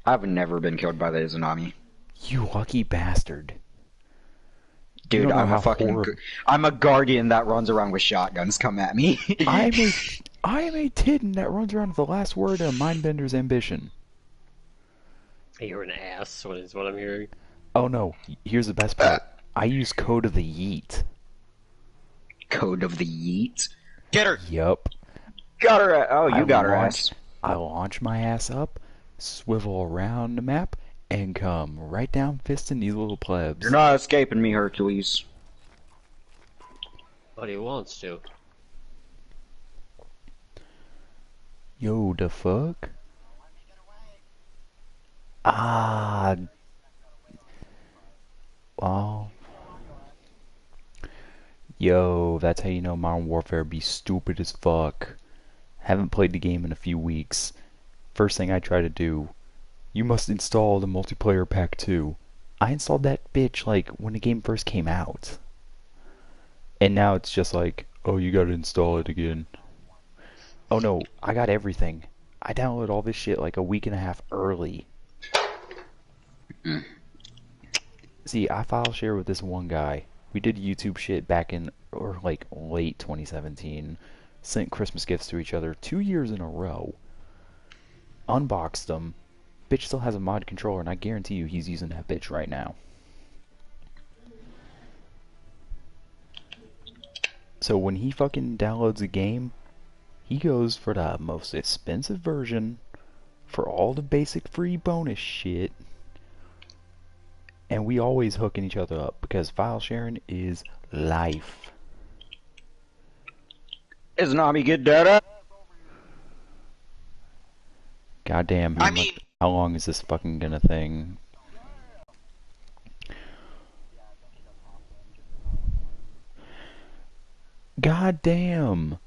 I've never been killed by the Izanami. You lucky bastard. You Dude, don't know how horrible. I'm a guardian that runs around with shotguns. Come at me. I am a Titan that runs around with the last word of Mindbender's ambition. You're an ass, is what I'm hearing. Oh no, here's the best part. I use Code of the Yeet. Code of the Yeet? Get her! Yup. Got her! Oh, you got her ass. I launch my ass up, swivel around the map, and come right down fisting these little plebs. You're not escaping me, Hercules. But he wants to. Yo, the fuck? Ah. Well. Yo, that's how you know Modern Warfare be stupid as fuck. Haven't played the game in a few weeks. First thing I try to do, you must install the multiplayer pack 2. I installed that bitch like when the game first came out. And now it's just like, oh, you gotta install it again. Oh no, I got everything. I downloaded all this shit like a week and a half early. See, I file share with this one guy. We did YouTube shit back in, or like late 2017. Sent Christmas gifts to each other 2 years in a row. Unboxed them. Bitch still has a mod controller, and I guarantee you he's using that bitch right now. So when he fucking downloads a game, he goes for the most expensive version for all the basic free bonus shit. And we always hooking each other up because file sharing is life. Izanami, get dead. Goddamn, how long is this fucking gonna thing? Goddamn.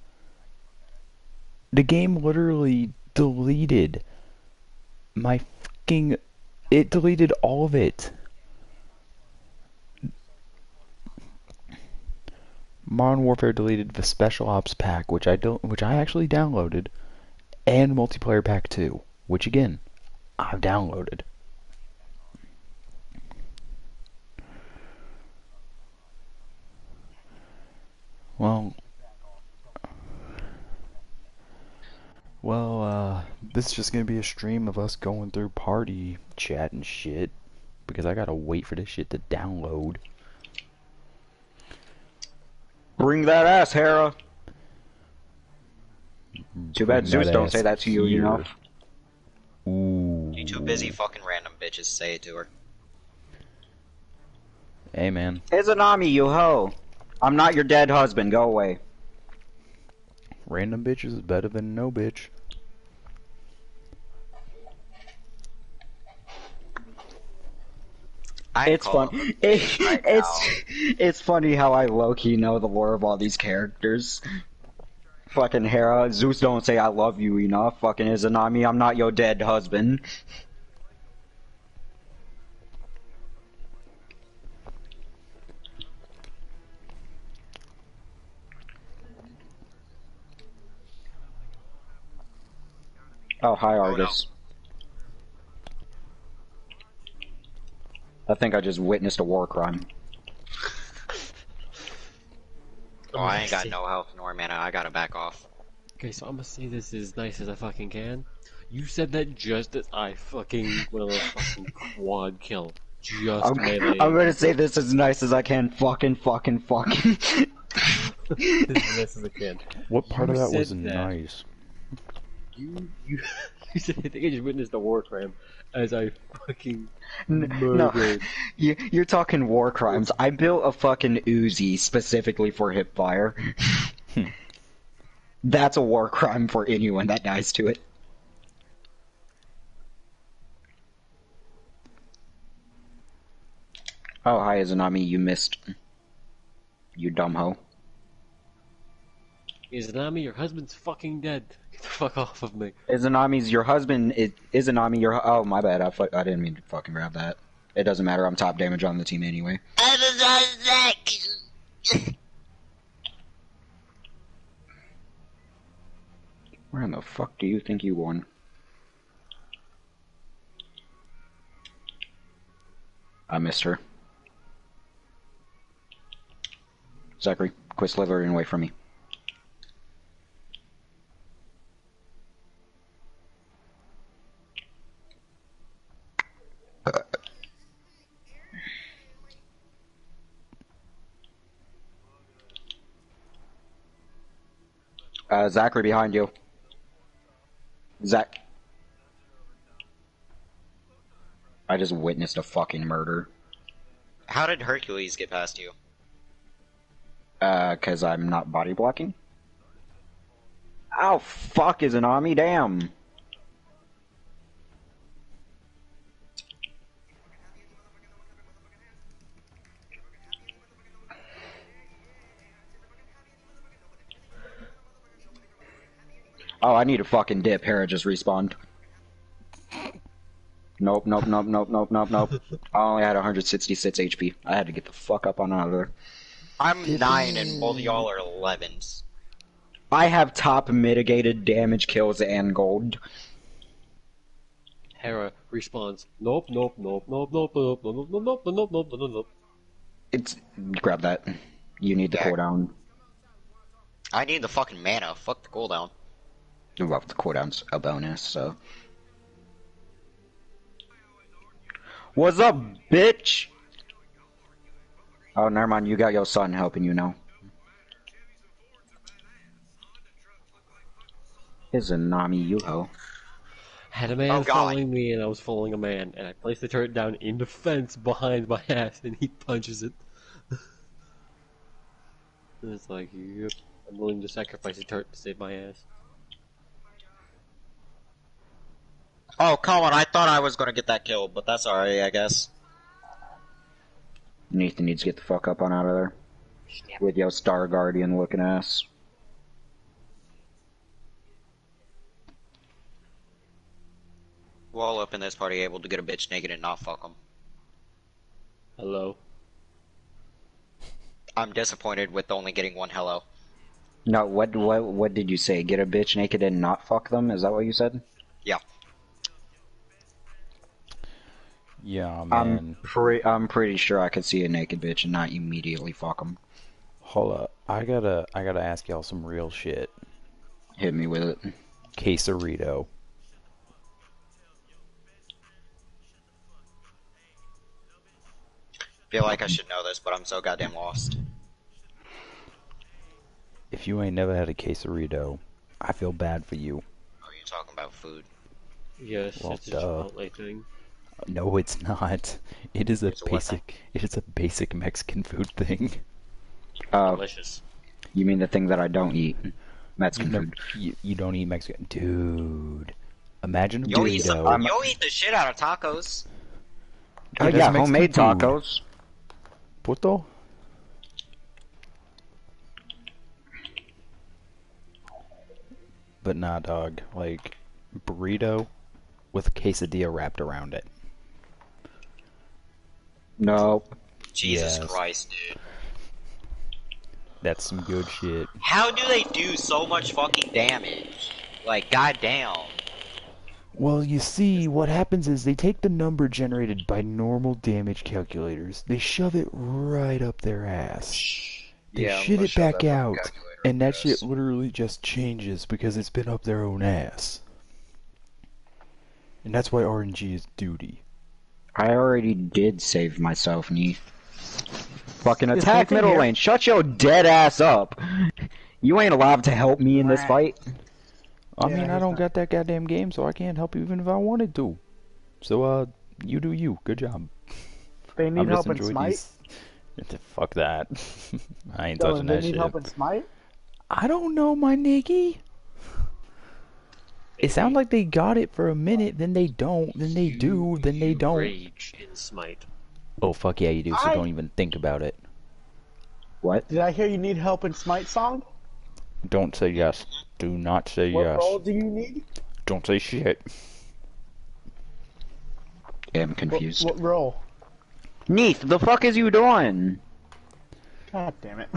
The game literally deleted my fucking... It deleted all of it. Modern Warfare deleted the Special Ops pack, which I actually downloaded, and Multiplayer Pack 2, which again, I've downloaded. Well, this is just gonna be a stream of us going through party chat and shit, because I gotta wait for this shit to download. Bring that ass, Hera. Too bad Zeus don't say that to you enough. Ooh. You too busy fucking random bitches to say it to her. Hey, man. Izanami, you hoe. I'm not your dead husband. Go away. Random bitches is better than no bitch. It's fun. It's funny how I low-key know the lore of all these characters. Fucking Hera, Zeus don't say I love you enough. Fucking Izanami, I'm not your dead husband. Oh, hi, Argus. Oh, no. I think I just witnessed a war crime. Oh, I ain't got no health nor mana. I gotta back off. Okay, so I'm gonna say this as nice as I fucking can. You said that just as I fucking will fucking quad kill. Just melee. I'm gonna say this as nice as I can. Fucking. As nice as I can. What part of that was nice? You said I think I just witnessed a war crime as I fucking No, you're talking war crimes. I built a fucking Uzi specifically for hipfire. That's a war crime for anyone that dies to it. Oh, hi, Izanami, you missed. You dumb hoe. Izanami, your husband's fucking dead. Get the fuck off of me. Izanami's your husband. Izanami, your... Oh, my bad. I didn't mean to fucking grab that. It doesn't matter. I'm top damage on the team anyway. Where in the fuck do you think you won? I missed her. Zachary, quit slithering away from me. Zachary, behind you. Zach. I just witnessed a fucking murder. How did Hercules get past you? 'Cause I'm not body blocking. Ow, fuck is an Ami, damn. Oh, I need a fucking dip. Hera just respawned. Nope, nope, nope, nope, nope, nope, nope. I only had 166 HP. I had to get the fuck up on out of there. I'm 9 and both of y'all are 11s. I have top mitigated damage kills and gold. Hera respawns. Nope, nope, nope, nope, nope, nope, nope, nope, nope, nope, nope, nope, nope. It's grab that. You need the cooldown. I need the fucking mana. Fuck the cooldown. Well, the cooldown's a bonus, so. What's up, bitch? Oh, never mind. You got your son helping you now. Is a Nami Yuho. Had a man following me, and I was following a man, and I placed the turret down in the fence behind my ass, and he punches it. And it's like, yep, I'm willing to sacrifice a turret to save my ass. Oh, come on, I thought I was gonna get that kill, but that's alright, I guess. Nathan needs to get the fuck up on out of there. With your Star Guardian looking ass. We're all up in this party able to get a bitch naked and not fuck them. Hello? I'm disappointed with only getting one hello. No, what did you say? Get a bitch naked and not fuck them? Is that what you said? Yeah. Yeah, man. I'm pretty sure I could see a naked bitch and not immediately fuck them. Hold up. I gotta ask y'all some real shit. Hit me with it. Quesarito. Feel like I should know this, but I'm so goddamn lost. If you ain't never had a quesarito, I feel bad for you. Oh, you're talking about food. Yes, Well, it's a duh. Chipotle thing. No, it's not. It is a It's a what thing? It is a basic Mexican food thing. Delicious. You mean the thing that I don't eat? Mexican food. You don't eat Mexican, dude. Imagine a You'll eat, burrito. you'll eat the shit out of tacos. Oh That's yeah, Mexican homemade food. tacos. Puto? But nah, dog. Like, burrito with quesadilla wrapped around it. No. Jesus Yes. Christ, dude. That's some good shit. How do they do so much fucking damage? Like, goddamn. Well, you see, what happens is they take the number generated by normal damage calculators, they shove it right up their ass. They Yeah, shit let's it shove back that fucking out, calculator and up that their shit ass. literally just changes because it's been up their own ass. And that's why RNG is duty. I already did save myself, Neith. Fucking Is attack Nathan middle here? lane. Shut your dead ass up. You ain't allowed to help me in this fight. I Yeah, mean, I he's don't not. got that goddamn game, so I can't help you even if I wanted to. So, you do you. Good job. They need I'm just help in enjoying Smite? these. Fuck that. I ain't Dylan, touching they that need shit. help in Smite? I don't know, my nigga. It sounds like they got it for a minute, then they don't, then they do, then they don't. Rage in Smite. Oh, fuck yeah, you do, so I- don't even think about it. What? Did I hear you need help in Smite song? Don't say yes. Do not say What yes. role do you need? Don't say shit. Yeah, I'm confused. What role? Neith, the fuck is you doing? God damn it.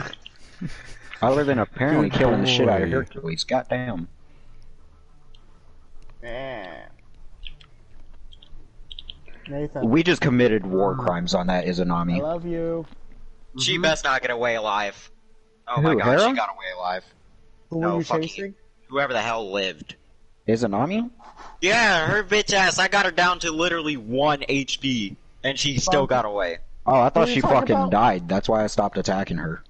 Other than apparently Good killing the shit out of boy. Hercules. Goddamn. Man. Nathan, We just committed war crimes on that I Izanami. love you. She best not get away alive. Oh Who, my god, Hera? she got away alive. Who No, were you fucking- chasing? Whoever the hell lived. Izanami? Yeah, her bitch ass. I got her down to literally 1 HP, and she still got away. Oh, I Who are thought you she talking fucking about? died. That's why I stopped attacking her.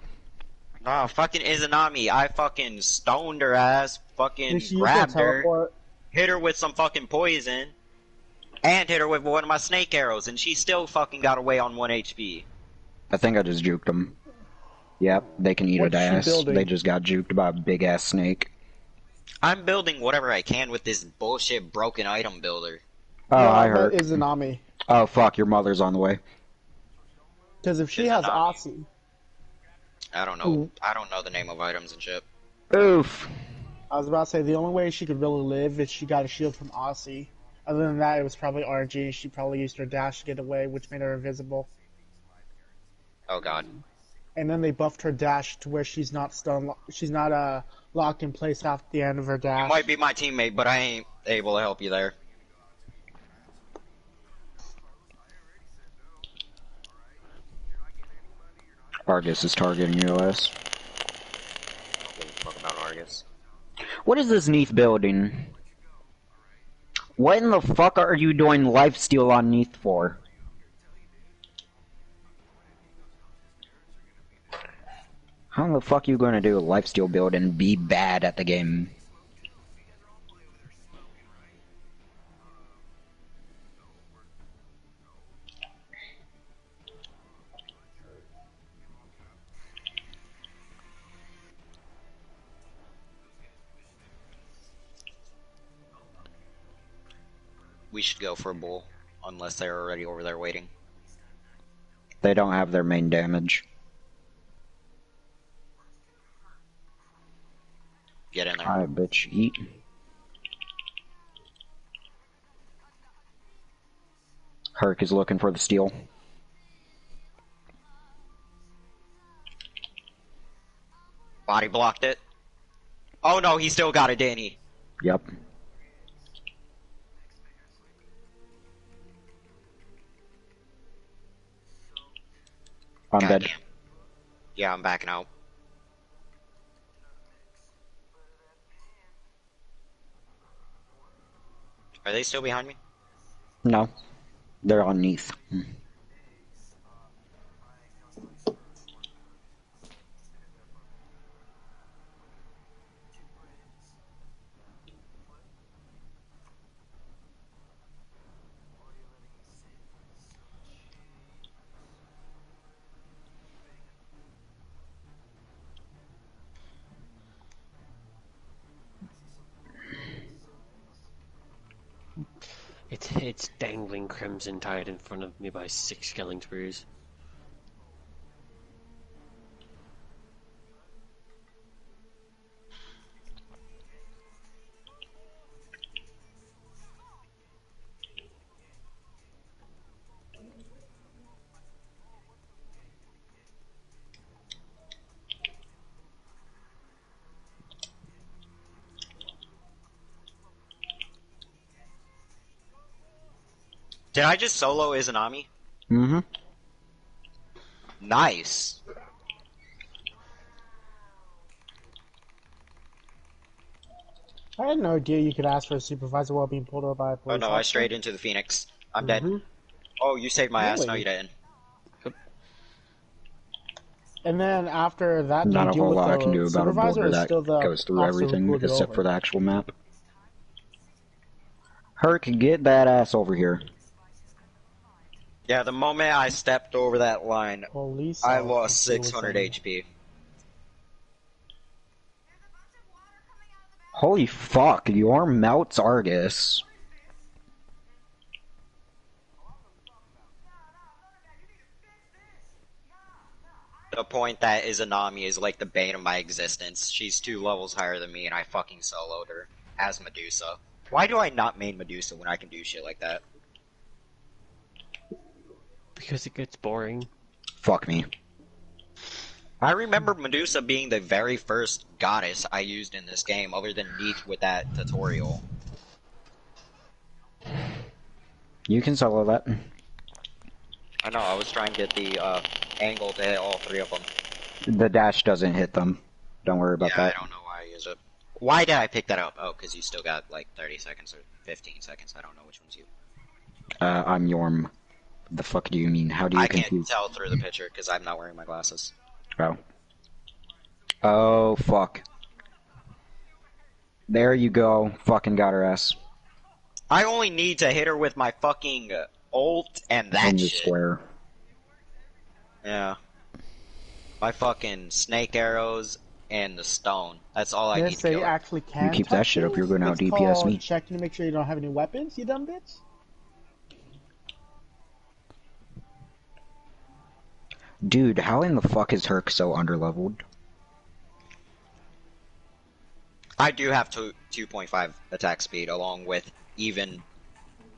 Nah, fucking Izanami. I fucking stoned her ass, fucking Did she use grabbed that her, teleport? hit her with some fucking poison, and hit her with one of my snake arrows, and she still fucking got away on 1 HP. I think I just juked them. Yep, they can eat What's a she ass. building? They just got juked by a big ass snake. I'm building whatever I can with this bullshit broken item builder. Oh, No, I meant heard. Izanami. Oh, fuck, your mother's on the way. Because if she has Izanami. Aussie, I don't know. I don't know the name of items and shit. Oof. I was about to say the only way she could really live is she got a shield from Aussie. Other than that, it was probably RG. She probably used her dash to get away, which made her invisible. Oh god. And then they buffed her dash to where she's not stun. She's not locked in place after the end of her You dash. might be my teammate, but I ain't able to help you there. Argus is targeting US. I don't give a fuck about Argus. What is this Neath building? What in the fuck are you doing lifesteal on Neath for? How the fuck you gonna do a lifesteal build and be bad at the game? We should go for a bull, unless they're already over there waiting. They don't have their main damage. Get in there. Alright, bitch, eat. Herc is looking for the steal. Body blocked it. Oh no, he still got it, Danny. Yep. I'm dead. Goddamn. Yeah, I'm backing out. Are they still behind me? No. They're on Neath. It's dangling Crimson Tide in front of me by 6 killing sprees. Did I just solo Izanami? Mm-hmm. Nice. I had no idea you could ask for a supervisor while being pulled over by a Oh police no, I officer. strayed into the Phoenix. I'm dead. Mhm. Oh, you saved my ass. No, Really? you didn't. And then after that, Not you a deal whole with lot I the can do about a supervisor, border or that still the goes through officer who everything pulled you except over? for the actual map. Herc, get that ass over here. Yeah, the moment I stepped over that line, Police I officer lost was 600 saying. HP. Holy fuck, your melts Argus. The point that Izanami is like the bane of my existence. She's 2 levels higher than me, and I fucking soloed her as Medusa. Why do I not main Medusa when I can do shit like that? Because it gets boring. Fuck me. I remember Medusa being the very first goddess I used in this game, other than Neith with that tutorial. You can solo that. I know, I was trying to get the angle to hit all three of them. The dash doesn't hit them. Don't worry about Yeah, that. I don't know why I use it. Why did I pick that up? Oh, because you still got like 30 seconds or 15 seconds. I don't know which one's you. I'm Yorm. The fuck do you mean? How do you I can't confuse? tell through the picture because I'm not wearing my glasses. Oh. Oh, fuck. There you go. Fucking got her ass. I only need to hit her with my fucking ult and that In the shit. square. Yeah. My fucking snake arrows and the stone. That's all I need Yes, to they kill her. actually can. keep that touch shit up, you. you're gonna It's out-DPS called me. checking to make sure you don't have any weapons, you dumb bitch. Dude, how in the fuck is Herc so underleveled? I do have 2.5 attack speed along with even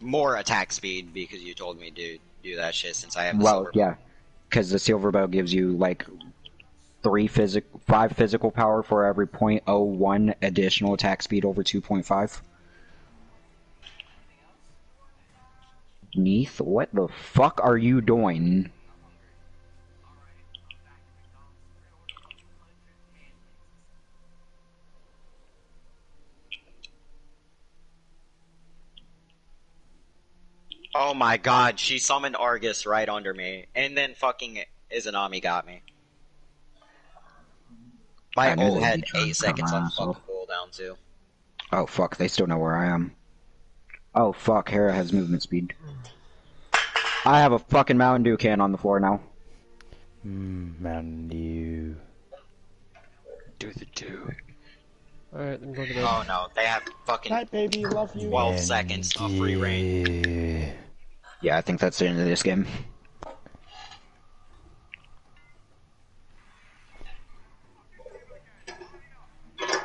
more attack speed because you told me to do that shit since I have the Well, silver. yeah. Because the silver bow gives you, like, 5 physical power for every 0.01 additional attack speed over 2.5. Neath, what the fuck are you doing? Oh my god, she summoned Argus right under me, and then fucking Izanami got me. My I knew ult they'd had be trying 8 to cut seconds my on ass fucking off. cooldown too. Oh fuck, they still know where I am. Oh fuck, Hera has movement speed. I have a fucking Mountain Dew can on the floor now. Mountain Dew. Do the do. Alright, I'm going to bed. Oh no, they have fucking Night, baby, love you. 12 seconds of free reign. Yeah, I think that's the end of this game.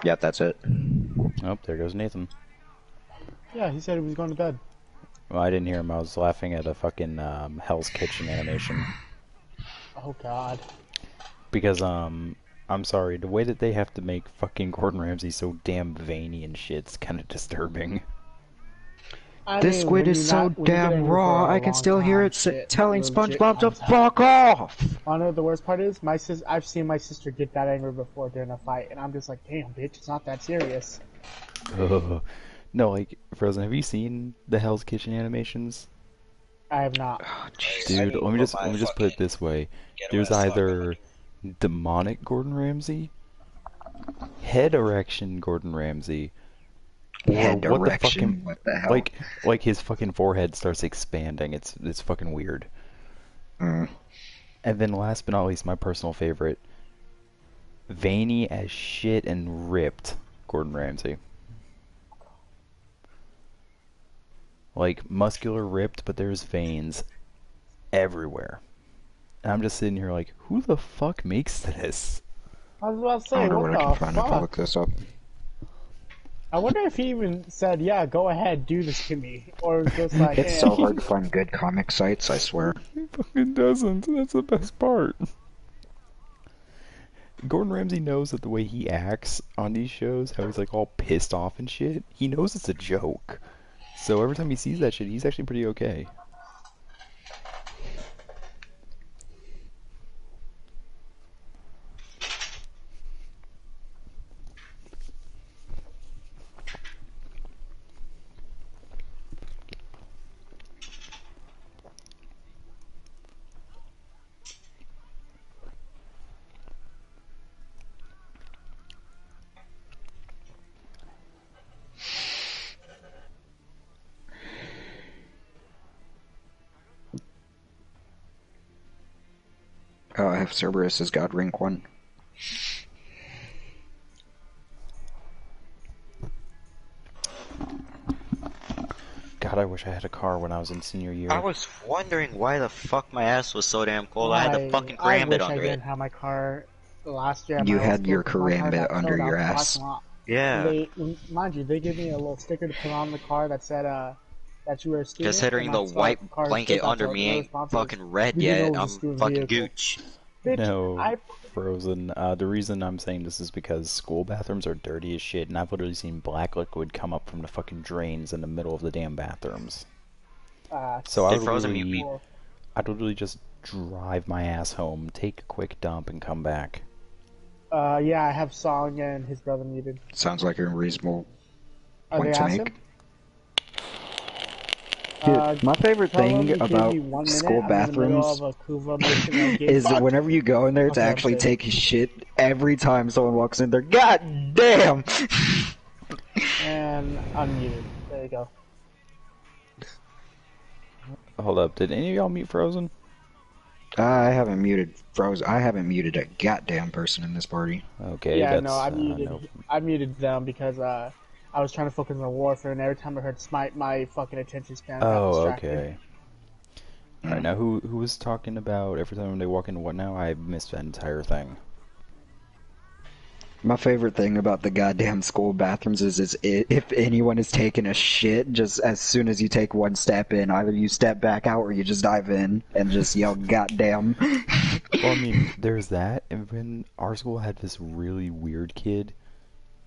Yep, that's it. Oh, there goes Nathan. Yeah, he said he was going to bed. Well, I didn't hear him. I was laughing at a fucking Hell's Kitchen animation. Oh god. Because, I'm sorry, the way that they have to make fucking Gordon Ramsay so damn veiny and shit's kind of disturbing. I This mean, squid when is you so not- when you get damn angry raw, for a I can long still hear time, it shit telling legit SpongeBob to comes out. fuck off! I know the worst part is I've seen my sister get that angry before during a fight, and I'm just like, damn, bitch, it's not that serious. Ugh. No, like, Frozen, have you seen the Hell's Kitchen animations? I have not. Oh, jeez. Dude, let me just put it this way. There's either demonic Gordon Ramsay, head erection Gordon Ramsay, or Head what the erection? fucking What the hell? like his fucking forehead starts expanding. It's fucking weird. Mm. And then last but not least, my personal favorite, veiny as shit and ripped Gordon Ramsay. Like muscular ripped, but there's veins everywhere. And I'm just sitting here like, who the fuck makes this? I was about to I say, wonder what what I can the find if I look fuck? this up. I wonder if he even said, yeah, go ahead, do this to me. Or just like, It's so hard to find good comic sites, I swear. He fucking doesn't. That's the best part. Gordon Ramsay knows that the way he acts on these shows, how he's like all pissed off and shit, he knows it's a joke. So every time he sees that shit, he's actually pretty okay. Oh, I have Cerberus as God Rank 1. God, I wish I had a car when I was in senior year. I was wondering why the fuck my ass was so damn cold. I had the fucking I Karambit wish I under didn't it. have my car last year. at You my old had school your because my car Karambit got under towed out your the ass. parking lot. Yeah. They, mind you, they gave me a little sticker to put on the car that said that you were a student. Considering and the my white car blanket still got under towed. me Their ain't response was, fucking red "We didn't yet. know it was a I'm student fucking vehicle." gooch. Bitch, No, Frozen. The reason I'm saying this is because school bathrooms are dirty as shit, and I've literally seen black liquid come up from the fucking drains in the middle of the damn bathrooms. So I Did would Frozen mute literally, me? I'd literally just drive my ass home, take a quick dump, and come back. Yeah, I have Song and his brother muted. Sounds like a reasonable Are they point to asking? make. Dude, my favorite Tell them thing to give about me 1 minute. school I'm in the middle bathrooms of a Kuva mission game. is that whenever you go in there to Okay, I'm actually safe. take a shit, every time someone walks in there, God damn! And unmuted. There you go. Hold up, did any of y'all mute Frozen? I haven't muted Frozen. I haven't muted a goddamn person in this party. Okay, Yeah, that's no, I muted. no. I muted them because I was trying to focus on warfare, and every time I heard Smite, my fucking attention span got Oh, distracted. okay. Alright, now who was talking about every time they walk into what now? I missed that entire thing. My favorite thing about the goddamn school bathrooms is if anyone is taking a shit, just as soon as you take one step in, either you step back out or you just dive in and just yell goddamn. Well, I mean, there's that, and when our school had this really weird kid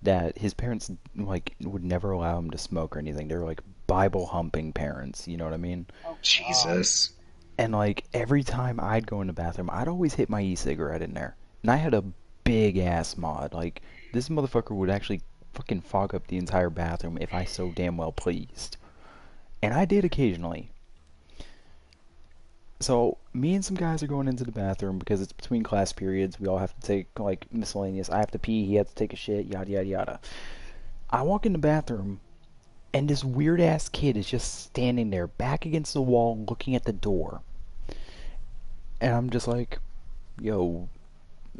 that his parents, like, would never allow him to smoke or anything. They were, like, Bible-humping parents, you know what I mean? Jesus. And, like, every time I'd go in the bathroom, I'd always hit my e-cigarette in there. And I had a big-ass mod. Like, this motherfucker would actually fucking fog up the entire bathroom if I so damn well pleased. And I did occasionally. So, me and some guys are going into the bathroom because it's between class periods. We all have to take, like, miscellaneous. I have to pee, he has to take a shit, yada, yada, yada. I walk in the bathroom, and this weird-ass kid is just standing there, back against the wall, looking at the door. And I'm just like, yo,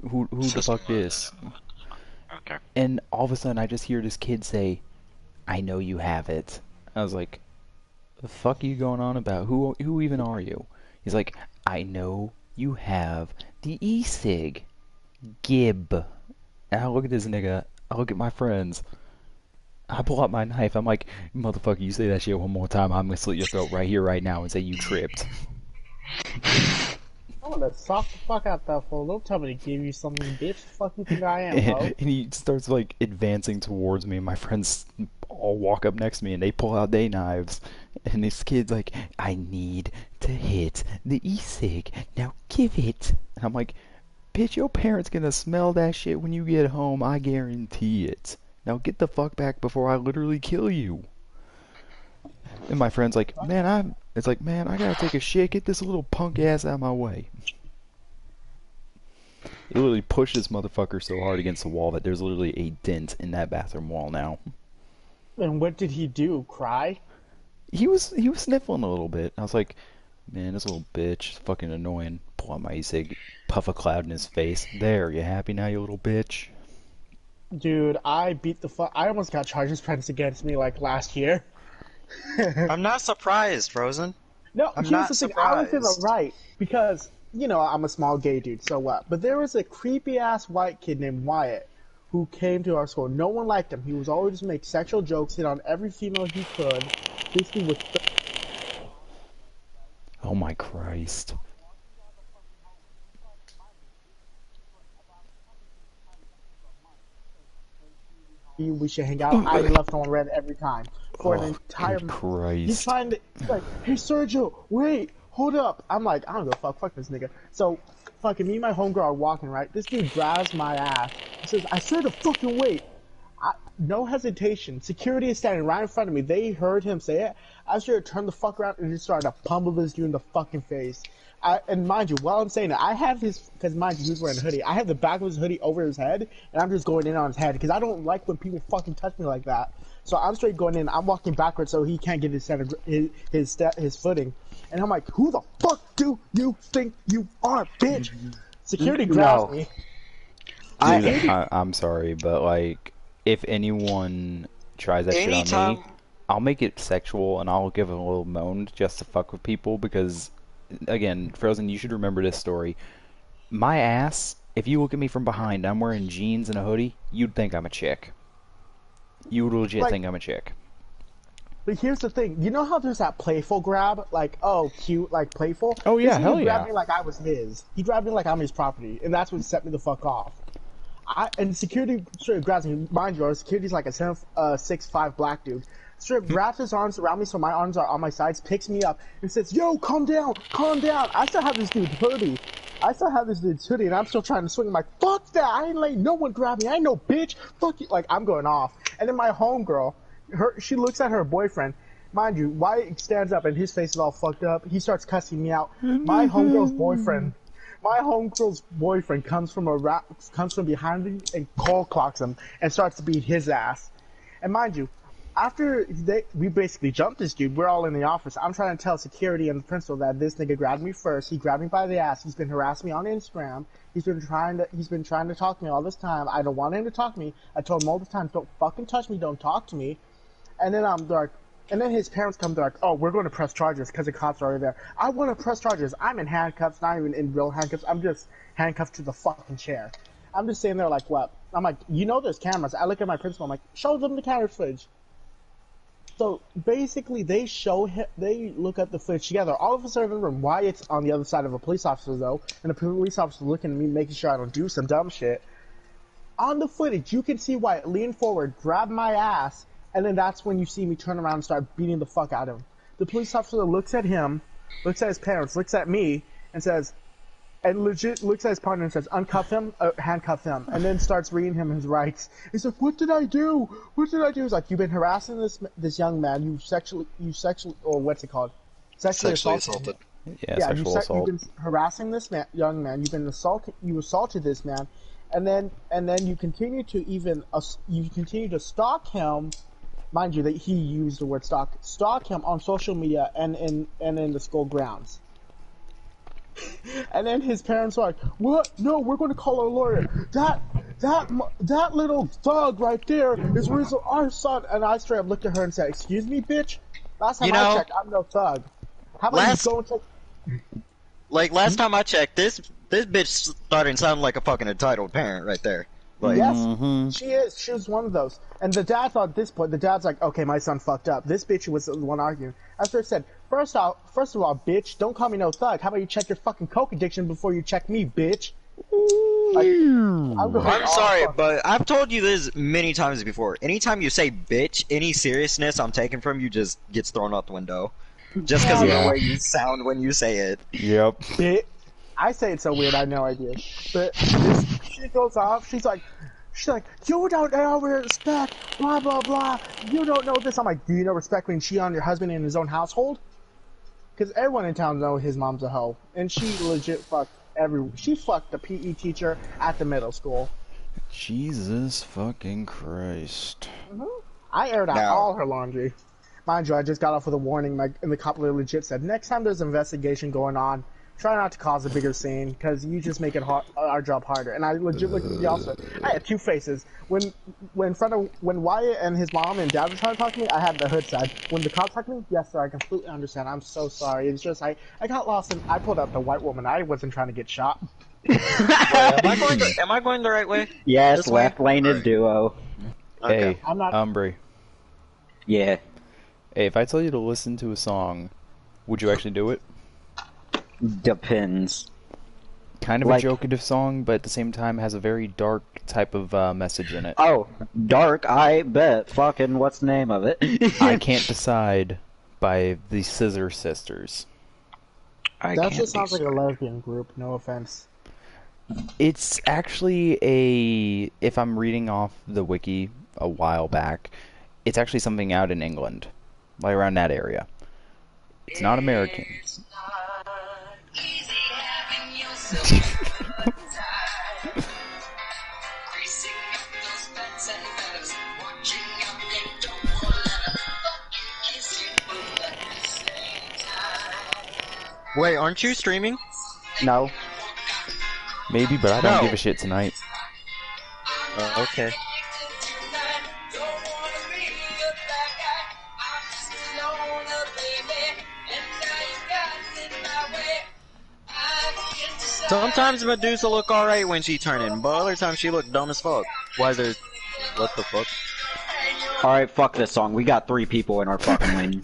who the fuck is? Okay. And all of a sudden, I just hear this kid say, I know you have it. I was like, the fuck are you going on about? Who even are you? He's like, I know you have the e-cig. Gib. And I look at this nigga, I look at my friends, I pull out my knife, I'm like, motherfucker, you say that shit one more time, I'm gonna slit your throat right here, right now, and say you tripped. I wanna sock the fuck out that fool. Don't tell me to give you something, bitch. The fuck you think I am, And, bro? and he starts, like, advancing towards me, and my friends all walk up next to me, and they pull out their knives. And this kid's like, I need to hit the e-cig. Now give it. And I'm like, bitch, your parents gonna smell that shit when you get home. I guarantee it. Now get the fuck back before I literally kill you. And my friend's like, man, I gotta take a shit. Get this little punk ass out of my way. He literally pushed this motherfucker so hard against the wall that there's literally a dent in that bathroom wall now. And what did he do? Cry? He was sniffling a little bit. I was like, man, this little bitch is fucking annoying. Pull out my e-cig, puff a cloud in his face. There, you happy now, you little bitch? Dude, I beat the fuck. I almost got charges pressed against me like last year. I'm not surprised, Frozen. No, I'm here's not the thing. I was in the surprised. right because you know I'm a small gay dude. So what? But there was a creepy ass white kid named Wyatt who came to our school. No one liked him. He was always just make sexual jokes, hit on every female he could. Basically, with Oh my Christ. we should hang out. I left on red every time for an entire. Good He's Christ. trying to like, hey Sergio, wait, hold up. I'm like, I don't give a fuck this nigga. So, fucking me and my homegirl are walking right. This dude grabs my ass. He says, I said to fucking wait. No hesitation. Security is standing right in front of me. They heard him say it. I should have turned the fuck around and just started to pummel this dude in the fucking face. And mind you, while I'm saying that, I have his, because mind you, he was wearing a hoodie. I have the back of his hoodie over his head, and I'm just going in on his head, because I don't like when people fucking touch me like that. So I'm straight going in. I'm walking backwards so he can't get his footing. And I'm like, who the fuck do you think you are, bitch? Security grabs me. Dude, I'm sorry, but like, if anyone tries that shit on me, I'll make it sexual and I'll give a little moan just to fuck with people because, again, Frozen, you should remember this story. My ass, if you look at me from behind, I'm wearing jeans and a hoodie, you'd think I'm a chick. You would legit think I'm a chick. But here's the thing, you know how there's that playful grab? Like, oh, cute, like playful? Oh yeah, hell He yeah. grabbed me like I was his. He grabbed me like I'm his property, and that's what set me the fuck off. And security straight grabs me. Mind you, our security's like a 6'5" black dude. straight wraps his arms around me so my arms are on my sides, picks me up, and says, "Yo, calm down, calm down." I still have this dude's hoodie. And I'm still trying to swing. I'm like, fuck that! I ain't letting no one grab me. I ain't no bitch. Fuck you. Like, I'm going off. And then my homegirl, she looks at her boyfriend. Mind you, Wyatt stands up and his face is all fucked up. He starts cussing me out. My homegirl's boyfriend comes from behind him and cold clocks him and starts to beat his ass. And mind you, after we basically jumped this dude, we're all in the office. I'm trying to tell security and the principal that this nigga grabbed me first. He grabbed me by the ass. He's been harassing me on Instagram. He's been trying to talk to me all this time. I don't want him to talk to me. I told him multiple times, don't fucking touch me, don't talk to me. And then and then his parents come, they're like, oh, we're going to press charges because the cops are already there. I want to press charges. I'm in handcuffs, not even in real handcuffs. I'm just handcuffed to the fucking chair. I'm just sitting there like, what? I'm like, you know there's cameras. I look at my principal. I'm like, show them the camera footage. So basically, they look at the footage together. All of us are in the room. Wyatt's on the other side of a police officer, though, and the police officer looking at me, making sure I don't do some dumb shit. On the footage, you can see Wyatt lean forward, grab my ass, and then that's when you see me turn around and start beating the fuck out of him. The police officer looks at him, looks at his parents, looks at me, and says, and legit looks at his partner and says, uncuff him, handcuff him, and then starts reading him his rights. He's like, what did I do? What did I do? He's like, you've been harassing this young man. You sexually, or what's it called? Sexually assaulted. Yeah, sexual assault. You've been harassing this young man. You've been assaulted this man, and then you continue to stalk him. Mind you, that he used the word stalk him on social media and in the school grounds. And then his parents are like, what? No, we're going to call our lawyer. That little thug right there is our son. And I straight up looked at her and said, excuse me, bitch? Last time I checked, I'm no thug. How about you go and check? Like, last time I checked, this bitch starting to sound like a fucking entitled parent right there. Like, yes, she is. She was one of those. And the dad thought at this point, the dad's like, okay, my son fucked up. This bitch was the one arguing. After I said, first of all, bitch, don't call me no thug. How about you check your fucking coke addiction before you check me, bitch? Like, I'm sorry, but I've told you this many times before. Anytime you say bitch, any seriousness I'm taking from you just gets thrown out the window. Just because of the way you sound when you say it. Yep. Bitch. I say it so weird, I have no idea. But she goes off, she's like, you don't know respect, blah, blah, blah. You don't know this. I'm like, do you know respect when she on your husband in his own household? Because everyone in town knows his mom's a hoe. And she legit fucked she fucked the PE teacher at the middle school. Jesus fucking Christ. I aired out all her laundry. Mind you, I just got off with a warning, and the cop legit said, next time there's an investigation going on, try not to cause a bigger scene, because you just make it our job harder. And I legit looked at the officer. I had two faces. When Wyatt and his mom and dad were trying to talk to me, I had the hood side. When the cops talked to me, yes, sir, I completely understand. I'm so sorry. It's just I got lost and I pulled out the white woman. I wasn't trying to get shot. Am I going the right way? Yes, This left way? lane is duo. Okay. Hey, I'm not. Umbry. Yeah. Hey, if I tell you to listen to a song, would you actually do it? Depends. Kind of Like- a jokative song, but at the same time has a very dark type of message in it. Oh, dark, I bet. Fucking, what's the name of it? I Can't Decide by the Scissor Sisters. That just sounds like a lesbian group, no offense. It's actually if I'm reading off the wiki a while back, it's actually something out in England, like around that area. It's not American. Wait, aren't you streaming? No. Maybe, but I don't No. give a shit tonight. Okay. Sometimes Medusa look alright when she turning, but other times she look dumb as fuck. Why is there... What the fuck? Alright, fuck this song. We got 3 people in our fucking lane.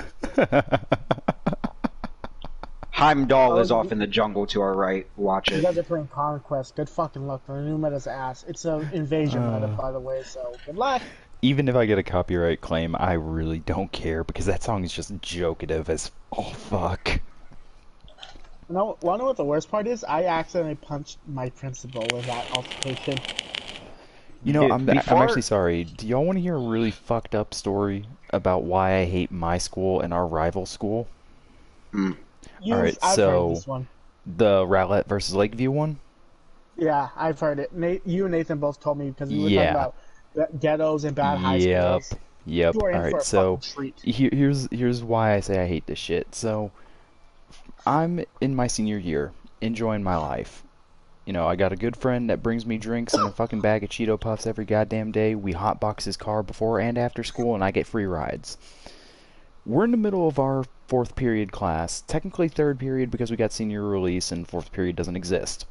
Heimdall is off in the jungle to our right. Watch You it. guys are playing Conquest. Good fucking luck. The new meta's ass. It's an invasion meta, by the way, so good luck. Even if I get a copyright claim, I really don't care because that song is just jokative as oh fuck. Wanna know what the worst part is? I accidentally punched my principal in that altercation. You know, Dude, I'm actually before sorry. Do y'all want to hear a really fucked up story about why I hate my school and our rival school? All right, I've heard so this one. the Rowlett versus Lakeview one? Yeah, I've heard it. You and Nathan both told me because we were talking Yeah. about ghettos and bad high Yep. schools. Yep. You are All in for right. a fucking So treat. here's why I say I hate this shit. So I'm in my senior year, enjoying my life. You know, I got a good friend that brings me drinks and a fucking bag of Cheeto Puffs every goddamn day. We hotbox his car before and after school, and I get free rides. We're in the middle of our fourth period class, technically third period because we got senior release and fourth period doesn't exist.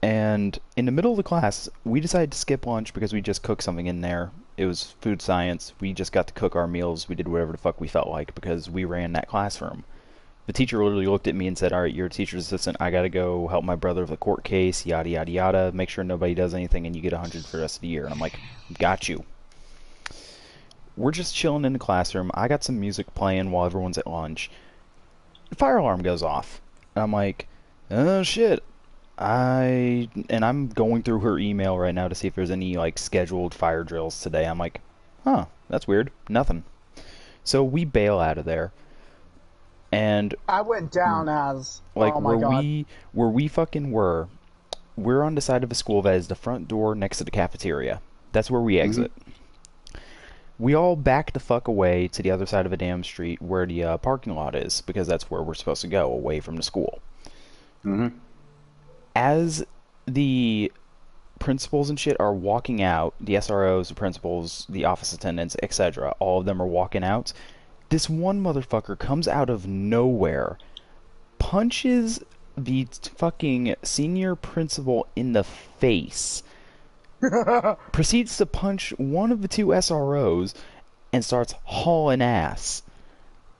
And in the middle of the class, we decided to skip lunch because we just cooked something in there. It was food science. We just got to cook our meals. We did whatever the fuck we felt like because we ran that classroom. The teacher literally looked at me and said, "Alright, you're a teacher's assistant. I gotta go help my brother with a court case, yada yada yada. Make sure nobody does anything and you get 100 for the rest of the year." And I'm like, got you. We're just chilling in the classroom. I got some music playing while everyone's at lunch. The fire alarm goes off. And I'm like, oh shit. I'm going through her email right now to see if there's any like scheduled fire drills today. I'm like, huh, that's weird. Nothing. So we bail out of there. And I went down as like oh my god. where we fucking were, we're on the side of a school that is the front door next to the cafeteria. That's where we exit. We all back the fuck away to the other side of a damn street where the parking lot is because that's where we're supposed to go, away from the school. As the principals and shit are walking out, the SROs, the principals, the office attendants, etc., all of them are walking out. This one motherfucker comes out of nowhere, punches the fucking senior principal in the face, proceeds to punch one of the two SROs, and starts hauling ass.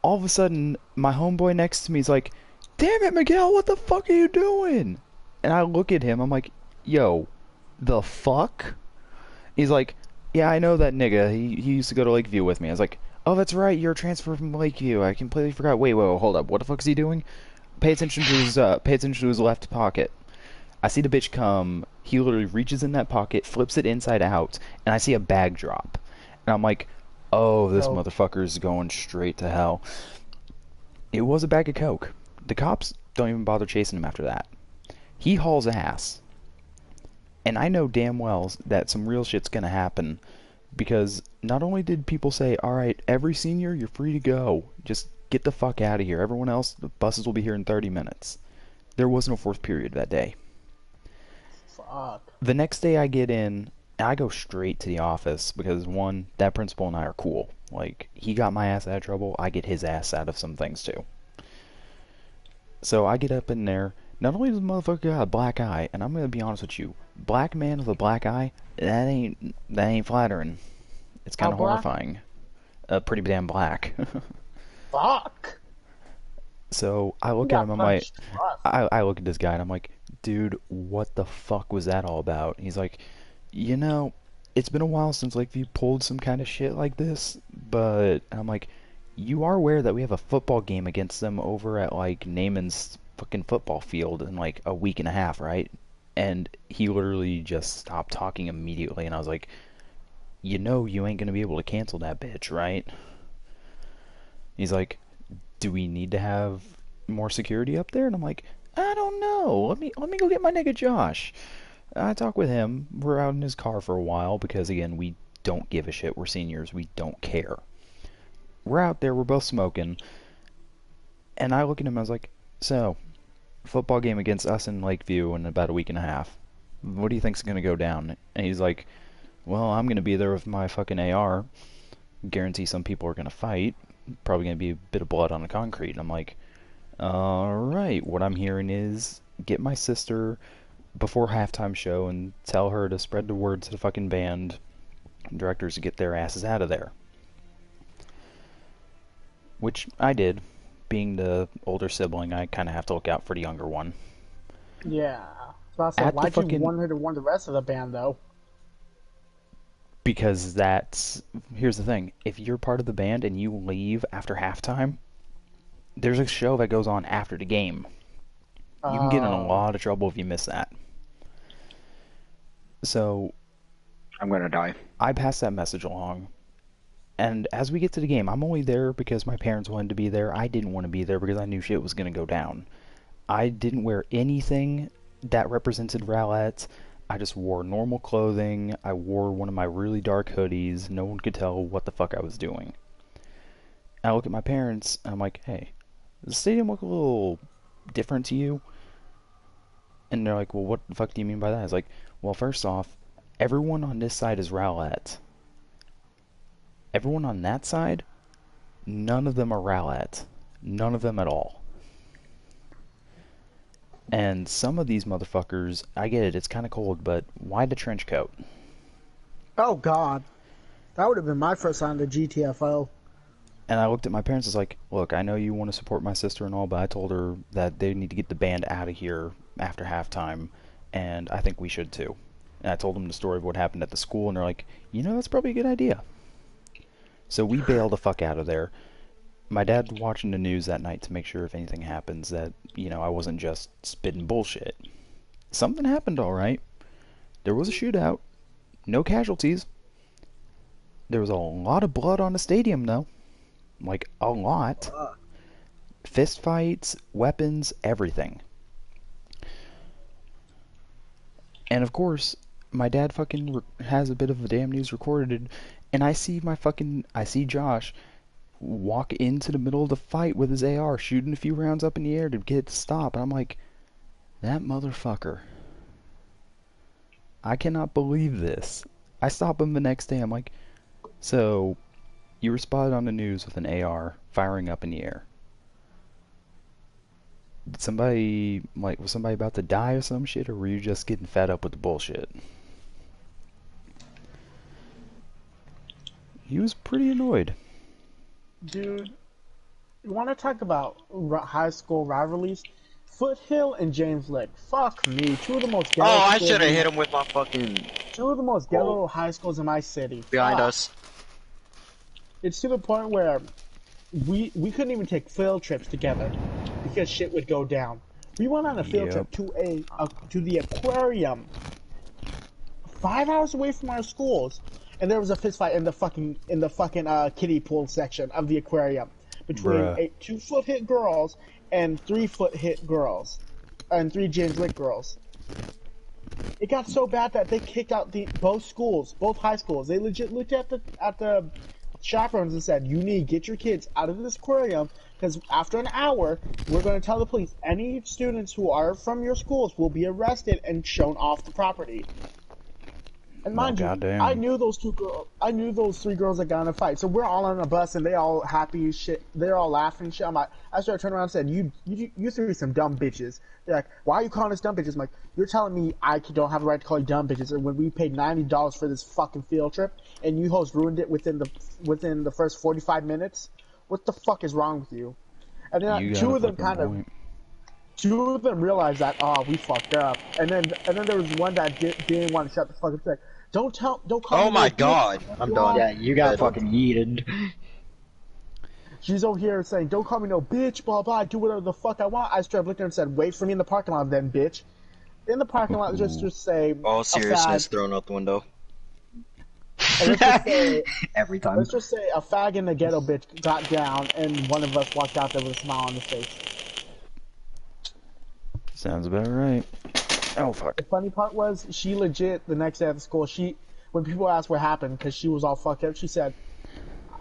All of a sudden, my homeboy next to me is like, "Damn it, Miguel, what the fuck are you doing?" And I look at him, I'm like, "Yo, the fuck?" He's like, "Yeah, I know that nigga. He used to go to Lakeview with me." I was like, "Oh, that's right, you're a transfer from Lakeview. I completely forgot. Wait, hold up. What the fuck is he doing?" Pay attention to his left pocket. I see the bitch come. He literally reaches in that pocket, flips it inside out, and I see a bag drop. And I'm like, oh, this motherfucker's going straight to hell. It was a bag of coke. The cops don't even bother chasing him after that. He hauls ass. And I know damn well that some real shit's gonna happen. Because not only did people say, alright, every senior, you're free to go. Just get the fuck out of here. Everyone else, the buses will be here in 30 minutes. There was no fourth period that day. Fuck. The next day I get in, and I go straight to the office because, one, that principal and I are cool. Like, he got my ass out of trouble, I get his ass out of some things too. So I get up in there. Not only does the motherfucker got a black eye, and I'm gonna be honest with you, black man with a black eye, that ain't flattering. It's kind of horrifying. Pretty damn black. Fuck. So I look at him, I'm like, I look at this guy and I'm like, dude, what the fuck was that all about? He's like, you know, it's been a while since Lakeview pulled some kind of shit like this, but I'm like, you are aware that we have a football game against them over at like Naaman's fucking football field in like a week and a half, right? And he literally just stopped talking immediately, and I was like, you know you ain't gonna be able to cancel that bitch, right? He's like, do we need to have more security up there? And I'm like, I don't know. Let me go get my nigga Josh. I talk with him. We're out in his car for a while because, again, we don't give a shit. We're seniors. We don't care. We're out there. We're both smoking. And I look at him. I was like, so, football game against us in Lakeview in about a week and a half. What do you think's going to go down? And he's like, well, I'm going to be there with my fucking AR. Guarantee some people are going to fight. Probably going to be a bit of blood on the concrete. And I'm like, alright, what I'm hearing is get my sister before halftime show and tell her to spread the word to the fucking band directors to get their asses out of there. Which I did. Being the older sibling, I kind of have to look out for the younger one. Yeah. So I said, why'd you want her to warn the rest of the band, though? Because here's the thing. If you're part of the band and you leave after halftime, there's a show that goes on after the game. You can get in a lot of trouble if you miss that. So I'm gonna die. I pass that message along. And as we get to the game, I'm only there because my parents wanted to be there. I didn't want to be there because I knew shit was going to go down. I didn't wear anything that represented Rowlett. I just wore normal clothing. I wore one of my really dark hoodies. No one could tell what the fuck I was doing. And I look at my parents, and I'm like, hey, does the stadium look a little different to you? And they're like, well, what the fuck do you mean by that? I was like, well, first off, everyone on this side is Rowlett. Everyone on that side, none of them are Rowlett. None of them at all. And some of these motherfuckers, I get it, it's kind of cold, but why the trench coat? Oh, God. That would have been my first on the GTFO. And I looked at my parents and was like, look, I know you want to support my sister and all, but I told her that they need to get the band out of here after halftime, and I think we should too. And I told them the story of what happened at the school, and they're like, you know, that's probably a good idea. So we bailed the fuck out of there. My dad watching the news that night to make sure if anything happens that, you know, I wasn't just spitting bullshit. Something happened, alright. There was a shootout. No casualties. There was a lot of blood on the stadium, though. Like, a lot. Fist fights, weapons, everything. And of course, my dad fucking has a bit of the damn news recorded, and I see Josh walk into the middle of the fight with his AR, shooting a few rounds up in the air to get it to stop. And I'm like, that motherfucker. I cannot believe this. I stop him the next day. I'm like, so, you were spotted on the news with an AR firing up in the air. Was somebody about to die or some shit, or were you just getting fed up with the bullshit? He was pretty annoyed. Dude, you want to talk about high school rivalries? Foothill and James Lick. Fuck me. Two of the most ghetto I schools should have hit him with my fucking... Two of the most ghetto high schools in my city. Behind Fuck. us. It's to the point where we couldn't even take field trips together because shit would go down. We went on a field trip to the aquarium 5 hours away from our schools. And there was a fist fight in the fucking kiddie pool section of the aquarium between 2-foot hit girls and 3-foot hit girls, and 3 James Lick girls. It got so bad that they kicked out both high schools. They legit looked at the chaperones and said, "You need to get your kids out of this aquarium because after an hour, we're going to tell the police any students who are from your schools will be arrested and shown off the property." And mind you, I knew those 3 girls that got in a fight. So we're all on a bus and they all happy as shit. They're all laughing and shit. I started turning around and said, you 3 some dumb bitches. They're like, why are you calling us dumb bitches? I'm like, you're telling me I don't have the right to call you dumb bitches and when we paid $90 for this fucking field trip and you hosts ruined it within the first 45 minutes? What the fuck is wrong with you? And then two of them realized that, we fucked up. And then there was one that didn't want to shut the fuck up. Like, don't call me. Oh my god, I'm done. Yeah, you got fucking yeeted. She's over here saying, don't call me no bitch, blah blah, do whatever the fuck I want. I straight up looked at her and said, wait for me in the parking lot then, bitch. In the parking lot, just say, all seriousness thrown out the window. Let's just say, every time. Let's just say a fag in the ghetto bitch got down and one of us walked out there with a smile on his face. Sounds about right. Oh, fuck. The funny part was, she legit, the next day at the school, when people asked what happened, because she was all fucked up, she said,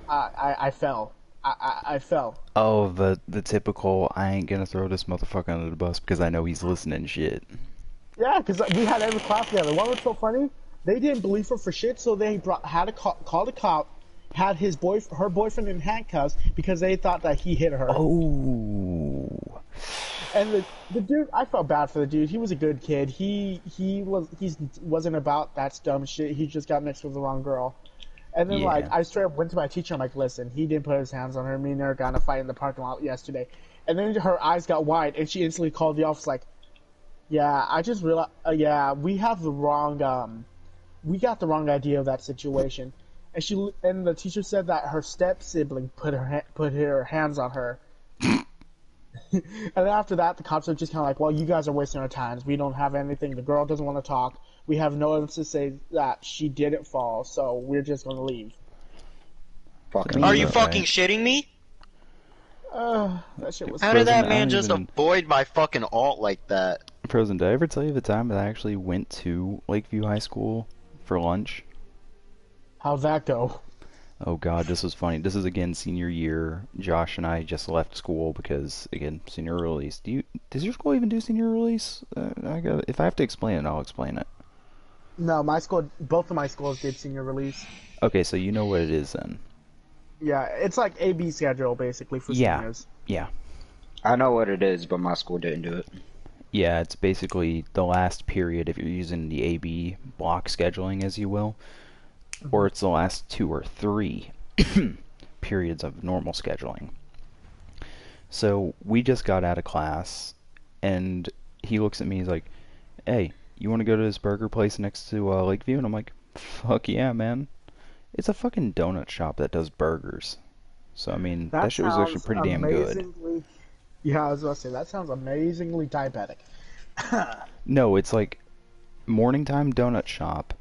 I fell. I fell. Oh, the typical, I ain't gonna throw this motherfucker under the bus because I know he's listening shit. Yeah, because we had every class together. What was so funny? They didn't believe her for shit, so they had to call the cop, had her boyfriend in handcuffs because they thought that he hit her. Oh. And the dude, I felt bad for the dude. He was a good kid. He wasn't about that dumb shit. He just got mixed with the wrong girl. And then I straight up went to my teacher. I'm like, listen, he didn't put his hands on her. Me and her got in a fight in the parking lot yesterday. And then her eyes got wide, and she instantly called the office like, yeah, I just realized, we have the wrong we got the wrong idea of that situation. And the teacher said that her step sibling put her hands on her. And then after that, the cops are just kind of like, well, you guys are wasting our time. We don't have anything. The girl doesn't want to talk. We have no evidence to say that she didn't fall, so we're just going to leave. Fucking Are you Right. fucking shitting me? That shit was How did that Frozen, I man don't just even- avoid my fucking alt like that? Frozen, did I ever tell you the time that I actually went to Lakeview High School for lunch? How'd that go? Oh god, this was funny. This is again senior year. Josh and I just left school because again senior release. Does your school even do senior release? If I have to explain it, I'll explain it. No, both of my schools did senior release. Okay, so you know what it is then. Yeah, it's like A-B schedule, basically, for Yeah. seniors. Yeah. I know what it is, but my school didn't do it. Yeah, it's basically the last period if you're using the AB block scheduling, as you will, or it's the last 2 or 3 periods of normal scheduling. So we just got out of class, and he looks at me, he's like, hey, you want to go to this burger place next to Lakeview? And I'm like, fuck yeah, man. It's a fucking donut shop that does burgers. So, I mean, that shit was actually sounds pretty damn good. amazingly- Yeah, I was about to say, that sounds amazingly diabetic. No, it's like morning time donut shop.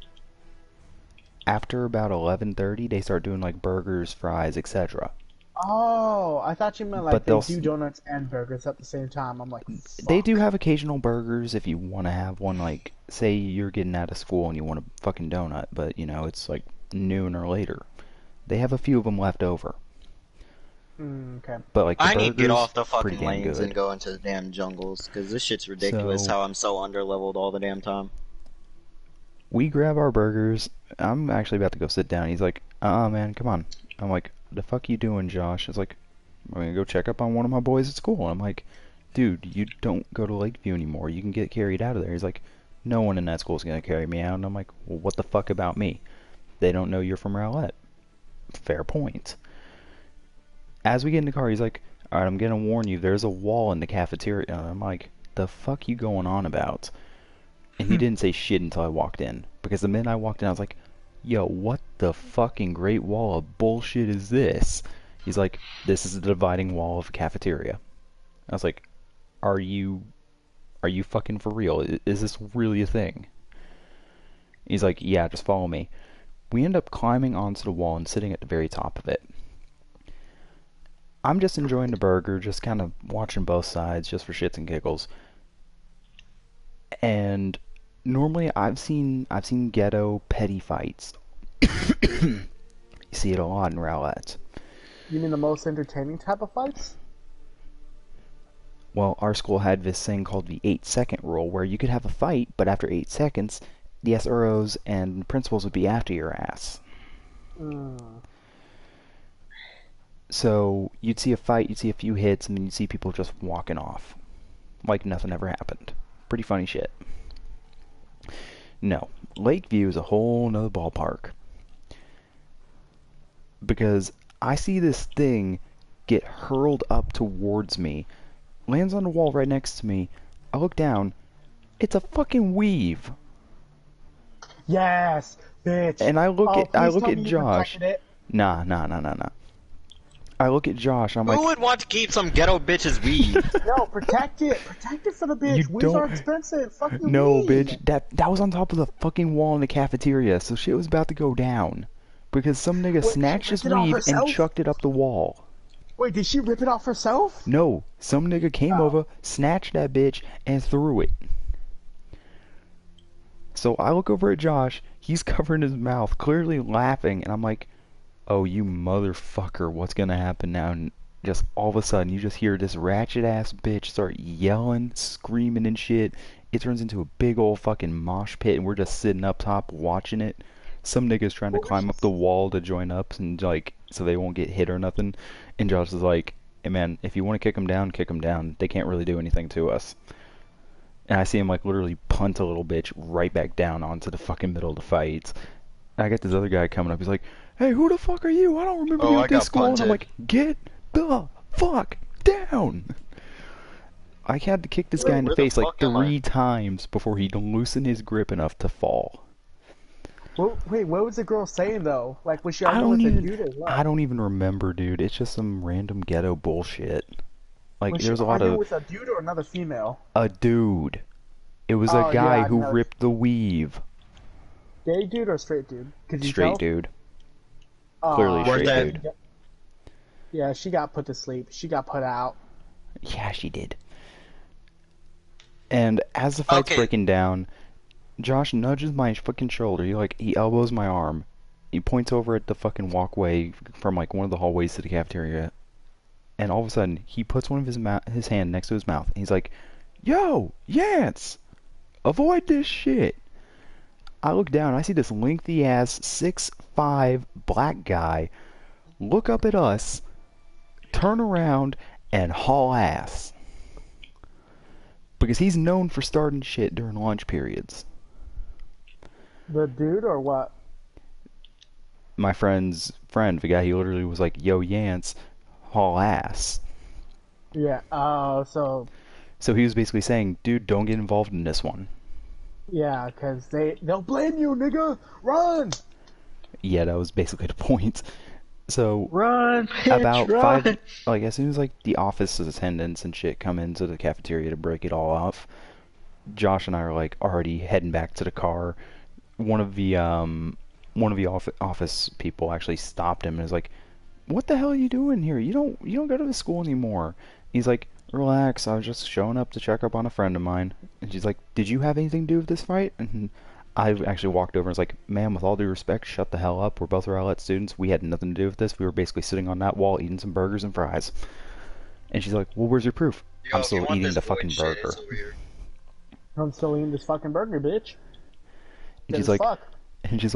After about 11:30, they start doing like burgers, fries, etc. Oh, I thought you meant like But they they'll do donuts and burgers at the same time. I'm like, They fuck. do have occasional burgers if you want to have one, like, say you're getting out of school and you want a fucking donut, but, you know, it's like noon or later. They have a few of them left over. Okay. But, like, the I need to get burgers, off the pretty fucking damn lanes good. and go into the damn jungles, because this shit's ridiculous So- how I'm so underleveled all the damn time. We grab our burgers. I'm actually about to go sit down. He's like, man, come on. I'm like, the fuck you doing, Josh? He's like, I'm gonna go check up on one of my boys at school. And I'm like, dude, you don't go to Lakeview anymore. You can get carried out of there. He's like, no one in that school is gonna carry me out. And I'm like, well, what the fuck about me? They don't know you're from Rowlett. Fair point. As we get in the car, he's like, alright, I'm gonna warn you, there's a wall in the cafeteria. And I'm like, the fuck you going on about? And he didn't say shit until I walked in. Because the minute I walked in, I was like, yo, what the fucking great wall of bullshit is this? He's like, this is the dividing wall of the cafeteria. I was like, are you fucking for real? Is this really a thing? He's like, yeah, just follow me. We end up climbing onto the wall and sitting at the very top of it. I'm just enjoying the burger, just kind of watching both sides, just for shits and giggles. And normally I've seen ghetto petty fights. You see it a lot in Rowlett. You mean the most entertaining type of fights? Well, our school had this thing called the 8-second rule, where you could have a fight, but after 8 seconds, the SROs and principals would be after your ass. So you'd see a fight, you'd see a few hits, and then you'd see people just walking off. Like nothing ever happened. Pretty funny shit. No, Lakeview is a whole nother ballpark. Because I see this thing get hurled up towards me, lands on the wall right next to me, I look down, it's a fucking weave. Yes, bitch. And I look Oh, at please tell me you Josh. protected it. Nah. I look at Josh, I'm Who like, would want to keep some ghetto bitch's weed? No, protect it. Protect it for the bitch. You Weeds are don't- expensive. Fucking no, weed. bitch, that was on top of the fucking wall in the cafeteria, so shit was about to go down. Because some nigga Wait, snatched she his ripped it off weave and herself? chucked it up the wall. Wait, did she rip it off herself? No, some nigga came over, snatched that bitch, and threw it. So I look over at Josh, he's covering his mouth, clearly laughing, and I'm like, oh, you motherfucker, what's gonna happen now? And just all of a sudden, you just hear this ratchet-ass bitch start yelling, screaming and shit. It turns into a big old fucking mosh pit, and we're just sitting up top watching it. Some nigga's trying to climb up the wall to join up, and like, so they won't get hit or nothing. And Josh is like, hey man, if you want to kick them down, kick them down. They can't really do anything to us. And I see him like literally punt a little bitch right back down onto the fucking middle of the fight. And I got this other guy coming up, he's like, hey, who the fuck are you? I don't remember Oh, you I at this got school. And I'm punted. like, get the fuck down! I had to kick this guy in the Where the face like fuck am I? 3 times before he'd loosen his grip enough to fall. Wait, what was the girl saying though? Like, was she I arguing don't with a even dude or what? I don't even remember, dude. It's just some random ghetto bullshit. Like Was she there's a lot arguing of with a dude or another female? a dude. It was a Oh guy yeah, who no. ripped the weave. Gay dude or straight dude? Could you Straight tell? dude. Aw, Clearly Where's straight that? dude. Yeah, she got put to sleep. She got put out. Yeah, she did. And as the fight's Okay. breaking down, Josh nudges my fucking shoulder. He elbows my arm. He points over at the fucking walkway from like one of the hallways to the cafeteria. And all of a sudden, he puts one of his hand next to his mouth. And he's like, "Yo, Yance, avoid this shit." I look down. I see this lengthy ass 6'5" black guy look up at us, turn around, and haul ass. Because he's known for starting shit during lunch periods. The dude or what? My friend's friend, the guy, he literally was like, "Yo, Yance, haul ass." Yeah. So So he was basically saying, "Dude, don't get involved in this one." yeah, cause they'll blame you, nigga. Run. Yeah, that was basically the point. So Run, about bitch, run. like as soon as like the office attendants and shit come into the cafeteria to break it all off, Josh and I are like already heading back to the car. One of the office people actually stopped him and was like, "What the hell are you doing here? You don't go to the school anymore." He's like, "Relax, I was just showing up to check up on a friend of mine." And she's like, "Did you have anything to do with this fight?" And I actually walked over and was like, "Ma'am, with all due respect, shut the hell up. We're both Rowlett students. We had nothing to do with this. We were basically sitting on that wall eating some burgers and fries." And she's like, "Well, where's your proof?" Yo, "I'm if you still want eating this the void fucking shit, burger." it's over here. I'm still eating this fucking burger, bitch. And Good she's as like,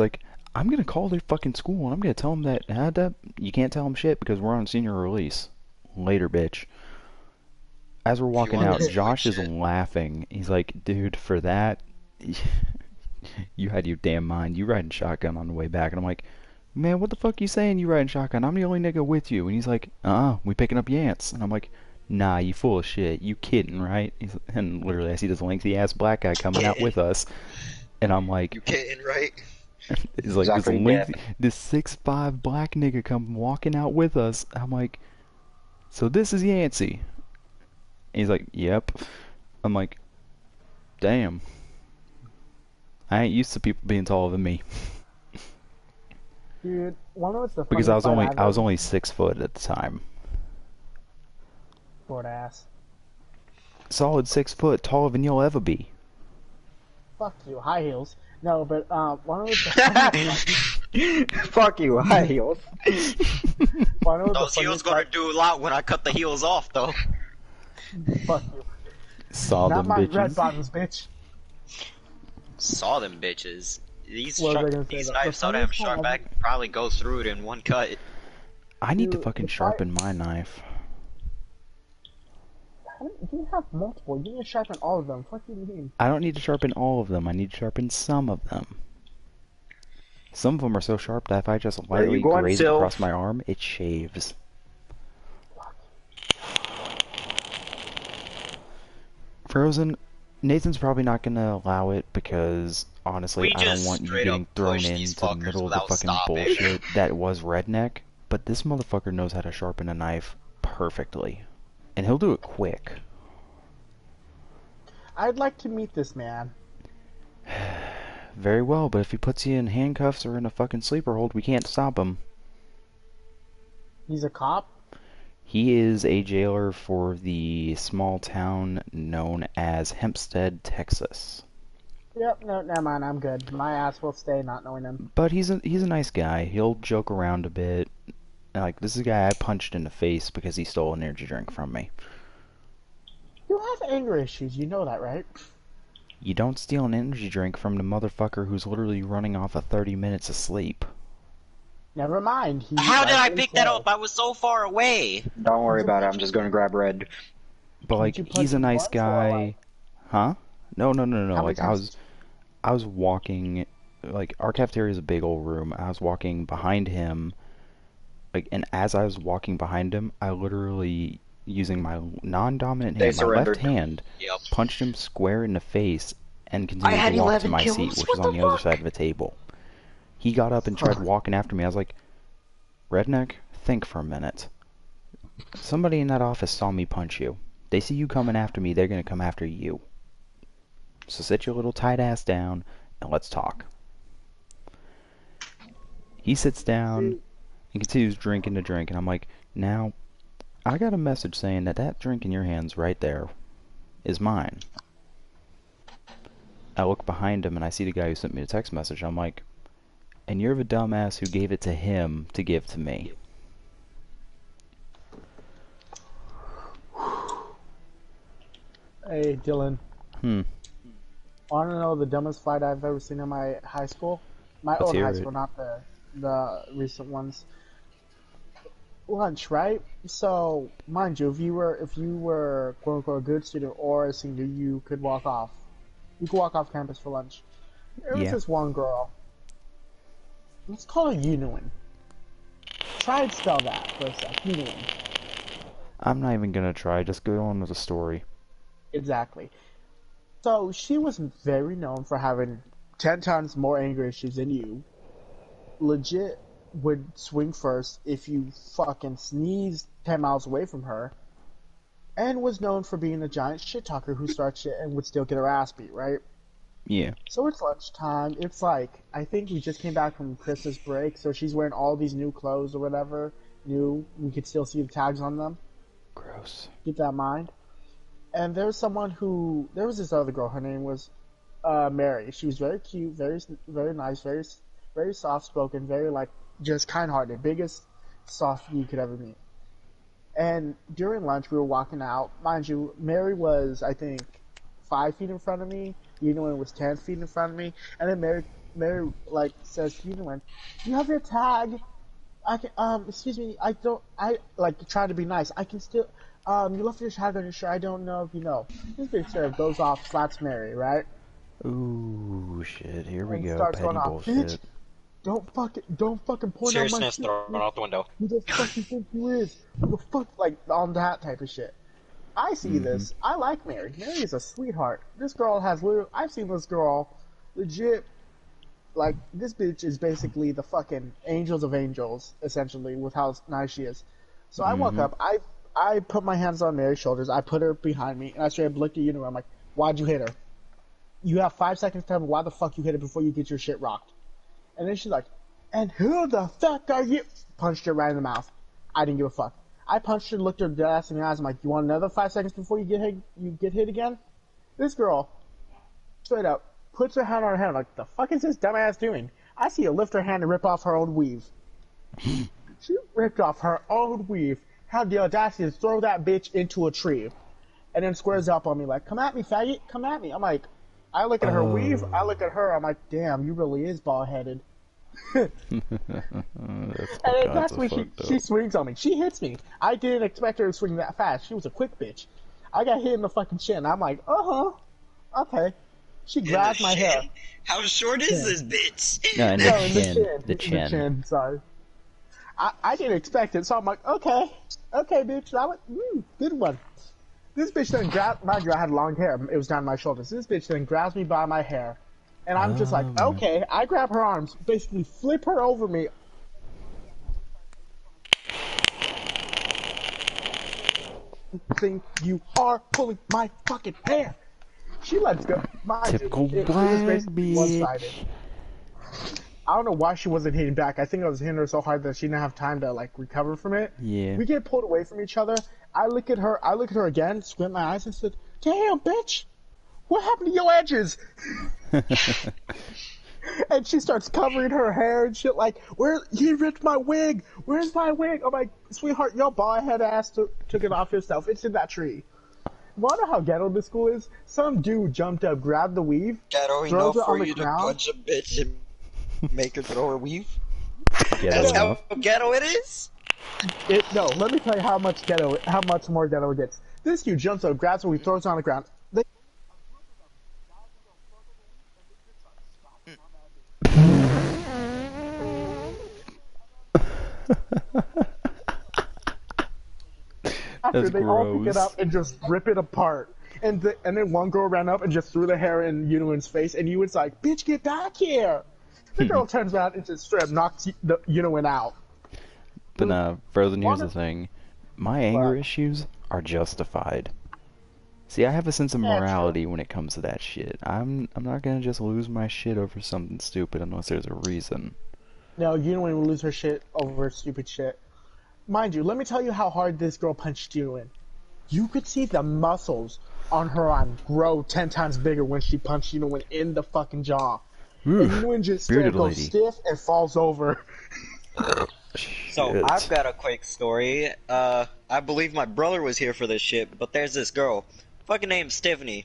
fuck. "I'm gonna call their fucking school and I'm gonna tell them that you can't tell them shit because we're on senior release." Later, bitch. As we're walking want out, this void Josh is shit. laughing. He's like, "Dude, for that, you had your damn mind. You riding shotgun on the way back." And I'm like, "Man, what the fuck you saying you riding shotgun? I'm the only nigga with you." And he's like, we picking up Yance." And I'm like, "Nah, you full of shit. You kidding, right?" And literally I see this lengthy ass black guy coming out with us. And I'm like, You kidding, right? it's like Exactly, this 6'5" black nigga come walking out with us. I'm like, "So this is Yancey?" He's like, "Yep." I'm like, "Damn. I ain't used to people being taller than me." Dude, one of the Because I was funniest fight I've ever- 6 foot at the time. Short ass. Solid 6 foot, taller than you'll ever be. Fuck you, high heels. No, but one of the Fuck you, high heels. one of the Those heels funniest gonna fight- do a lot when I cut the heels off, though. Fuck you. Saw Not them my red bitches. bottoms, bitch. Saw them bitches. These What was I gonna say these though? knives The so damn funniest sharp, part I could probably go through it in one cut. I need to Dude, fucking the fight- sharpen my knife. You have multiple. You need to sharpen all of them. What do you mean? I don't need to sharpen all of them. I need to sharpen some of them. Some of them are so sharp that if I just Where you lightly going, graze it Sylph? across my arm, it shaves. Frozen, Nathan's probably not gonna allow it because honestly, We I don't just want you straight getting up thrown push these into the fuckers middle of the without fucking stopping. bullshit that was redneck. But this motherfucker knows how to sharpen a knife perfectly, and he'll do it quick. I'd like to meet this man. Very well, but if he puts you in handcuffs or in a fucking sleeper hold, we can't stop him. He's a cop. He is a jailer for the small town known as Hempstead, Texas. Yep, no, never mind. I'm good. My ass will stay not knowing him. But he's a nice guy. He'll joke around a bit. Like, this is a guy I punched in the face because he stole an energy drink from me. You have anger issues. You know that, right? You don't steal an energy drink from the motherfucker who's literally running off of 30 minutes of sleep. Never mind. How did I pick that up? I was so far away. Don't worry about it. I'm just gonna grab red. But like, Did you punch he's a him nice once or guy. like- Huh? No. How many Like, times- I was walking, like, our cafeteria is a big old room. I was walking behind him, like, and as I was walking behind him, I literally, using my non-dominant They hand, my left surrendered. hand, Yep. punched him square in the face and I continued had to walk to 11 my kills. seat, which What was on the the other fuck? side of the table. He got up and tried walking after me. I was like, Redneck, think for a minute. Somebody in that office saw me punch you. They see you coming after me, they're gonna come after you. So sit your little tight ass down and let's talk. He sits down and continues drinking the drink, and I'm like, now, I got a message saying that drink in your hands right there is mine. I look behind him and I see the guy who sent me the text message. I'm like, and you're the dumbass who gave it to him to give to me. Hey, Dylan. Hmm. Want to know the dumbest fight I've ever seen in my high school? My Let's own hear high it. school, not the recent ones. Lunch, right? So, mind you, if you were quote unquote a good student or a senior, you could walk off. You could walk off campus for lunch. There was Yeah. this one girl. Let's call her Unilin. Try and spell that for a sec. Unilin. I'm not even gonna try, just go on with the story. Exactly. So she was very known for having 10 times more anger issues than you. Legit would swing first if you fucking sneezed 10 miles away from her. And was known for being a giant shit talker who starts shit and would still get her ass beat, right? Yeah. So it's lunchtime. It's like, I think we just came back from Christmas break, so she's wearing all these new clothes or whatever. New. We could still see the tags on them. Gross. Keep that in mind. And there was this other girl, her name was Mary. She was very cute, very very nice, very soft spoken, very like just kind hearted, biggest soft you could ever meet. And during lunch we were walking out. Mind you, Mary was I think 5 feet in front of me, Unilin was 10 feet in front of me, and then Mary like says to Unilin, "You have your tag. I can excuse me, I like trying to be nice. I can still you left your tag on your shirt, I don't know if you know." This bitch sort of goes off, slaps Mary, right? Ooh, shit, here we And go, starts petty going off, bullshit. "Bitch, don't fucking point out my Seriousness shit. thrown out the window. Who the fuck you think you is? Who the fuck," like on that type of shit. I see this. I like Mary. Mary is a sweetheart. This girl has I've seen this girl legit. Like, this bitch is basically the fucking angels of angels, essentially, with how nice she is. So I walk up, I put my hands on Mary's shoulders, I put her behind me, and I straight up looked at you, I'm like, "Why'd you hit her? You have 5 seconds to tell me why the fuck you hit her before you get your shit rocked." And then she's like, "And who the fuck are you?" Punched her right in the mouth. I didn't give a fuck. I punched her, looked her dead ass in the eyes, I'm like, "You want another 5 seconds before you get hit again?" This girl, straight up, puts her hand on her head. I'm like, "The fuck is this dumbass doing?" I see her lift her hand and rip off her own weave. She ripped off her own weave. Had the audacity to throw that bitch into a tree. And then squares up on me like, "Come at me, faggot. Come at me." I'm like, I look at her weave. I look at her. I'm like, "Damn, you really is bald-headed." And then that's when she swings on me. She hits me. I didn't expect her to swing that fast. She was a quick bitch. I got hit in the fucking chin. I'm like, okay. She grabbed my hair. How short is this bitch? No, in No, the in chin. The In chin. the chin, sorry. I didn't expect it, so I'm like, okay, bitch, that was, good one. This bitch then mind you, I had long hair, it was down my shoulders. This bitch then grabs me by my hair, and I'm just like, okay, I grab her arms, basically flip her over me. Think you are pulling my fucking hair. She lets go. Mind Typical you, it black was basically bitch. one-sided. I don't know why she wasn't hitting back. I think I was hitting her so hard that she didn't have time to like recover from it. Yeah. We get pulled away from each other. I look at her again, squint my eyes and said, "Damn, bitch, what happened to your edges?" And she starts covering her hair and shit like, "You ripped my wig. Where's my wig?" I'm like, "Sweetheart, your bald head ass took it off yourself. It's in that tree." Wanna know how ghetto this school is? Some dude jumped up, grabbed the weave, Ghetto throws enough it on for the you to ground. punch a bitch and make her throw her weave? Ghetto That's how enough. ghetto it is? No, let me tell you how much more ghetto it gets. This dude jumps up, grabs the weave, throws it on the ground. After That's they all pick it gross. up and just rip it apart. And then one girl ran up and just threw the hair in Ewan's face, and Ewan's like, "Bitch, get back here!" The girl turns around into a strip, knocks the Unowin out. But further, here's the Wanna- thing. My anger What? issues are justified. See, I have a sense of Yeah, morality when it comes to that shit. I'm not gonna just lose my shit over something stupid unless there's a reason. No, Unowin will lose her shit over stupid shit. Mind you, let me tell you how hard this girl punched Unowin. You could see the muscles on her arm grow 10 times bigger when she punched Unowin in the fucking jaw. And Unowin just bearded goes lady. stiff and falls over. So Shit. I've got a quick story. I believe my brother was here for this shit, but there's this girl, fucking named Stephanie,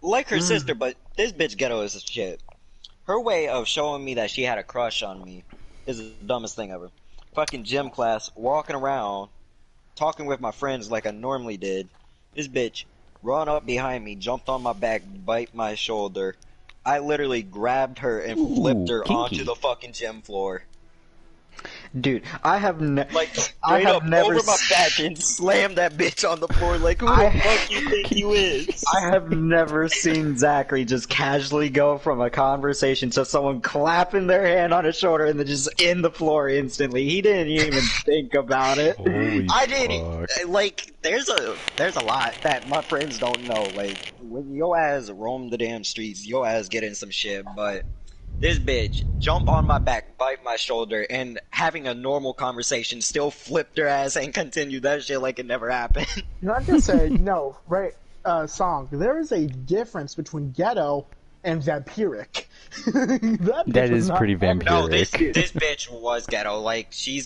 like her sister, but this bitch ghetto as shit. Her way of showing me that she had a crush on me is the dumbest thing ever. Fucking gym class, walking around, talking with my friends like I normally did. This bitch run up behind me, jumped on my back, bite my shoulder. I literally grabbed her and flipped her kinky. onto the fucking gym floor. Dude, I have Like, I straight have up never over my s- back and slammed that bitch on the floor like, who the I- fuck you think you is? I have never seen Zachary just casually go from a conversation to someone clapping their hand on his shoulder and then just in the floor instantly. He didn't even think about it. Holy I didn't, fuck. like, there's a lot that my friends don't know. Like, when your ass roam the damn streets, your ass get in some shit, but this bitch jump on my back, bite my shoulder, and having a normal conversation still flipped her ass and continued that shit like it never happened. You know, I'm just saying, no, right, Song, there is a difference between ghetto and vampiric. That is pretty No, this vampiric. bitch was ghetto. Like, she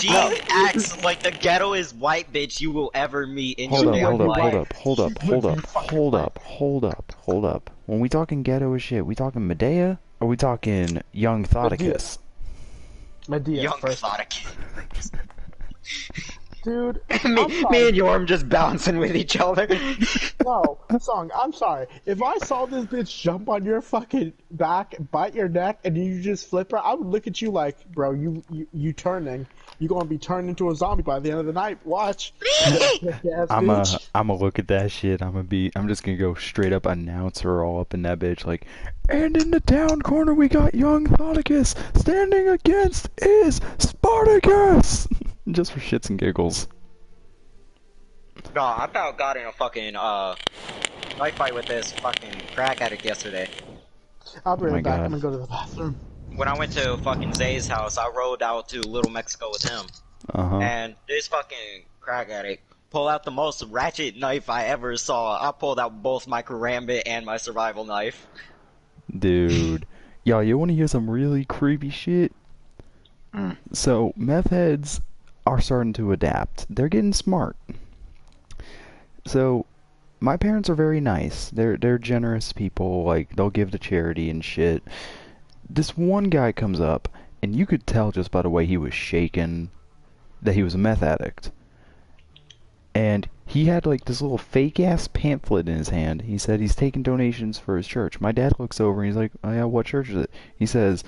acts like the ghettoest white bitch you will ever meet in Hold your up, damn hold up, life. hold up. When we talking ghetto as shit, we talking Medea or we talking young Thoticus? Medea Young first. exotic. Dude, me, I'm me sorry. and Yorm just bouncing with each other. No, Song, I'm sorry. If I saw this bitch jump on your fucking back, bite your neck, and you just flip her, I would look at you like, bro, you turning. You're gonna be turned into a zombie by the end of the night. Watch. Yes, bitch. I'ma look at that shit. I'm just gonna go straight up announce her all up in that bitch like, and in the down corner we got young Thoticus. Standing against is Spartacus. Just for shits and giggles. No, I about got in a fucking knife fight with this fucking crack addict yesterday. I'll be Oh my right back. God. I'm gonna go to the bathroom. When I went to fucking Zay's house, I rode out to Little Mexico with him. Uh-huh. And this fucking crack addict pulled out the most ratchet knife I ever saw. I pulled out both my karambit and my survival knife. Dude. Y'all, you wanna hear some really creepy shit? So, meth heads are starting to adapt. They're getting smart. So, my parents are very nice. They're generous people. Like, they'll give to charity and shit. This one guy comes up, and you could tell just by the way he was shaking that he was a meth addict. And he had like this little fake ass pamphlet in his hand. He said he's taking donations for his church. My dad looks over and he's like, "Oh yeah, what church is it?" He says,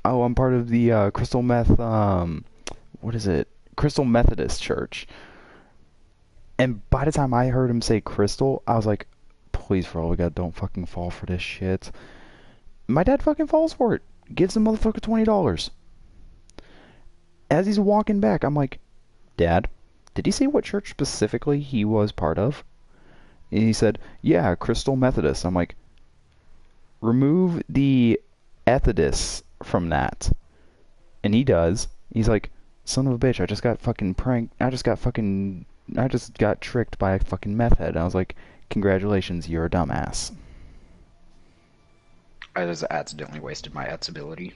"Oh, I'm part of the Crystal Crystal Methodist Church." And by the time I heard him say Crystal, I was like, "Please, for all we got, don't fucking fall for this shit." My dad fucking falls for it. Gives the motherfucker $20. As he's walking back, I'm like, "Dad, did he say what church specifically he was part of?" And he said, "Yeah, Crystal Methodist." I'm like, "Remove the Ethodist from that." And he does. He's like, "Son of a bitch, I just got fucking pranked. I just got tricked by a fucking meth head." And I was like, "Congratulations, you're a dumbass." I just accidentally wasted my Ets ability.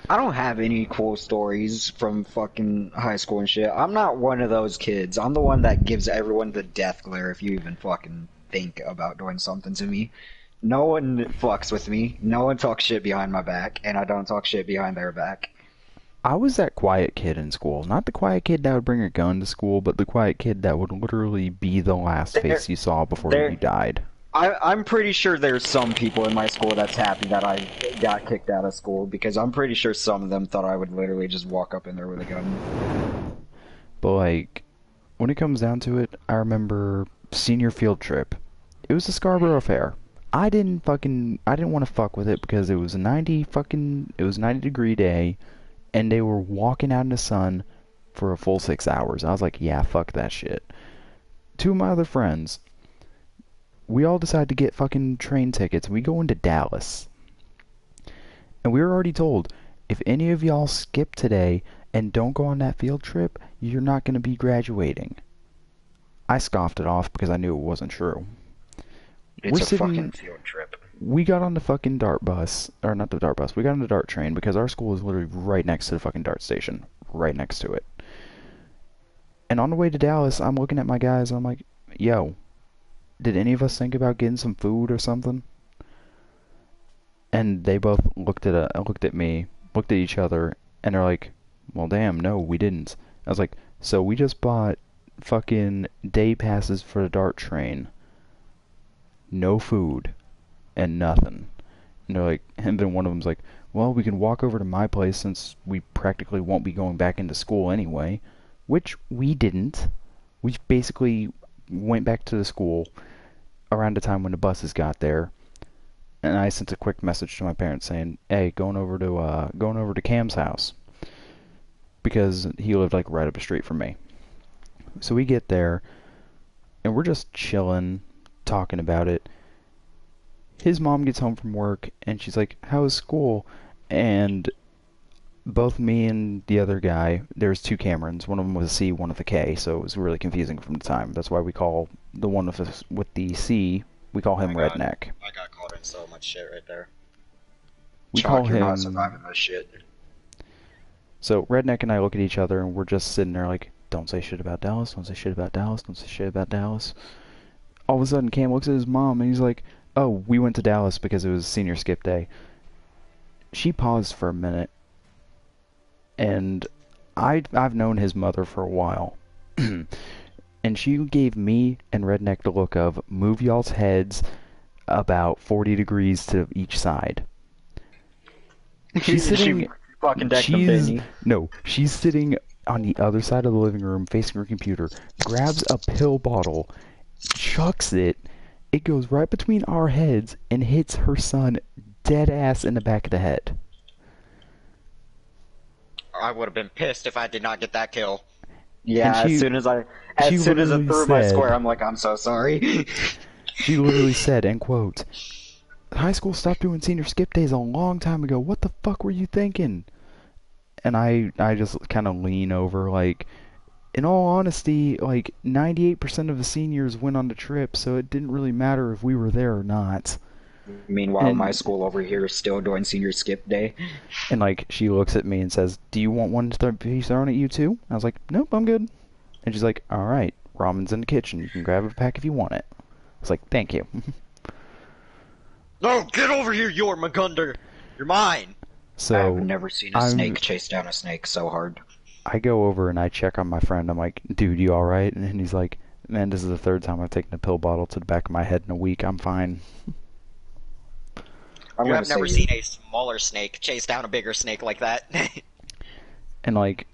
I don't have any cool stories from fucking high school and shit. I'm not one of those kids. I'm the one that gives everyone the death glare if you even fucking think about doing something to me. No one fucks with me. No one talks shit behind my back, and I don't talk shit behind their back. I was that quiet kid in school. Not the quiet kid that would bring a gun to school, but the quiet kid that would literally be the last face you saw before you died. I'm pretty sure there's some people in my school that's happy that I got kicked out of school, because I'm pretty sure some of them thought I would literally just walk up in there with a gun. But like, when it comes down to it, I remember senior field trip. It was the Scarborough Fair. I didn't want to fuck with it because it was a 90-degree day, and they were walking out in the sun for a full 6 hours. I was like, yeah, fuck that shit. Two of my other friends, we all decided to get fucking train tickets. We go into Dallas. And we were already told, if any of y'all skip today and don't go on that field trip, you're not going to be graduating. I scoffed it off because I knew it wasn't true. It's a fucking field trip. We got on the fucking dart bus, or not the dart bus, we got on the dart train because our school is literally right next to the fucking dart station. Right next to it. And on the way to Dallas, I'm looking at my guys and I'm like, yo, did any of us think about getting some food or something? And they both looked at me, looked at each other, and they're like, well, damn, no, we didn't. I was like, so we just bought fucking day passes for the dart train. No food. And nothing. And they're like, and then one of them's like, well, we can walk over to my place since we practically won't be going back into school anyway. Which we didn't. We basically went back to the school around the time when the buses got there. And I sent a quick message to my parents saying, hey, going over to Cam's house. Because he lived like right up the street from me. So we get there, and we're just chilling, talking about it. His mom gets home from work, and she's like, how was school? And both me and the other guy, there's two Camerons. One of them was a C, one with a K, so it was really confusing from the time. That's why we call the one with the C, we call him Redneck. I got caught in so much shit right there. We Chalk, call you're him... not surviving this shit. So Redneck and I look at each other, and we're just sitting there like, don't say shit about Dallas, don't say shit about Dallas, don't say shit about Dallas. All of a sudden, Cam looks at his mom, and he's like, oh, we went to Dallas because it was senior skip day. She paused for a minute, and I've known his mother for a while. And she gave me and Redneck the look of, move y'all's heads about 40 degrees to each side. She's sitting... fucking decked them, didn't you? No, she's sitting on the other side of the living room facing her computer, grabs a pill bottle, chucks it, it goes right between our heads and hits her son dead ass in the back of the head. I would have been pissed if I did not get that kill. Yeah, And as soon as it threw my said- square, I'm like, I'm so sorry. She literally said, and quote, high school stopped doing senior skip days a long time ago. What the fuck were you thinking? And I just kind of lean over, like, in all honesty, like, 98% of the seniors went on the trip, so it didn't really matter if we were there or not. Meanwhile, And- my school over here is still doing senior skip day. And, like, she looks at me and says, do you want one to be thrown at you too? I was like, nope, I'm good. And she's like, alright, ramen's in the kitchen. You can grab a pack if you want it. I was like, thank you. No, get over here, you're Magunder. You're mine. So I've never seen a snake chase down a snake so hard. I go over and I check on my friend. I'm like, dude, you alright? And he's like, man, this is the third time I've taken a pill bottle to the back of my head in a week. I'm fine. You have never seen a smaller snake chase down a bigger snake like that. And, like,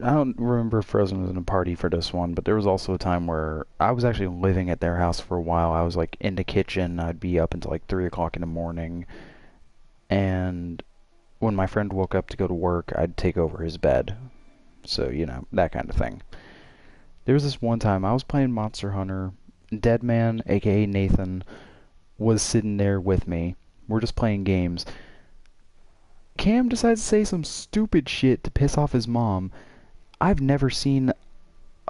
I don't remember if Frozen was in a party for this one, but there was also a time where I was actually living at their house for a while. I was, like, in the kitchen. I'd be up until, like, 3 o'clock in the morning. And when my friend woke up to go to work, I'd take over his bed. So, you know, that kind of thing. There was this one time I was playing Monster Hunter. Deadman, aka Nathan, was sitting there with me. We're just playing games. Cam decides to say some stupid shit to piss off his mom. I've never seen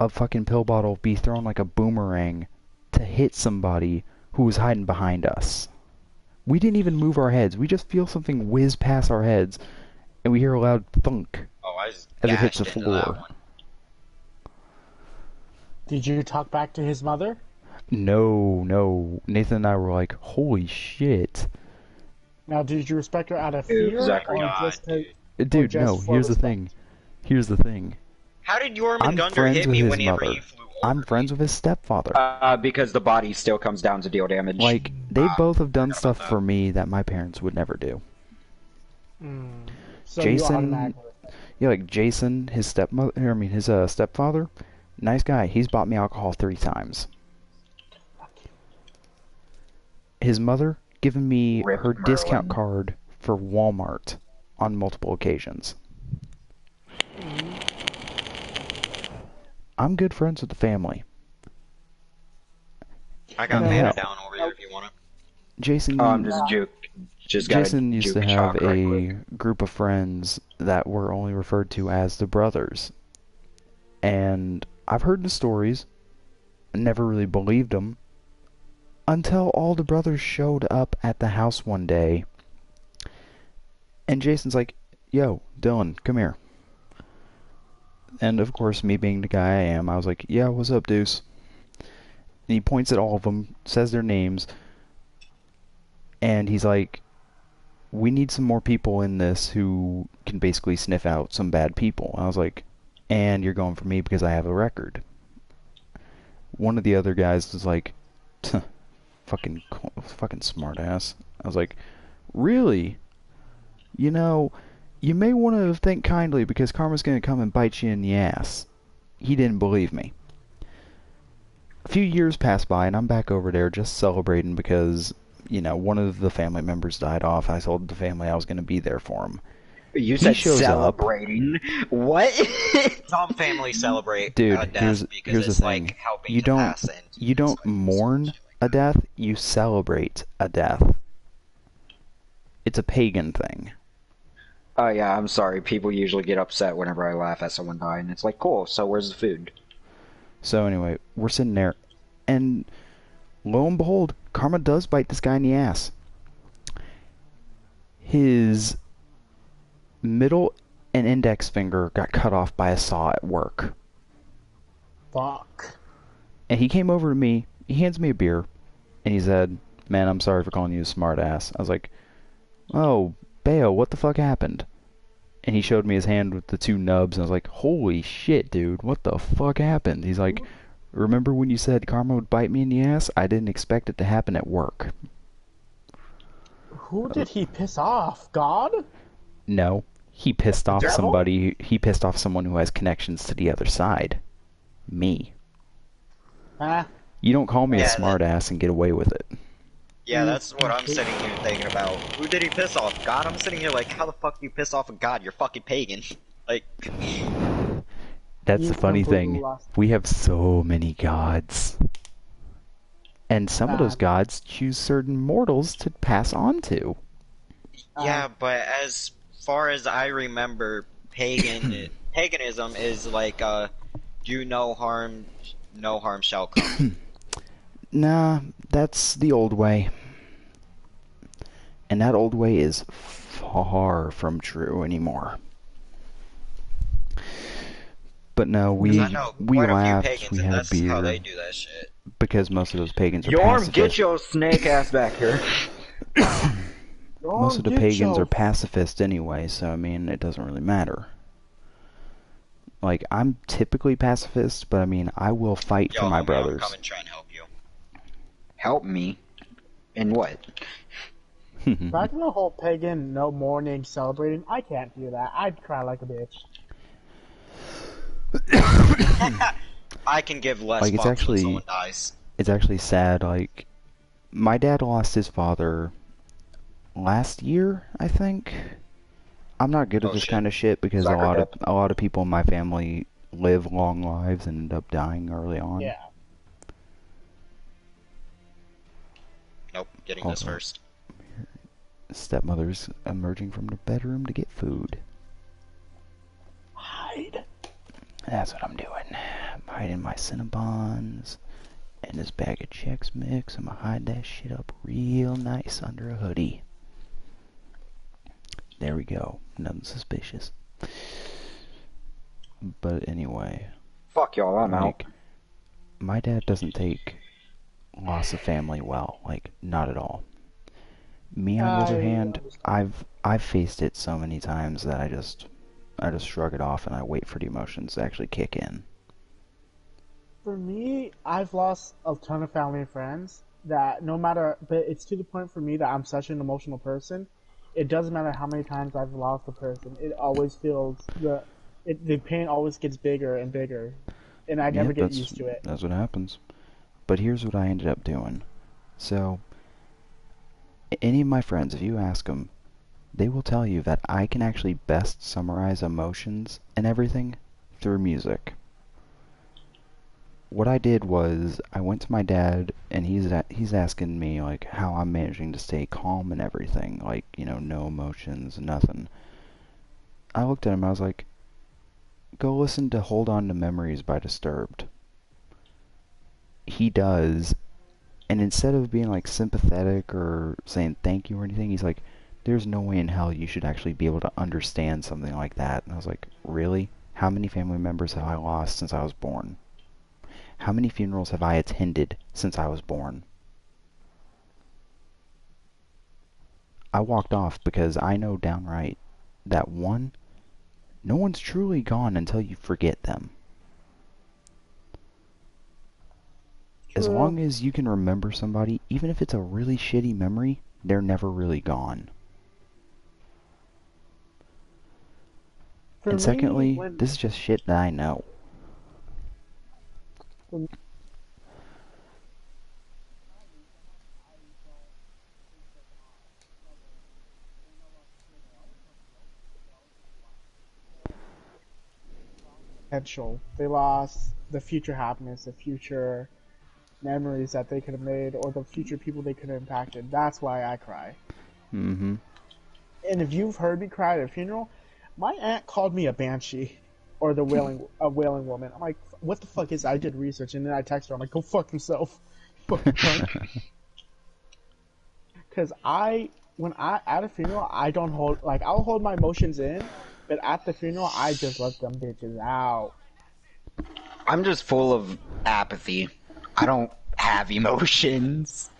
a fucking pill bottle be thrown like a boomerang to hit somebody who was hiding behind us. We didn't even move our heads. We just feel something whiz past our heads, and we hear a loud thunk Oh, I just as it hits the gashed into that floor. one. Did you talk back to his mother? No. Nathan and I were like, holy shit. Now, did you respect her out of fear? Exactly. Or God, just to, Dude, just no, for here's the respect? thing. How did I'm Jormungandr friends hit with me his whenever mother. you flew over? I'm friends with his stepfather. Because the body still comes down to deal damage. Like, they both have done forgot stuff about that. for me that my parents would never do. So Jason- you automatically. Yeah, like Jason, his stepfather, nice guy. He's bought me alcohol 3 times. his mother given me Rip her discount Merlin. card for Walmart on multiple occasions. I'm good friends with the family. I got And mana hell, down over here if you want it. Jason, Oh, I'm just gotta Jason used juke to a have chalk right a quick. group of friends that were only referred to as the brothers. And I've heard the stories, never really believed them, until all the brothers showed up at the house one day. And Jason's like, yo, Dylan, come here. And of course, me being the guy I am, I was like, yeah, what's up, Deuce? And he points at all of them, says their names, and he's like, we need some more people in this who can basically sniff out some bad people. And I was like, and you're going for me because I have a record. One of the other guys was like, fucking smartass. I was like, really? You know, you may want to think kindly because karma's going to come and bite you in the ass. He didn't believe me. A few years pass by and I'm back over there just celebrating because, you know, one of the family members died off. I told the family I was going to be there for him. You He said shows up. celebrating. What? Some families celebrate Dude, death because here's it's the thing. like helping You to don't pass it. you don't mourn a death, you celebrate a death. It's a pagan thing. Oh yeah, I'm sorry. People usually get upset whenever I laugh at someone dying. It's like, cool, so where's the food? So anyway, we're sitting there, and lo and behold, karma does bite this guy in the ass. His middle and index finger got cut off by a saw at work. Fuck. And he came over to me, he hands me a beer, and he said, man, I'm sorry for calling you a smart ass. I was like, oh, Bayo, what the fuck happened? And he showed me his hand with the two nubs, and I was like, holy shit, dude, what the fuck happened? He's like, remember when you said karma would bite me in the ass? I didn't expect it to happen at work. Who did he piss off? God? No, he pissed off Devil? somebody, he pissed off someone who has connections to the other side. Me. Ah, You don't call me a Yeah, smart ass and get away with it. Yeah, that's what I'm sitting here thinking about. Who did he piss off? God? I'm sitting here like, how the fuck do you piss off a god? You're fucking pagan. Like, That's You the funny completely thing. lost. We have so many gods. And some of those Bad. gods choose certain mortals to pass on to. yeah, but as far as I remember, paganism is like, do no harm shall come. Nah, that's the old way. And that old way is far from true anymore. But no, 'Cause we I know we quite a few laughed, pagans, we and had that's beer, how they do that shit. because most of those pagans are Yorm, pacifist. get your snake ass back here. Most of the pagans are pacifist anyway, so I mean, it doesn't really matter. Like, I'm typically pacifist, but I mean, I will fight Yo, for my homie, brothers. I'll come and try and help you. Help me? In what? Back in the whole pagan, no mourning, celebrating, I can't do that. I'd cry like a bitch. I can give less Like, it's fucks actually- when someone dies. It's actually sad, like, my dad lost his father last year, I think. I'm not good at Oh, this shit. kind of shit because Soccer dip. a lot of people in my family live long lives and end up dying early on. Yeah. Nope, getting this Also- first. Stepmother's emerging from the bedroom to get food. Hide. That's what I'm doing. I'm hiding my Cinnabons and this bag of Chex Mix. I'm gonna hide that shit up real nice under a hoodie. There we go. Nothing suspicious. But anyway, Fuck y'all, I'm out. like, my dad doesn't take loss of family well. Like, not at all. Me, on the other I hand, understand. I've faced it so many times that I just shrug it off and I wait for the emotions to actually kick in. For me, I've lost a ton of family and friends that no matter, but it's to the point for me that I'm such an emotional person. It doesn't matter how many times I've lost a person. It always feels the pain always gets bigger and bigger, and I never get used to it. That's what happens. But here's what I ended up doing. So, Any of my friends, if you ask them, they will tell you that I can actually best summarize emotions and everything through music. What I did was I went to my dad and he's asking me like how I'm managing to stay calm and everything, like, you know, no emotions, nothing. I looked at him, I was like, go listen to Hold On to Memories by Disturbed. He does, and instead of being like sympathetic or saying thank you or anything, he's like, there's no way in hell you should actually be able to understand something like that. And I was like, really? How many family members have I lost since I was born? How many funerals have I attended since I was born? I walked off because I know downright that one, no one's truly gone until you forget them. As True. long as you can remember somebody, even if it's a really shitty memory, they're never really gone. For And me, secondly, when this is just shit that I know. potential, they lost the future happiness, the future memories that they could have made, or the future people they could have impacted. That's why I cry. Mm-hmm. And if you've heard me cry at a funeral, my aunt called me a banshee or a wailing woman. I'm like, what the fuck is that? I did research and then I text her. I'm like, go fuck yourself, fucking punk. Because when I at a funeral, I don't hold like I'll hold my emotions in, but at the funeral, I just let them bitches out. I'm just full of apathy. I don't have emotions.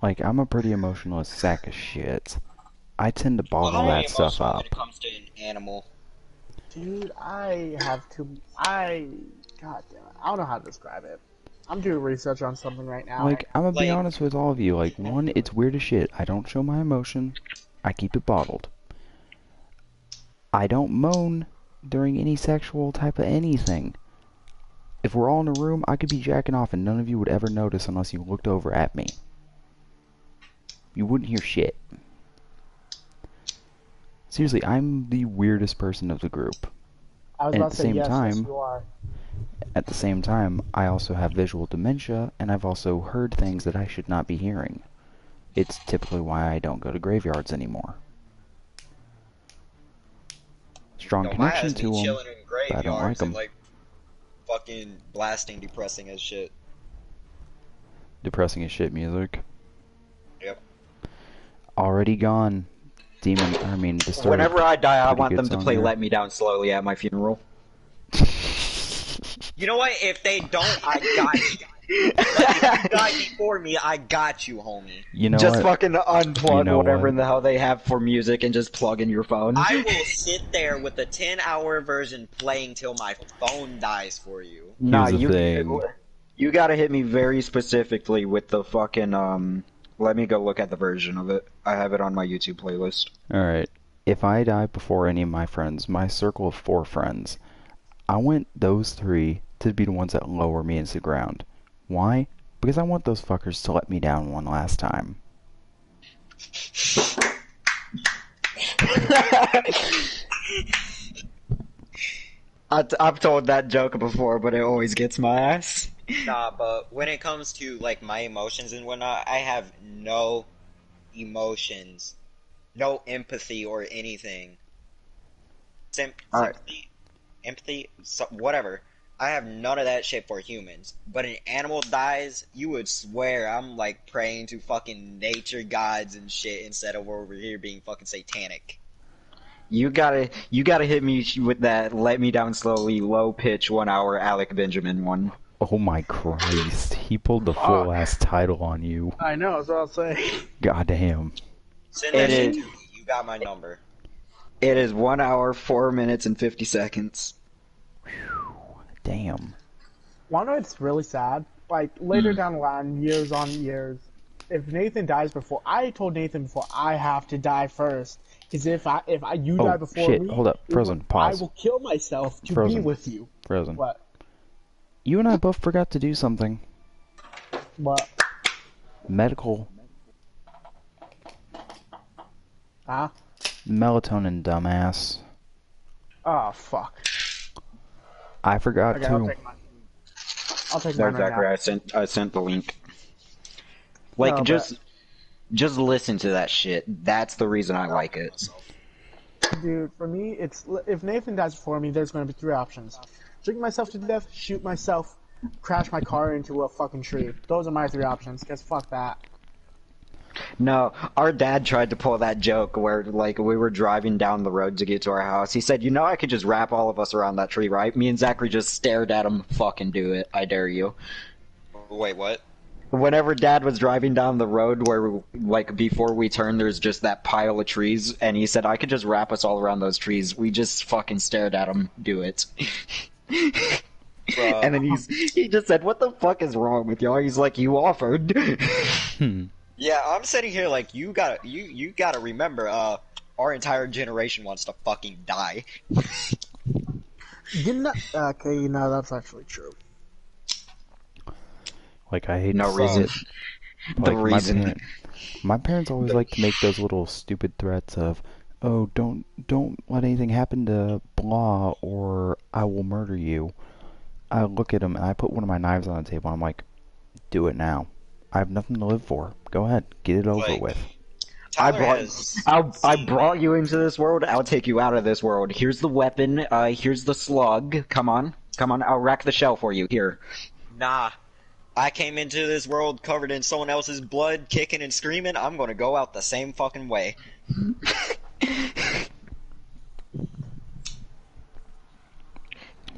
Like, I'm a pretty emotionless sack of shit. I tend to bottle I'm very that stuff emotional up. when it comes to an animal. Dude, I have too. God damn it, I don't know how to describe it. I'm doing research on something right now. Like, I'm gonna be Like- honest with all of you. Like, one, it's weird as shit. I don't show my emotion. I keep it bottled. I don't moan during any sexual type of anything. If we're all in a room, I could be jacking off and none of you would ever notice unless you looked over at me. You wouldn't hear shit. Seriously, I'm the weirdest person of the group. I was And about at to the say same yes, time, yes, you are. At the same time, I also have visual dementia, and I've also heard things that I should not be hearing. It's typically why I don't go to graveyards anymore. Strong No, mine connection has to me them, chilling in but I don't like graveyards and them. like fucking blasting depressing as shit. Depressing as shit music. Yep. Already Gone. Disturbed. Whenever I die, I Pretty want good them to song play there. Let Me Down Slowly at my funeral. You know what? If they don't, I got you. If you die before me, I got you, homie. You know Just what? fucking unplug You know whatever what? in the hell they have for music and just plug in your phone. I will sit there with the 10-hour version playing till my phone dies for you. Nah, Here's the thing. you gotta hit me very specifically with the fucking let me go look at the version of it. I have it on my YouTube playlist. Alright. If I die before any of my friends, my circle of 4 friends, I want those 3 to be the ones that lower me into the ground. Why? Because I want those fuckers to let me down one last time. I've told that joke before, but it always gets my ass. Nah, but when it comes to like my emotions and whatnot, I have no emotions, no empathy or anything. Alright. Sympathy, empathy, whatever. I have none of that shit for humans. But an animal dies, you would swear I'm like praying to fucking nature gods and shit instead of over here being fucking satanic. You gotta hit me with that Let Me Down Slowly, low pitch 1 hour Alec Benjamin one. Oh my Christ. He pulled the full ass title on you. I know, that's what I'll say. Goddamn. Send that It shit is- to me. You got my number. It is 1 hour, 4 minutes, and 50 seconds. Damn. Wanna know it's really sad? Like, later down the line, years on years, if Nathan dies before, I told Nathan before, I have to die first. Because if you die before shit, me, hold up, Frozen, pause. I will kill myself to Frozen. be with you. Frozen. What? You and I both forgot to do something. What? Medical Huh? Melatonin, dumbass. Oh, fuck. I forgot Okay, too. I'll take There, mine right Zachary, now. I sent the link. Like, No, but, just listen to that shit. That's the reason I like it. dude, for me, it's if Nathan dies before me, there's going to be 3 options: drink myself to death, shoot myself, crash my car into a fucking tree. Those are my 3 options. Cause fuck that. No, our dad tried to pull that joke where, like, we were driving down the road to get to our house. He said, "You know, I could just wrap all of us around that tree, right?" Me and Zachary just stared at him. Fucking do it. I dare you. Wait, what? Whenever Dad was driving down the road where, like, before we turned, there's just that pile of trees, and he said, "I could just wrap us all around those trees." We just fucking stared at him. Do it. And then he just said, "What the fuck is wrong with y'all?" He's like, "You offered." Yeah, I'm sitting here like you gotta remember, our entire generation wants to fucking die. Okay, no, that's actually true. Like, I hate No to say reason. it. The Like, reason. my parents always like to make those little stupid threats of, "Oh, don't let anything happen to blah, or I will murder you." I look at them and I put one of my knives on the table. And I'm like, "Do it now. I have nothing to live for. Go ahead, get it over Like, with." I brought you into this world. I'll take you out of this world. Here's the weapon. Here's the slug. Come on. I'll rack the shell for you. Here. Nah. I came into this world covered in someone else's blood, kicking and screaming. I'm gonna go out the same fucking way.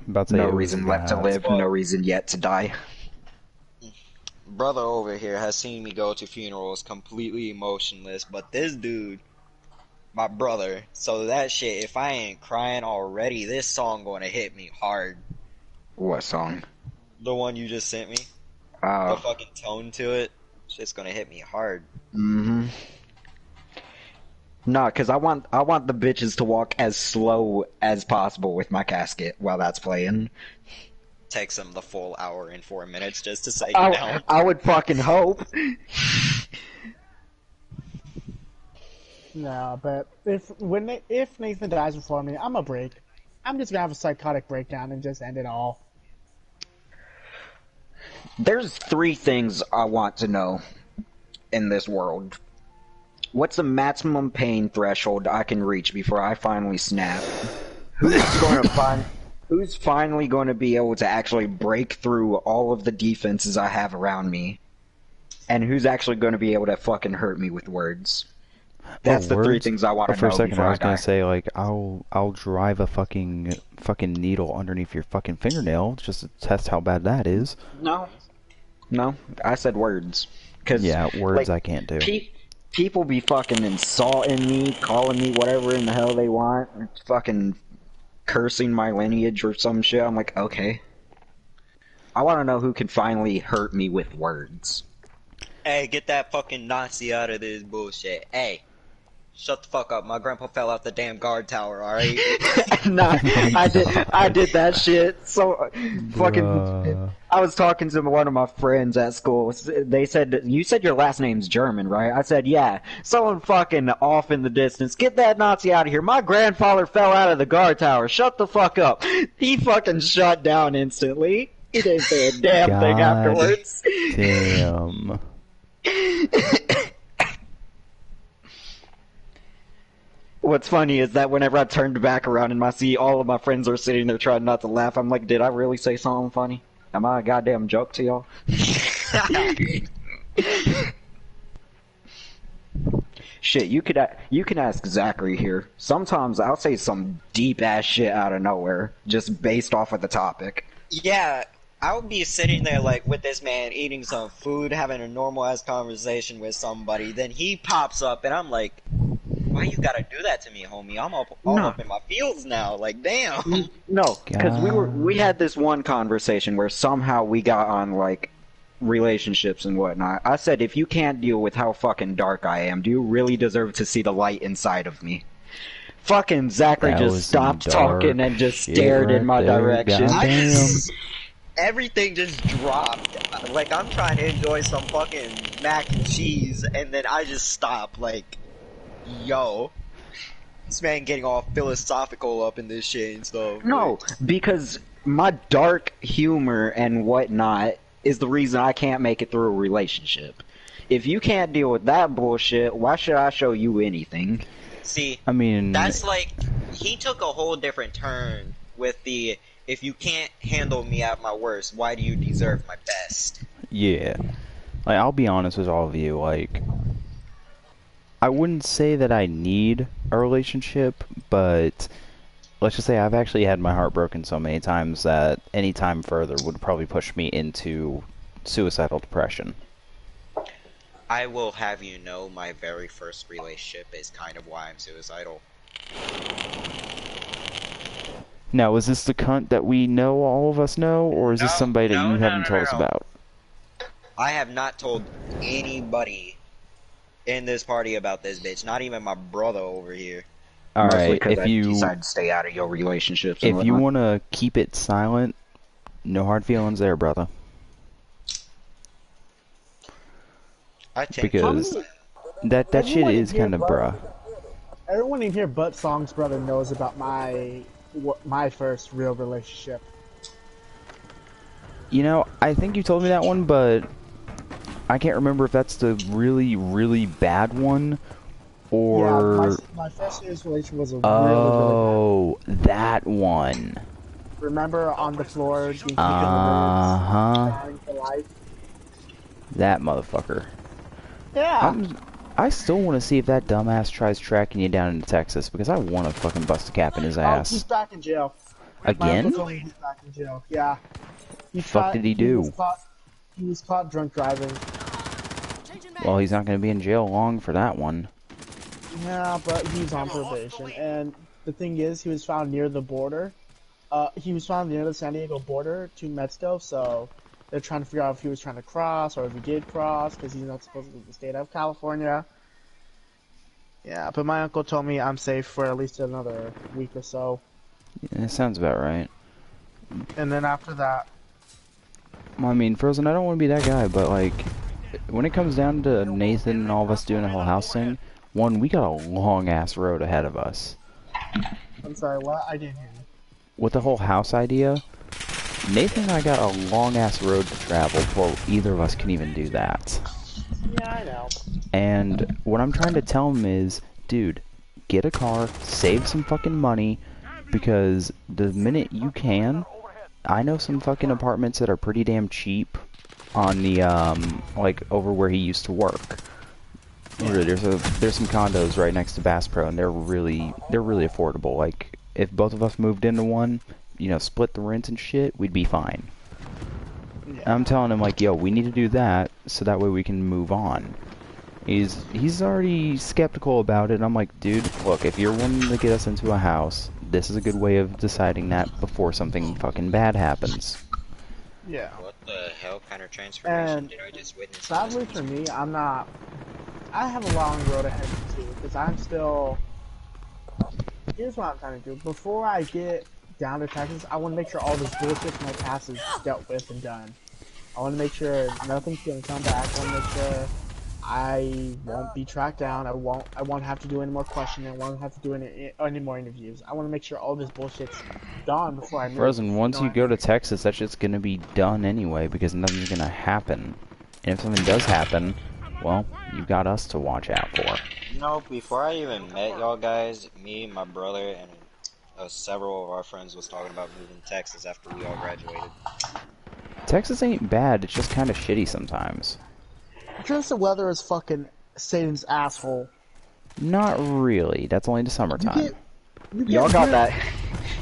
About to say No it was reason left to live. No reason yet to die. Brother over here has seen me go to funerals completely emotionless, but this dude, my brother, so that shit, if I ain't crying already, this song gonna hit me hard. What song? The one you just sent me. The Oh. fucking tone to it, shit's gonna hit me hard. Mm-hmm. No, because I want the bitches to walk as slow as possible with my casket while that's playing. Takes them the full hour and 4 minutes just to say you down. I would fucking hope. No, but if Nathan dies before me, I'm a break. I'm just gonna have a psychotic breakdown and just end it all. There's 3 things I want to know in this world. What's the maximum pain threshold I can reach before I finally snap? Who's finally going to be able to actually break through all of the defenses I have around me? And who's actually going to be able to fucking hurt me with words? That's the 3 things I want to know. For a second, before I was gonna die. say, like, I'll drive a fucking needle underneath your fucking fingernail just to test how bad that is. No, I said words. Cause, Yeah, words like, I can't do. People be fucking insulting me, calling me whatever in the hell they want, fucking cursing my lineage or some shit. I'm like, okay. I want to know who can finally hurt me with words. Hey, get that fucking Nazi out of this bullshit. Hey, shut the fuck up. My grandpa fell off the damn guard tower, alright? Nah, I did that shit. So fucking. Bruh. I was talking to one of my friends at school. They said, "You said your last name's German, right?" I said, "Yeah." Someone fucking off in the distance. Get that Nazi out of here. My grandfather fell out of the guard tower. Shut the fuck up. He fucking shut down instantly. He didn't say a damn thing God afterwards. Damn. What's funny is that whenever I turned back around and I see all of my friends are sitting there trying not to laugh, I'm like, did I really say something funny? Am I a goddamn joke to y'all? Shit, you can ask Zachary here. Sometimes I'll say some deep ass shit out of nowhere, just based off of the topic. Yeah, I would be sitting there like with this man eating some food, having a normal ass conversation with somebody, then he pops up and I'm like, why you gotta do that to me, homie? I'm all up in my feels now, like damn. No, because we had this one conversation where somehow we got on like relationships and whatnot. I said, if you can't deal with how fucking dark I am, do you really deserve to see the light inside of me? Fucking Zachary That just was stopped some talking dark and just shit stared in right my there, direction. goddamn. Everything just dropped. Like I'm trying to enjoy some fucking mac and cheese, and then I just stop. Like, yo. This man getting all philosophical up in this shit and stuff. No, because my dark humor and whatnot is the reason I can't make it through a relationship. If you can't deal with that bullshit, why should I show you anything? See, I mean, that's like, he took a whole different turn with the, if you can't handle me at my worst, why do you deserve my best? yeah. Like, I'll be honest with all of you, like, I wouldn't say that I need a relationship, but let's just say I've actually had my heart broken so many times that any time further would probably push me into suicidal depression. I will have you know my very first relationship is kind of why I'm suicidal. Now, is this the cunt that we know, all of us know, or is this somebody that you haven't told us about? I have not told anybody in this party about this bitch, not even my brother over here. Mostly Alright, because if I you decide to stay out of your relationships. And if you whatnot. want to keep it silent, no hard feelings there, brother. I think Because that shit Everyone is in here, kind of bro. bruh. Everyone in here but Song's brother knows about my first real relationship. You know, I think you told me that one, but I can't remember if that's the really, really bad one, or... Yeah, my first serious relationship was a Oh, that one. Remember on the floor being kicked Uh-huh. crying for life? That motherfucker. Yeah. I still want to see if that dumbass tries tracking you down into Texas, because I want to fucking bust a cap in his Oh, he's ass. back in jail. My Again? uncle told me he's back in jail. Yeah. Fuck did he do? He was caught drunk driving. Well, he's not going to be in jail long for that one. Yeah, but he's on probation. And the thing is, he was found near the border. He was found near the San Diego border to Mexico, so they're trying to figure out if he was trying to cross or if he did cross, because he's not supposed to leave the state of California. Yeah, but my uncle told me I'm safe for at least another week or so. Yeah, that sounds about right. And then after that, Well, I mean, Frozen, I don't want to be that guy, but, like, when it comes down to Nathan and all of us doing a whole house thing, one, we got a long-ass road ahead of us. I'm sorry, what? I didn't hear you. With the whole house idea, Nathan and I got a long-ass road to travel before either of us can even do that. Yeah, I know. And what I'm trying to tell him is, dude, get a car, save some fucking money, because the minute you can, I know some fucking apartments that are pretty damn cheap on the, like, over where he used to work. Really, there's some condos right next to Bass Pro, and they're really affordable. Like, if both of us moved into one, you know, split the rent and shit, we'd be fine. Yeah. I'm telling him, like, yo, we need to do that, so that way we can move on. He's already skeptical about it, and I'm like, dude, look, if you're wanting to get us into a house, this is a good way of deciding that before something fucking bad happens. Yeah. What the hell kind of transformation And did I just witness? sadly for me, I have a long road ahead of me too, because I'm still... Here's what I'm trying to do. Before I get down to Texas, I want to make sure all this bullshit from my past is dealt with and done. I want to make sure nothing's going to come back. I want to make sure I won't be tracked down. I won't have to do any more questioning. I won't have to do any more interviews. I want to make sure all this bullshit's done before I move. Frozen, once you go to Texas, that shit's gonna be done anyway, because nothing's gonna happen. And if something does happen, well, you got us to watch out for. You know, before I even met y'all guys, me, my brother, and several of our friends was talking about moving to Texas after we all graduated. Texas ain't bad, it's just kind of shitty sometimes. Just the weather is fucking Satan's asshole. Not really, that's only the summertime. Y'all got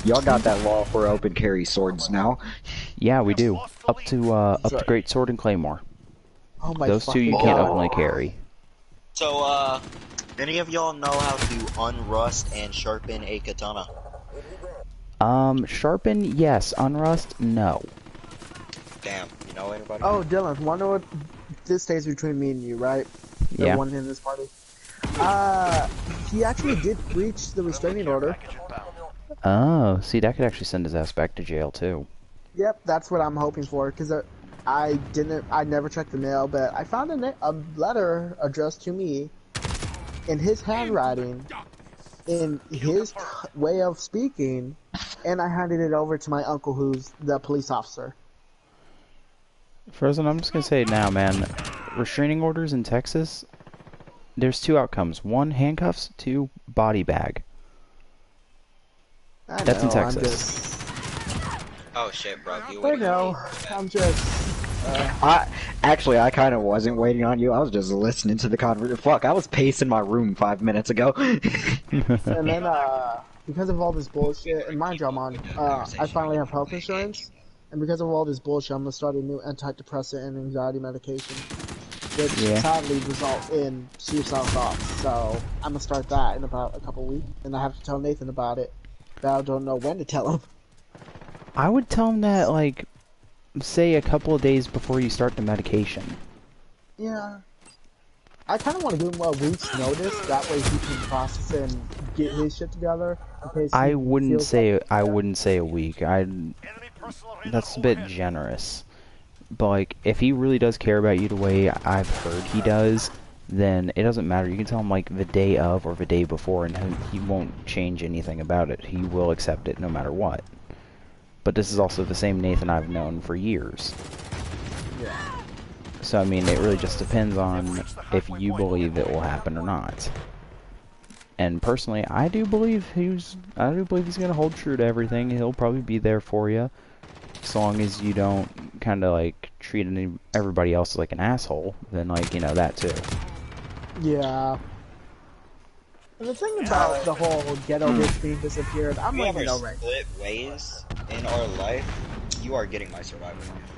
that law for open carry swords now. Yeah, we do. Up to Great Sword and Claymore. Oh my Those two you fucking can't God. openly carry. So, any of y'all know how to unrust and sharpen a katana? Sharpen, yes. Unrust, no. Damn, you know anybody? Oh, Dylan, wonder what this stays between me and you, right? The Yeah. one in this party. He actually did breach the restraining order. Oh, see, that could actually send his ass back to jail, too. Yep, that's what I'm hoping for, because I never checked the mail, but I found a letter addressed to me in his handwriting in his way of speaking, and I handed it over to my uncle, who's the police officer. Frozen, I'm just gonna say it now, man. Restraining orders in Texas, there's two outcomes. One, handcuffs. Two, body bag. That's in Texas. Oh shit, bro. I know. I'm just. I kind of wasn't waiting on you. I was just listening to the conversation. Fuck, I was pacing my room 5 minutes ago. And then, because of all this bullshit, and mind you, I finally have health insurance, and because of all this bullshit, I'm gonna start a new antidepressant and anxiety medication, which sadly results in suicidal thoughts. So I'm gonna start that in about a couple weeks, and I have to tell Nathan about it. But I don't know when to tell him. I would tell him that, like, say a couple of days before you start the medication. Yeah. I kind of want to give him a week's notice. That way he can process it and get his shit together. I wouldn't say a week. That's a bit generous. But like, if he really does care about you the way I've heard he does, then it doesn't matter. You can tell him like the day of or the day before, and he won't change anything about it. He will accept it no matter what. But this is also the same Nathan I've known for years. Yeah. So I mean, it really just depends on if you believe it will happen or not. And personally, I do believe he's gonna hold true to everything. He'll probably be there for you, as long as you don't kind of like treat everybody else like an asshole. Then like, you know, that too. Yeah. And the thing about the whole ghetto bitch being disappeared, I'm letting you know right. Split ways in our life, you are getting my survival knife.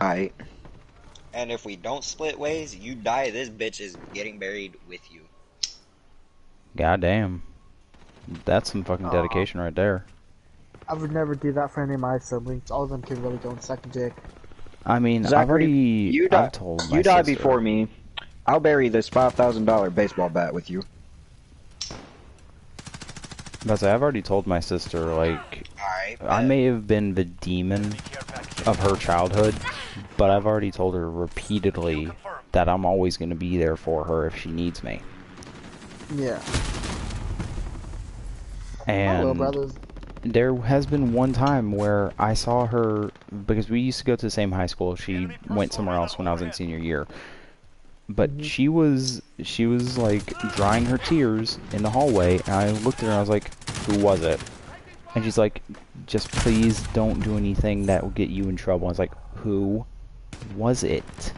Alright. And if we don't split ways, you die, this bitch is getting buried with you. Goddamn. That's some fucking dedication right there. I would never do that for any of my siblings. All of them can really go and suck a dick. I mean, Zachary, I've told my you die sister. before me. I'll bury this $5,000 baseball bat with you. But I've already told my sister, like, I may have been the demon of her childhood, but I've already told her repeatedly that I'm always going to be there for her if she needs me. Yeah. And there has been one time where I saw her, because we used to go to the same high school. She went somewhere else when I was in senior year. But she was like drying her tears in the hallway, and I looked at her and I was like, "Who was it?" And she's like, "Just please don't do anything that will get you in trouble." I was like, "Who was it?"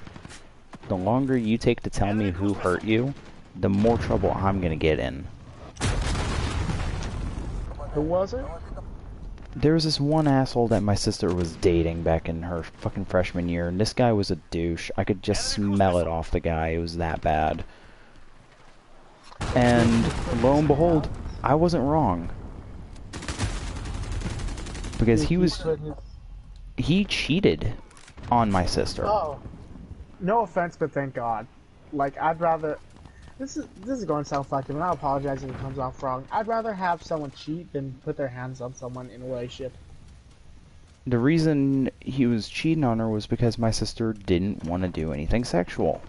The longer you take to tell me who hurt you, the more trouble I'm gonna get in. Who was it? There was this one asshole that my sister was dating back in her fucking freshman year, and this guy was a douche. I could just smell it off the guy. It was that bad. And lo and behold, I wasn't wrong. Because he cheated on my sister. Oh. No offense, but thank God. Like, I'd rather... This is going to sound fucking, and I apologize if it comes off wrong. I'd rather have someone cheat than put their hands on someone in a relationship. The reason he was cheating on her was because my sister didn't want to do anything sexual.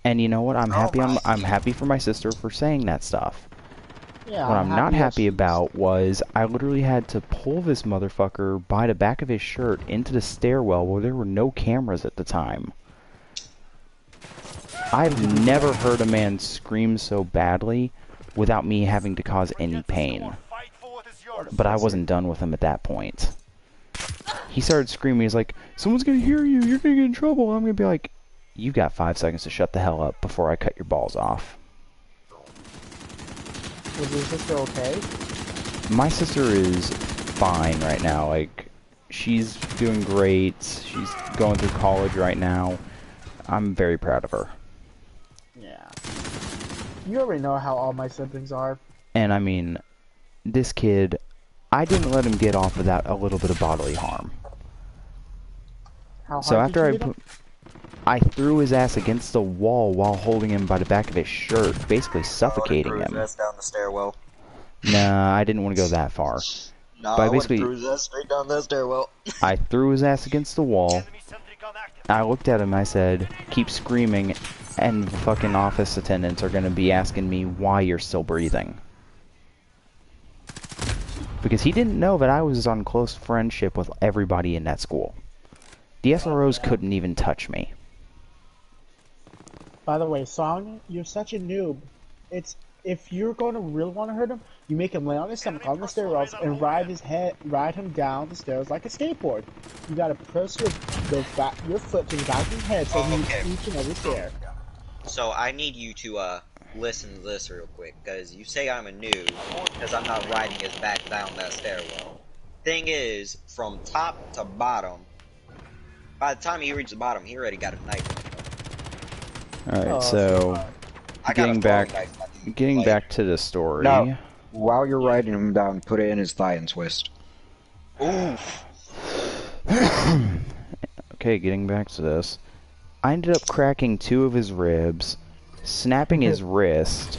And you know what? I'm happy for my sister for saying that stuff. Yeah, what I'm not happy about was I literally had to pull this motherfucker by the back of his shirt into the stairwell where there were no cameras at the time. I've never heard a man scream so badly without me having to cause any pain. But I wasn't done with him at that point. He started screaming. He's like, "Someone's gonna hear you. You're gonna get in trouble." I'm gonna be like, "You've got 5 seconds to shut the hell up before I cut your balls off." Was your sister okay? My sister is fine right now. Like, she's doing great. She's going through college right now. I'm very proud of her. Yeah. You already know how all my siblings are. And I mean, this kid, I didn't let him get off without a little bit of bodily harm. How hard So after did you I threw his ass against the wall while holding him by the back of his shirt, basically suffocating him. Threw his ass down the stairwell. Nah, I didn't want to go that far. Nah, But I basically, threw his ass straight down that stairwell. I threw his ass against the wall. I looked at him, I said, "Keep screaming," and the fucking office attendants are gonna be asking me why you're still breathing. Because he didn't know that I was on close friendship with everybody in that school. The SROs couldn't even touch me. By the way, Song, you're such a noob. It's if you're going to really want to hurt him, you make him lay on his stomach on the stairwells and ride him down the stairs like a skateboard. You gotta press your foot to the back of his head so he okay. each and every stair. So I need you to listen to this real quick, because you say I'm a noob because I'm not riding his back down that stairwell. Thing is, from top to bottom, by the time he reached the bottom, he already got a knife. Alright, so getting back to the story. No. While you're riding him down, put it in his thigh and twist. Oof. Okay, getting back to this. I ended up cracking 2 of his ribs, snapping his wrist,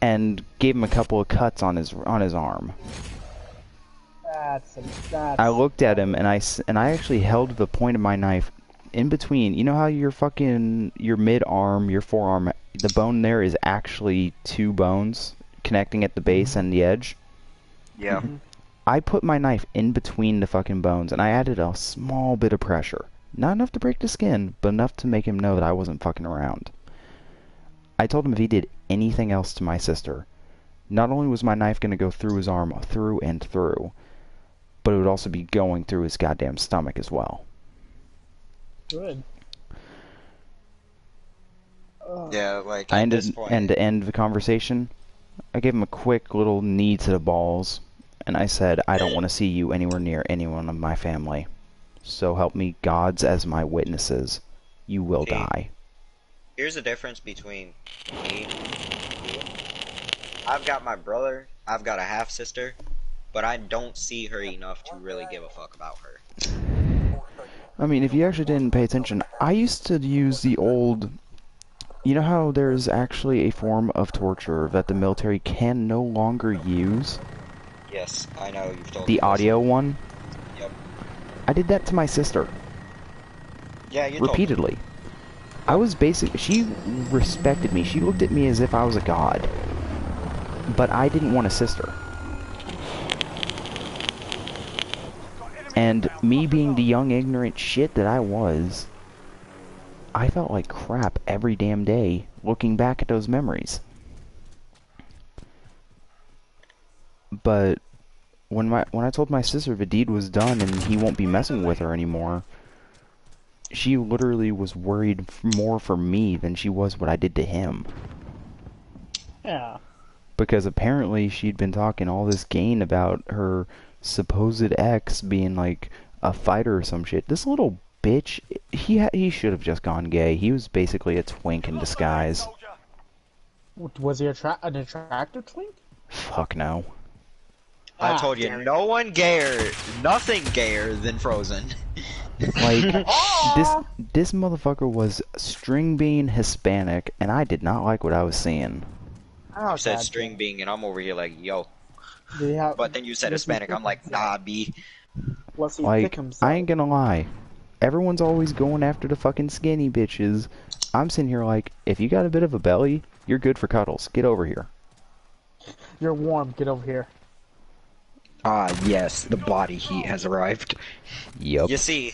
and gave him a couple of cuts on his arm. That's I looked at him and I actually held the point of my knife in between. You know how your mid-arm, your forearm, the bone there is actually 2 bones connecting at the base and the edge? Yeah. I put my knife in between the fucking bones and I added a small bit of pressure. Not enough to break the skin, but enough to make him know that I wasn't fucking around. I told him if he did anything else to my sister, not only was my knife going to go through his arm, through and through, but it would also be going through his goddamn stomach as well. good. Yeah, like I at this ended, point. and to end the conversation, I gave him a quick little knee to the balls, and I said, I don't want to see you anywhere near anyone of my family. So help me gods as my witnesses. You will die. Here's the difference between me and you. I've got my brother, I've got a half-sister, but I don't see her enough to really give a fuck about her. I mean, if you actually didn't pay attention, I used to use the old... You know how there's actually a form of torture that the military can no longer use? Yes, I know, you've told me The this. audio one? Yep. I did that to my sister. Yeah, you told me. Repeatedly. I was she respected me. She looked at me as if I was a god. But I didn't want a sister. And me being the young ignorant shit that I was, I felt like crap every damn day looking back at those memories. But when I told my sister the deed was done and he won't be messing with her anymore, she literally was worried more for me than she was what I did to him. Yeah. Because apparently she'd been talking all this gain about her supposed ex being like a fighter or some shit. This little bitch, he should have just gone gay. He was basically a twink in disguise. Was he an attractive twink? Fuck no. I told you, no one gayer, nothing gayer than Frozen. Like, this motherfucker was string bean Hispanic, and I did not like what I was seeing. Oh, You said God string being, and I'm over here like, yo. damn. But then you said Hispanic, I'm like, nah, B. Was he thick Like, himself? I ain't gonna lie. Everyone's always going after the fucking skinny bitches. I'm sitting here like, if you got a bit of a belly, you're good for cuddles. Get over here. You're warm. Get over here. Ah, yes, the body heat has arrived. Yup. You see,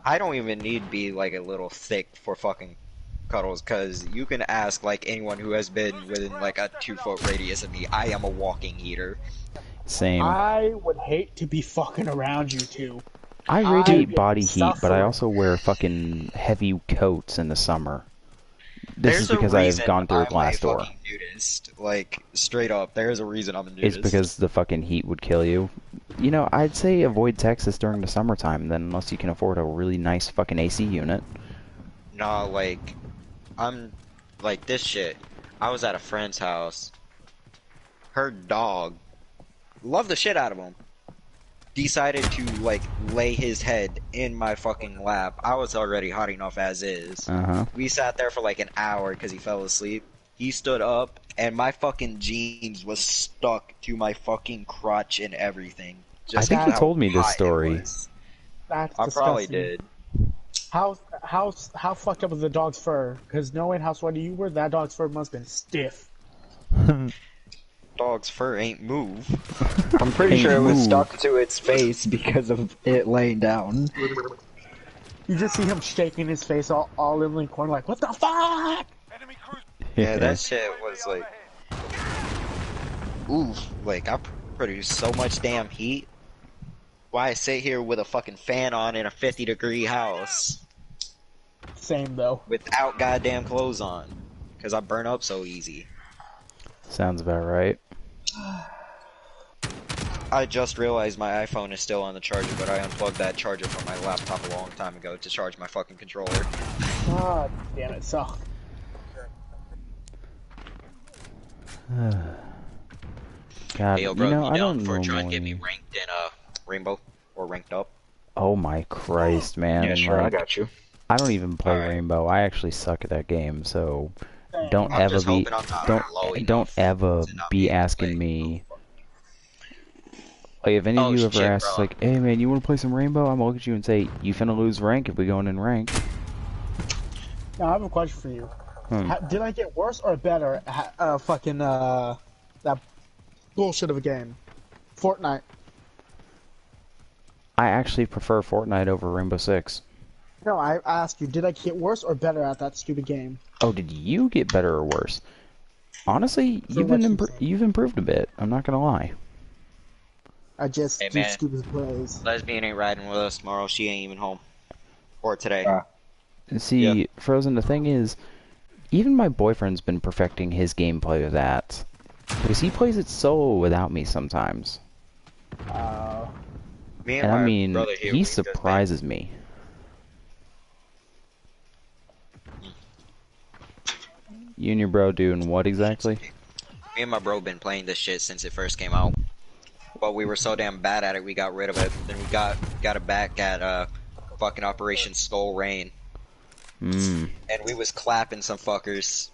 I don't even need to be like a little thick for fucking cuddles, cause you can ask like anyone who has been within like a 2-foot radius of me. I am a walking heater. Same. I would hate to be fucking around you two. I radiate I body heat, but I suffer. also wear fucking heavy coats in the summer. This There's is because a I've reason gone through a I'm glass door. fucking nudist. Like, straight up, there's a reason I'm a nudist. It's because the fucking heat would kill you. You know, I'd say avoid Texas during the summertime, then, unless you can afford a really nice fucking AC unit. Nah, like, I'm, like, this shit. I was at a friend's house. Her dog, loved the shit out of him, decided to, like, lay his head in my fucking lap. I was already hot enough as is. Uh-huh. We sat there for, like, an hour because he fell asleep. He stood up, and my fucking jeans was stuck to my fucking crotch and everything. I think you how told me this hot it story. was. That's I disgusting. probably did. How how fucked up was the dog's fur? Because knowing how sweaty you were, that dog's fur must have been stiff. Dog's fur ain't move. I'm pretty Hey, sure it was move. stuck to its face because of it laying down. You just see him shaking his face all in the corner, like, what the fuck? Yeah, that shit was like, oof. Like, I produce so much damn heat. Why I sit here with a fucking fan on in a 50-degree house Same though. without goddamn clothes on, because I burn up so easy. Sounds about right. I just realized my iPhone is still on the charger, but I unplugged that charger from my laptop a long time ago to charge my fucking controller. God damn it, so. God, Hey, yo, bro, you know, I down don't for trying to get me normally... ranked in Rainbow or ranked up? Oh my Christ, man. Yeah, sure, I like, got you. I don't even play Alright. Rainbow. I actually suck at that game, so don't I'm ever just be hoping I'm not low don't enough ever to not be be able to asking play. me. Like, if any Oh, of you ever shit, ask, bro. like, hey man, you want to play some Rainbow? I'm gonna look at you and say, you finna lose rank if we going in rank. Now I have a question for you. Did I get worse or better at that bullshit of a game? Fortnite. I actually prefer Fortnite over Rainbow Six. No, I asked you, did I get worse or better at that stupid game? Oh, did you get better or worse? Honestly, So what you say? you've improved a bit. I'm not gonna lie. I just Hey, do man. stupid plays. Lesbian ain't riding with us tomorrow. She ain't even home. Or today. See, Yeah. Frozen, the thing is, even my boyfriend's been perfecting his gameplay with that. Because he plays it solo without me sometimes. Me And my I mean, brother here, he we just been- surprises me. You and your bro doing what exactly? Me and my bro been playing this shit since it first came out. But we were so damn bad at it, we got rid of it. Then we got it back at fucking Operation Skull Rain, Mm. and we was clapping some fuckers.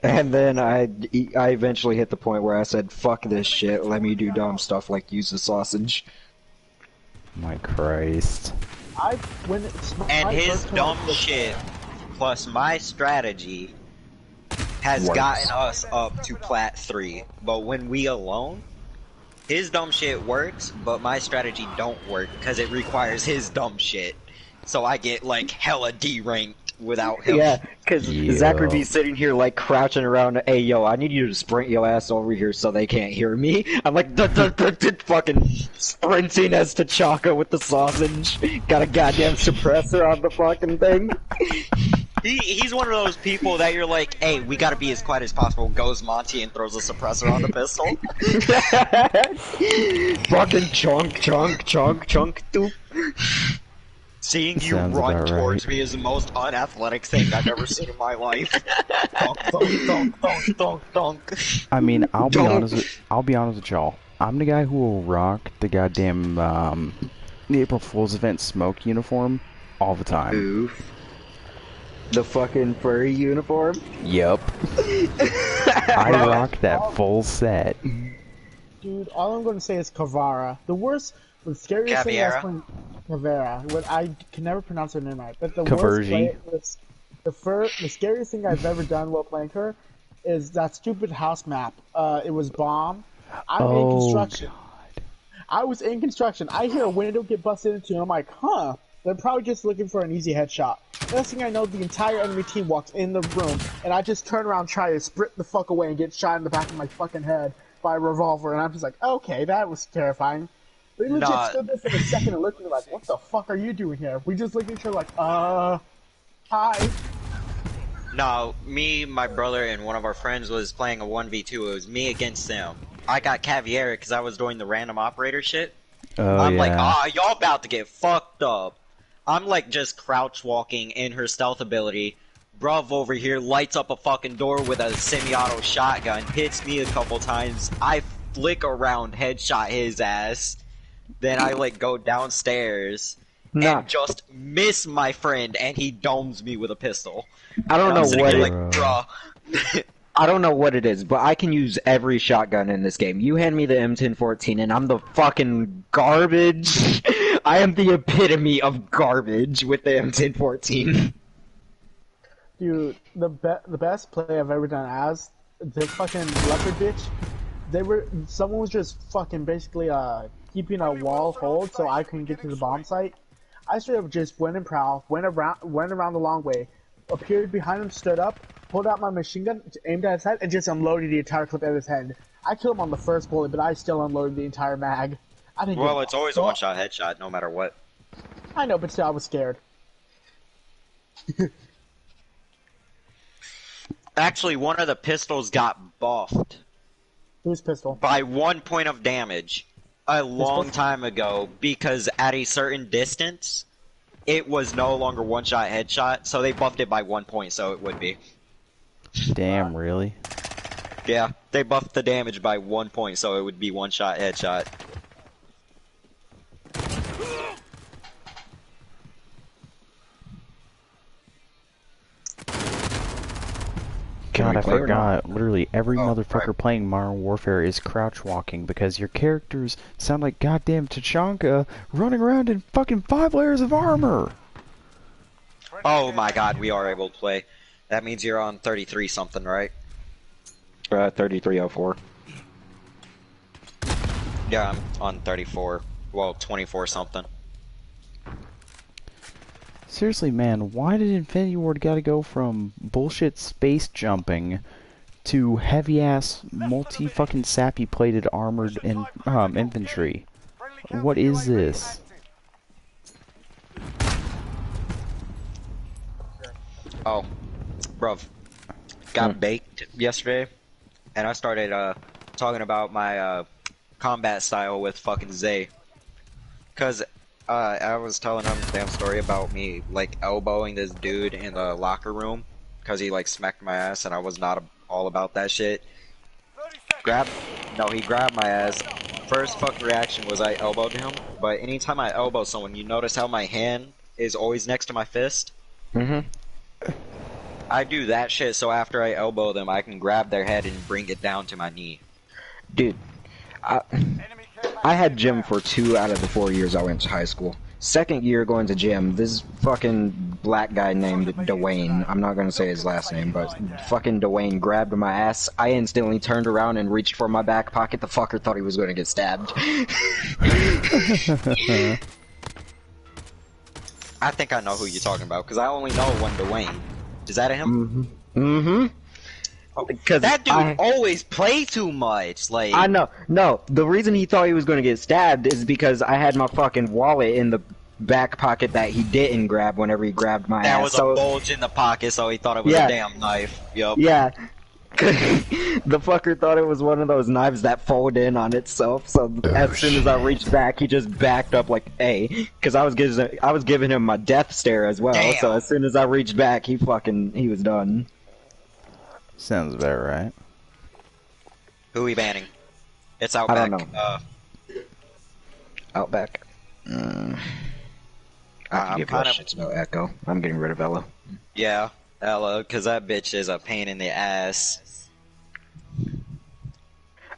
And then I eventually hit the point where I said, fuck this shit, let me do dumb stuff like use the sausage. My Christ. And his dumb shit, plus my strategy, has Works. gotten us up to Plat 3. But when we alone, his dumb shit works, but my strategy don't work, because it requires his dumb shit. So I get, like, hella D-ranked without him. Yeah, because Yeah. Zach would be sitting here like crouching around, hey yo, I need you to sprint your ass over here so they can't hear me. I'm like, fucking sprinting as T'Chaka with the sausage. Got a goddamn suppressor on the fucking thing. He's one of those people that you're like, hey, we gotta be as quiet as possible. Goes Monty and throws a suppressor on the pistol. Fucking chunk, doop. Seeing you Sounds run about towards right. me is the most unathletic thing I've ever seen in my life. Donk, donk, donk, donk, donk, donk. I mean, I'll be Don't- honest with y'all. I'm the guy who will rock the goddamn the April Fool's event smoke uniform all the time. Oof. The fucking furry uniform? Yup. I rock that full set. Dude, all I'm going to say is Kavara. The scariest thing I was Caviera? playing... Kavara. What I can never pronounce her name right. But the Kaverji. worst play... The scariest thing I've ever done while playing her is that stupid house map. It was bomb. I'm in Oh, construction. I was in construction. I hear a window get busted into, and I'm like, huh. They're probably just looking for an easy headshot. Next thing I know, the entire enemy team walks in the room, and I just turn around, try to sprint the fuck away, and get shot in the back of my fucking head by a revolver, and I'm just like, okay, that was terrifying. They legit Nah. stood there for a second and looked at me like, what the fuck are you doing here? We just looked at each other like, hi. No, me, my brother, and one of our friends was playing a 1v2. It was me against them. I got Caviera because I was doing the random operator shit. Oh, I'm yeah. like, y'all about to get fucked up. I'm like just crouch walking in her stealth ability. Bruv over here lights up a fucking door with a semi-auto shotgun, hits me a couple times. I flick around, headshot his ass. Then I like go downstairs Nah. and just miss my friend, and he domes me with a pistol. I don't And know I'm sitting what here it, like, bruh. I don't know what it is, but I can use every shotgun in this game. You hand me the M1014 and I'm the fucking garbage I am the epitome of garbage with the M1014. Dude, the best play I've ever done as the fucking leopard bitch. Someone was just fucking basically keeping a wall hold so I couldn't get to the bomb site. I straight up just went in prowl, went around the long way, appeared behind him, stood up, pulled out my machine gun, aimed at his head, and just unloaded the entire clip at his head. I killed him on the first bullet, but I still unloaded the entire mag. I didn't. Well, it's always a one-shot headshot, no matter what. I know, but still, I was scared. Actually, one of the pistols got buffed. Whose pistol? By 1 point of damage a long time ago, because at a certain distance, it was no longer one-shot headshot, so they buffed it by 1 point, so it would be. Damn, really? Yeah, they buffed the damage by 1 point, so it would be one-shot headshot. God, I forgot. Literally, every motherfucker playing Modern Warfare is crouch walking because your characters sound like goddamn Tachanka running around in fucking 5 layers of armor. Oh my god, we are able to play. That means you're on 33 something, right? 3304. Yeah, I'm on 34. Well, 24 something. Seriously, man, why did Infinity Ward gotta go from bullshit space jumping to heavy-ass, multi-fucking sappy plated armored infantry? What is this? Oh, bruv. Got baked yesterday, and I started talking about my combat style with fucking Zay. Cause I was telling him a damn story about me like elbowing this dude in the locker room because he like smacked my ass and I was not all about that shit. He grabbed my ass. First fuck reaction was I elbowed him, but anytime I elbow someone, you notice how my hand is always next to my fist? Mm-hmm. I do that shit so after I elbow them, I can grab their head and bring it down to my knee. Dude, I had gym for 2 out of the 4 years I went to high school. Second year going to gym, this fucking black guy named Dwayne, I'm not gonna say his last name, but fucking Dwayne grabbed my ass. I instantly turned around and reached for my back pocket. The fucker thought he was gonna get stabbed. I think I know who you're talking about, because I only know one Dwayne. Is that him? Mm-hmm. Mm-hmm. Because that dude always plays too much. Like I know. No, the reason he thought he was going to get stabbed is because I had my fucking wallet in the back pocket that he didn't grab whenever he grabbed my ass. There was a bulge in the pocket, so he thought it was a damn knife. Yup. Yeah. The fucker thought it was one of those knives that fold in on itself, so as soon as I reached back, he just backed up like, hey, because I was giving him my death stare as well, Damn. So as soon as I reached back, he was done. Sounds about right. Who we banning? It's Outback. I don't know. Outback. I can give a shit about Echo. I'm getting rid of Ella. Yeah, Ella, because that bitch is a pain in the ass.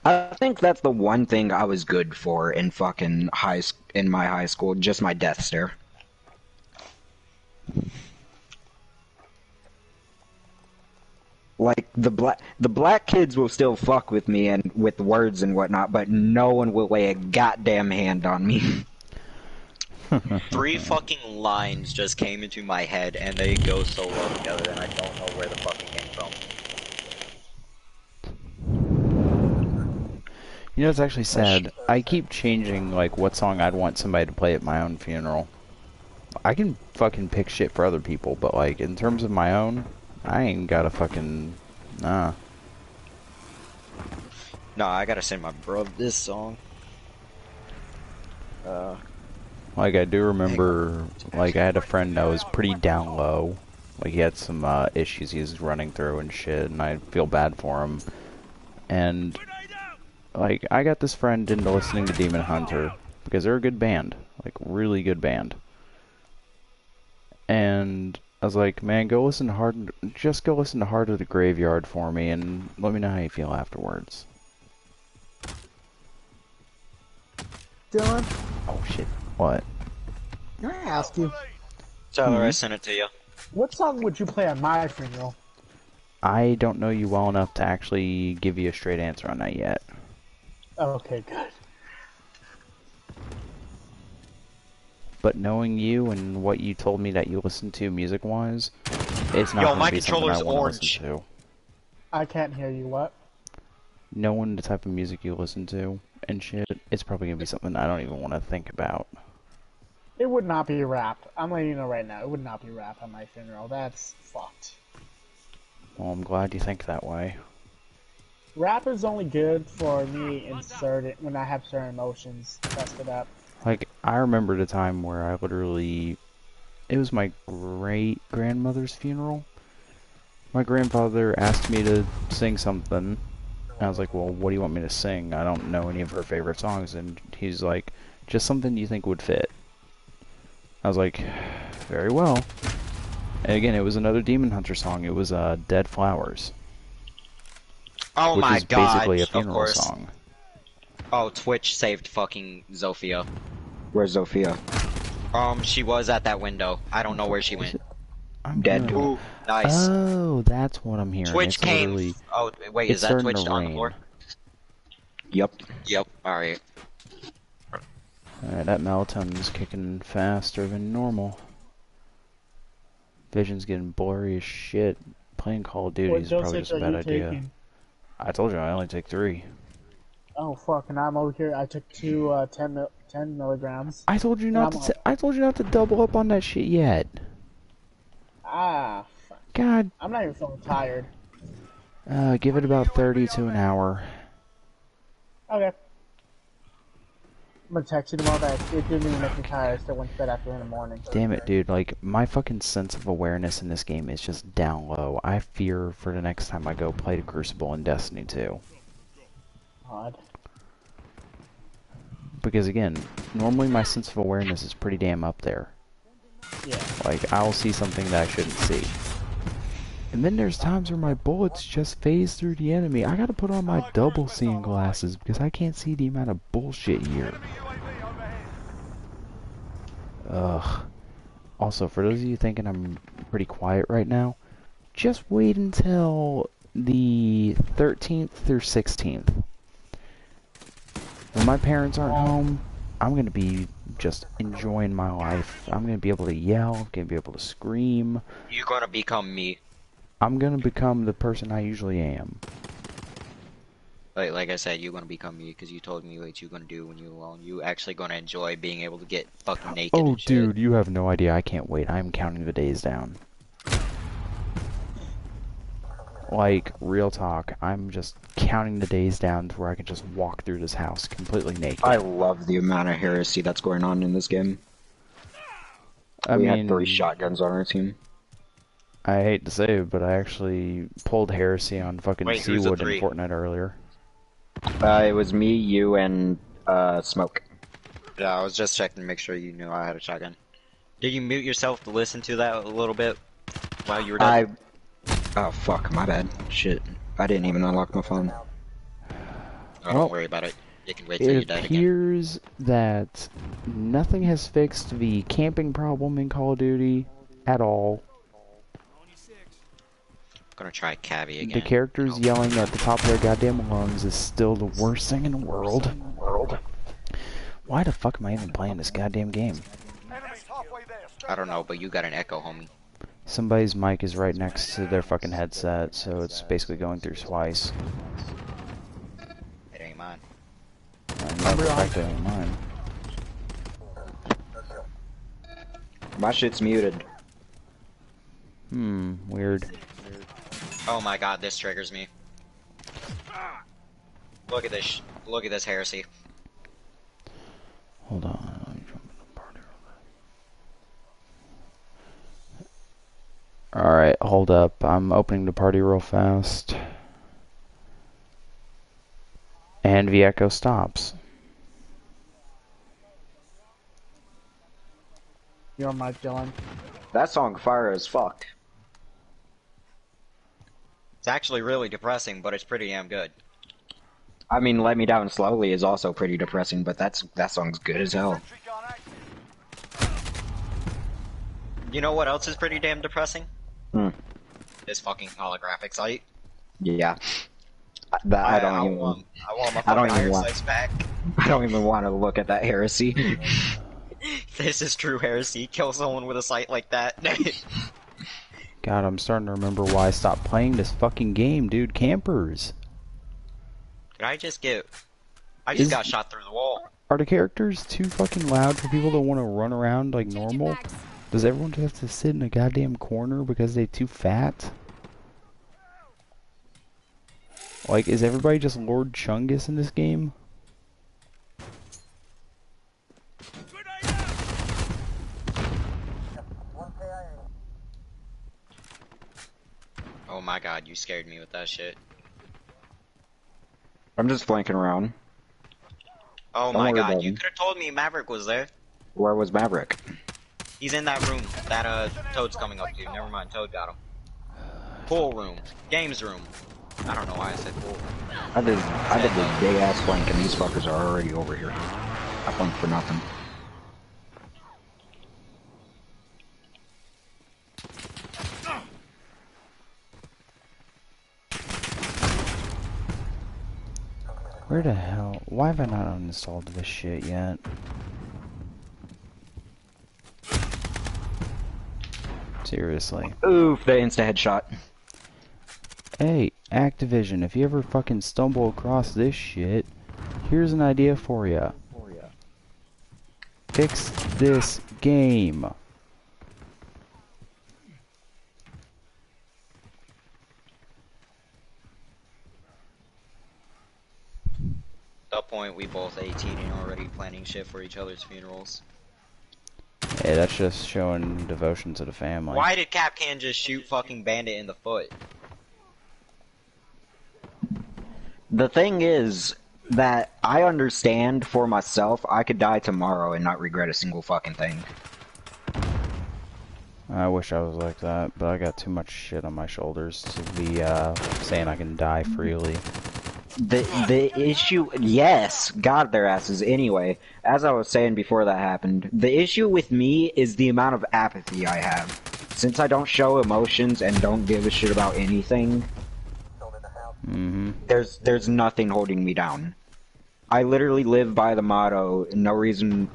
I think that's the one thing I was good for in fucking in my high school, just my death stare. Like the black kids will still fuck with me and with words and whatnot, but no one will lay a goddamn hand on me. 3 fucking lines just came into my head, and they go so well together, and I don't know where the fuck it came from. You know, it's actually sad. I keep changing, like, what song I'd want somebody to play at my own funeral. I can fucking pick shit for other people, but, like, in terms of my own, I ain't got a fucking... Nah. No, I gotta send my bro this song. Like, I do remember, like, I had a friend that was pretty down low. Like, he had some, issues he was running through and shit, and I feel bad for him. And... like, I got this friend into listening to Demon Hunter, because they're a good band. Like, really good band. And I was like, man, just go listen to Heart of the Graveyard for me, and let me know how you feel afterwards. Dylan? Oh, shit. What? Can I ask you, Tyler, I sent it to you. what song would you play at my funeral? I don't know you well enough to actually give you a straight answer on that yet. Okay, good. But knowing you and what you told me that you listen to music-wise, it's not Yo, going my to be something I controller's want to orange. listen to. I can't hear you. What? Knowing the type of music you listen to and shit, it's probably going to be something I don't even want to think about. It would not be rap. I'm letting you know right now. It would not be rap at my funeral. That's fucked. Well, I'm glad you think that way. Rap is only good for me inserted when I have certain emotions tested up. Like, I remember the time where I literally... It was my great-grandmother's funeral. My grandfather asked me to sing something. I was like, well, what do you want me to sing? I don't know any of her favorite songs. And he's like, just something you think would fit. I was like, very well. And again, it was another Demon Hunter song. It was Dead Flowers. Oh which my is god, basically a of funeral course. song. Oh, Twitch saved fucking Zofia. Where's Zofia? She was at that window. I don't know where she went. I'm Dead. hearing- Ooh, nice. Oh, that's what I'm hearing. Twitch it's came. literally- Oh, wait, it's is that starting Twitch to on the rain. floor? Yep. Yep, alright. Alright, that melatonin's kicking faster than normal. Vision's getting blurry as shit. Playing Call of Duty What is probably dosage just a are bad you idea. taking? I told you I only take 3. Oh fuck! And I'm over here. I took two 10 milligrams. I told you And not I'm to. I told you not to double up on that shit yet. Ah, fuck. God, I'm not even feeling tired. give it about 30 to an hour. Okay. I'm gonna text you tomorrow that it didn't even make me tired. I still went to bed after in the morning. Damn it, dude! Like my fucking sense of awareness in this game is just down low. I fear for the next time I go play the Crucible in Destiny 2. God. Because again, normally my sense of awareness is pretty damn up there. Yeah. Like, I'll see something that I shouldn't see. And then there's times where my bullets just phase through the enemy. I gotta put on my double seeing glasses because I can't see the amount of bullshit here. Ugh. Also, for those of you thinking I'm pretty quiet right now, just wait until the 13th through 16th. When my parents aren't home, I'm gonna be just enjoying my life. I'm gonna be able to yell, I'm gonna be able to scream. You're gonna become me. I'm gonna become the person I usually am. Like I said, you're gonna become me because you told me what you're gonna do when you're alone. You actually gonna enjoy being able to get fucking naked Oh, and shit. dude, you have no idea. I can't wait. I'm counting the days down. Like, real talk, I'm just counting the days down to where I can just walk through this house completely naked. I love the amount of heresy that's going on in this game. I We mean, had 3 shotguns on our team. I hate to say it, but I actually pulled heresy on fucking Wait, who's the Seawood in 3? Fortnite earlier. It was me, you, and Smoke. Yeah, I was just checking to make sure you knew I had a shotgun. Did you mute yourself to listen to that a little bit while you were dead? Oh fuck, my bad. Shit. I didn't even unlock my phone. Oh, Well, don't worry about it. You can wait till you're It dead again. appears that nothing has fixed the camping problem in Call of Duty at all. I'm gonna try Cavi again. The characters yelling at the top of their goddamn lungs is still the worst thing in the world. Why the fuck am I even playing this goddamn game? I don't know, but you got an echo, homie. Somebody's mic is right next to their fucking headset, so it's basically going through twice. It ain't mine. I know for a fact it ain't mine. My shit's muted. Weird. Oh my god, this triggers me. Look at this. Look at this heresy. Hold on, let me jump in the party real quick. Alright, hold up. I'm opening the party real fast. And the echo stops. You're on mic, Dylan. That song fire as fuck. It's actually really depressing, but it's pretty damn good. I mean, Let Me Down Slowly is also pretty depressing, but that song's good as hell. You know what else is pretty damn depressing? Hmm. This fucking holographic site. Yeah. That I don't even. I want my I don't fucking even iron want. sights back. I don't even want to look at that heresy. This is true heresy. Kill someone with a sight like that. God, I'm starting to remember why I stopped playing this fucking game, dude. Campers. Did I just get... I just got shot through the wall. Are the characters too fucking loud for people to want to run around like normal? Does everyone just have to sit in a goddamn corner because they're too fat? Like, is everybody just Lord Chungus in this game? Oh my god, you scared me with that shit. I'm just flanking around. Oh Don't my worry god, about you him. could have told me Maverick was there. Where was Maverick? He's in that room that Toad's coming up to. Never mind, Toad got him. Pool room. Games room. I don't know why I said pool. I did this big ass flank, and these fuckers are already over here. I flanked for nothing. Where the hell? Why have I not uninstalled this shit yet? Seriously. Oof, the insta headshot. Hey, Activision, if you ever fucking stumble across this shit, here's an idea for ya. Fix this game. At that point, we both 18 and already planning shit for each other's funerals. Hey, that's just showing devotion to the family. Why did Capcan just shoot fucking Bandit in the foot? The thing is that I understand for myself, I could die tomorrow and not regret a single fucking thing. I wish I was like that, but I got too much shit on my shoulders to be saying I can die freely. The issue, yes, God, their asses. Anyway, as I was saying before that happened, the issue with me is the amount of apathy I have. Since I don't show emotions and don't give a shit about anything, there's nothing holding me down. I literally live by the motto: no reason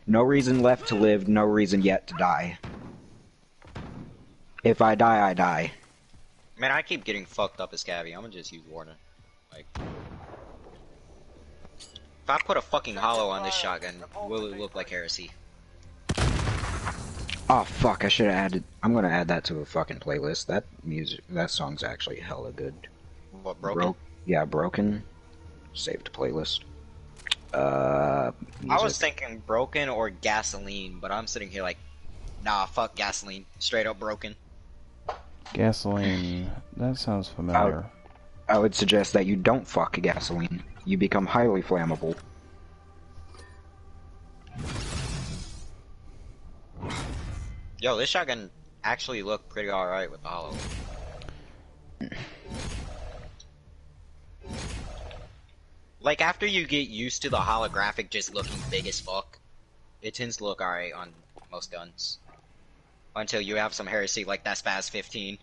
left to live, no reason yet to die. If I die, I die. Man, I keep getting fucked up as Scabby. I'm gonna just use Warden. Like, if I put a fucking hollow on this shotgun, will it look like heresy? Oh fuck, I should have added. I'm gonna add that to a fucking playlist. That song's actually hella good. What, Broken? Yeah, Broken. Saved playlist. I was Music. thinking Broken or Gasoline, but I'm sitting here like, nah, fuck Gasoline. Straight up Broken. Gasoline. That sounds familiar. I would suggest that you don't fuck gasoline. You become highly flammable. Yo, this shotgun actually looked pretty alright with the hollow. Like, after you get used to the holographic just looking big as fuck, it tends to look alright on most guns. Until you have some heresy like that Spaz 15.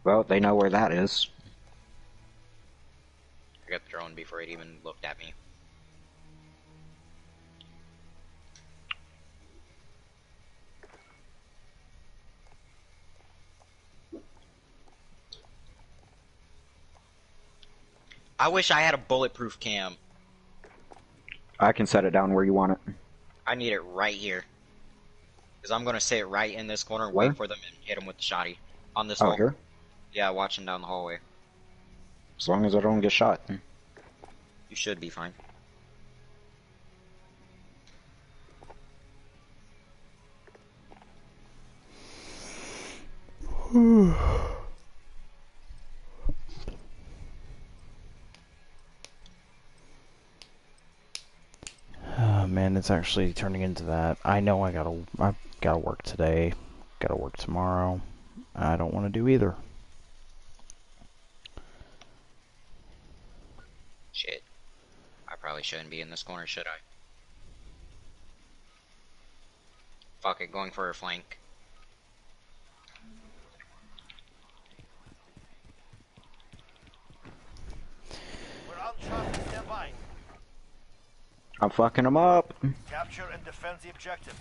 Well, they know where that is. I got the drone before it even looked at me. I wish I had a bulletproof cam. I can set it down where you want it. I need it right here. Because I'm going to sit right in this corner and Where? wait for them and hit them with the shotty. On this Oh, wall. here? Yeah, watching down the hallway. As long as I don't get shot. You should be fine. Oh man, it's actually turning into that. I know I gotta work today. Gotta work tomorrow. I don't want to do either. Shit. I probably shouldn't be in this corner, should I? Fuck it, going for a flank. We're on Charlie, stand by. I'm fucking them up. Capture and defend the objective.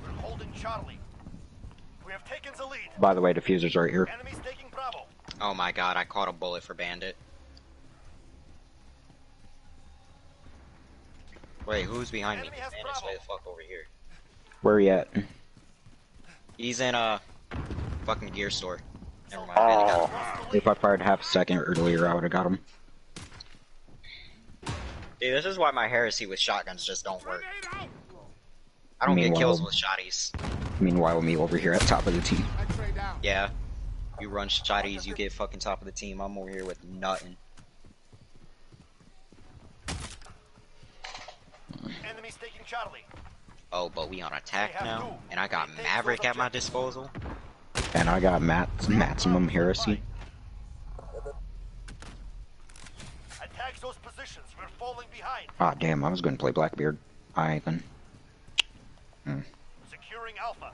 We're holding Charlie. We have taken the lead. By the way, diffuser's right here. Enemies taking Bravo. Oh my god, I caught a bullet for Bandit. Wait, who's behind me? Enemy has Bandit's Bravo. way the fuck over here. Where he at? He's in a fucking gear store. Never mind, Bandit got him. If I fired half a second earlier, I would have got him. Dude, this is why my heresy with shotguns just don't work. I don't get Meanwhile- kills with shotties. Meanwhile, me over here at top of the team. Yeah. You run shotties, you get fucking top of the team. I'm over here with nothing. Enemies taking Charlie. Oh, but we on attack now, and I got Maverick at my disposal. And I got maximum heresy. Attack those positions. We're falling behind. Ah, damn, I was going to play Blackbeard. Ivan. Securing Alpha.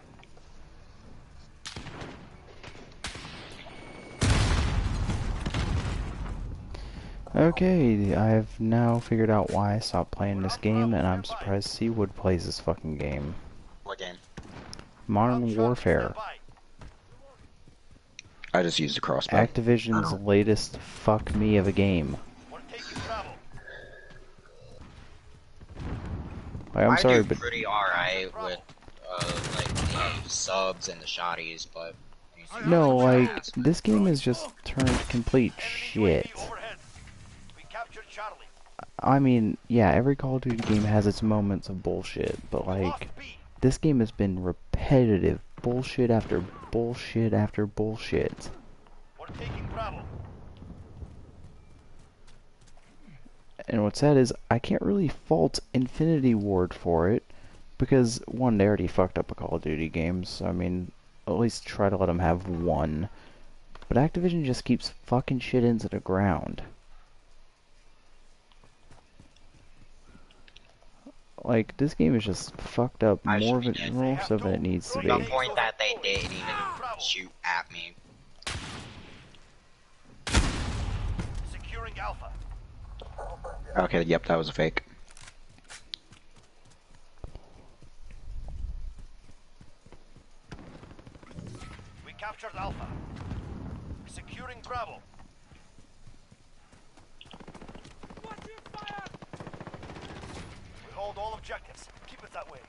Okay, I've now figured out why I stopped playing this game, and I'm surprised Seawood plays this fucking game. What game? Modern Warfare. I just used a crossbow. Activision's latest fuck me of a game. We're taking Bravo. Like, I'm sorry, I do but pretty alright with subs and the shotties, but no, like, this game has just turned complete Enemy shit. UAV overhead. We captured Charlie. I mean, yeah, every Call of Duty game has its moments of bullshit, but We like, lost B. this game has been repetitive bullshit after bullshit after bullshit. We're taking Bravo. And what's sad is, I can't really fault Infinity Ward for it, because, one, they already fucked up a Call of Duty game, so I mean, at least try to let them have one. But Activision just keeps fucking shit into the ground. Like, this game is just fucked up I more should be dead. more so than it needs to be. the point that they didn't even shoot at me. Securing Alpha. Okay, yep, that was a fake. We captured Alpha. Securing Bravo. We hold all objectives. Keep it that way.